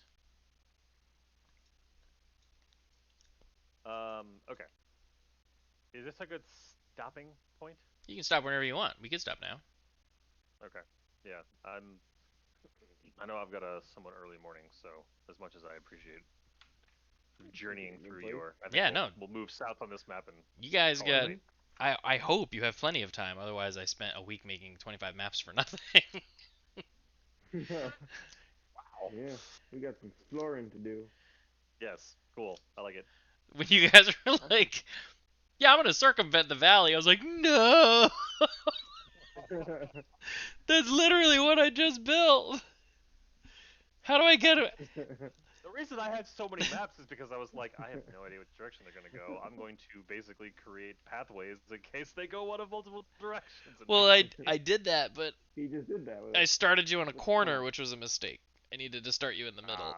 Okay. Is this a good stopping point? You can stop whenever you want. We can stop now. Okay. Yeah, I know I've got a somewhat early morning, so as much as I appreciate journeying through your, I think Yeah, we'll, no. we'll move south on this map and You guys call it got. a night. I hope you have plenty of time. Otherwise, I spent a week making 25 maps for nothing. Wow. Wow. Yeah, we got some exploring to do. Yes. Cool. I like it. When you guys were like, "Yeah, I'm gonna circumvent the valley," I was like, "No, that's literally what I just built. How do I get it?" The reason I had so many maps is because I was like, I have no idea which direction they're gonna go. I'm going to basically create pathways in case they go one of multiple directions. And Well, I did that, but He just did that with I it. started you on a What's the corner, point? which was a mistake. I needed to start you in the middle.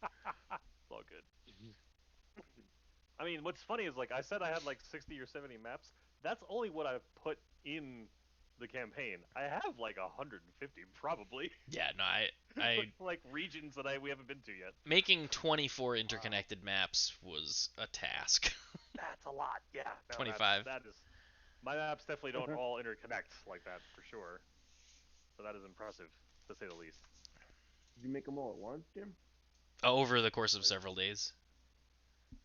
It's all good. I mean, what's funny is like I said I had like 60 or 70 maps. That's only what I've put in the campaign. I have like 150 probably. Yeah, no, I like regions that we haven't been to yet. making 24 interconnected maps was a task. That's a lot. Yeah. No, 25. That is. My maps definitely don't all interconnect like that for sure. So that is impressive to say the least. Did you make them all at once, Jim? Over the course of several days.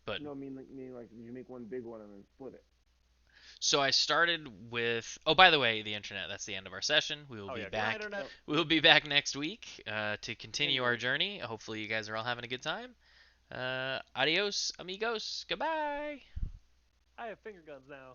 But No, I mean like did you make one big one and then split it? so I started with. Oh, by the way, the internet. That's the end of our session. We will Oh be yeah, back. good night, internet. We will be back next week to continue our Anyway. journey. Hopefully, you guys are all having a good time. Adios, amigos. Goodbye. I have finger guns now.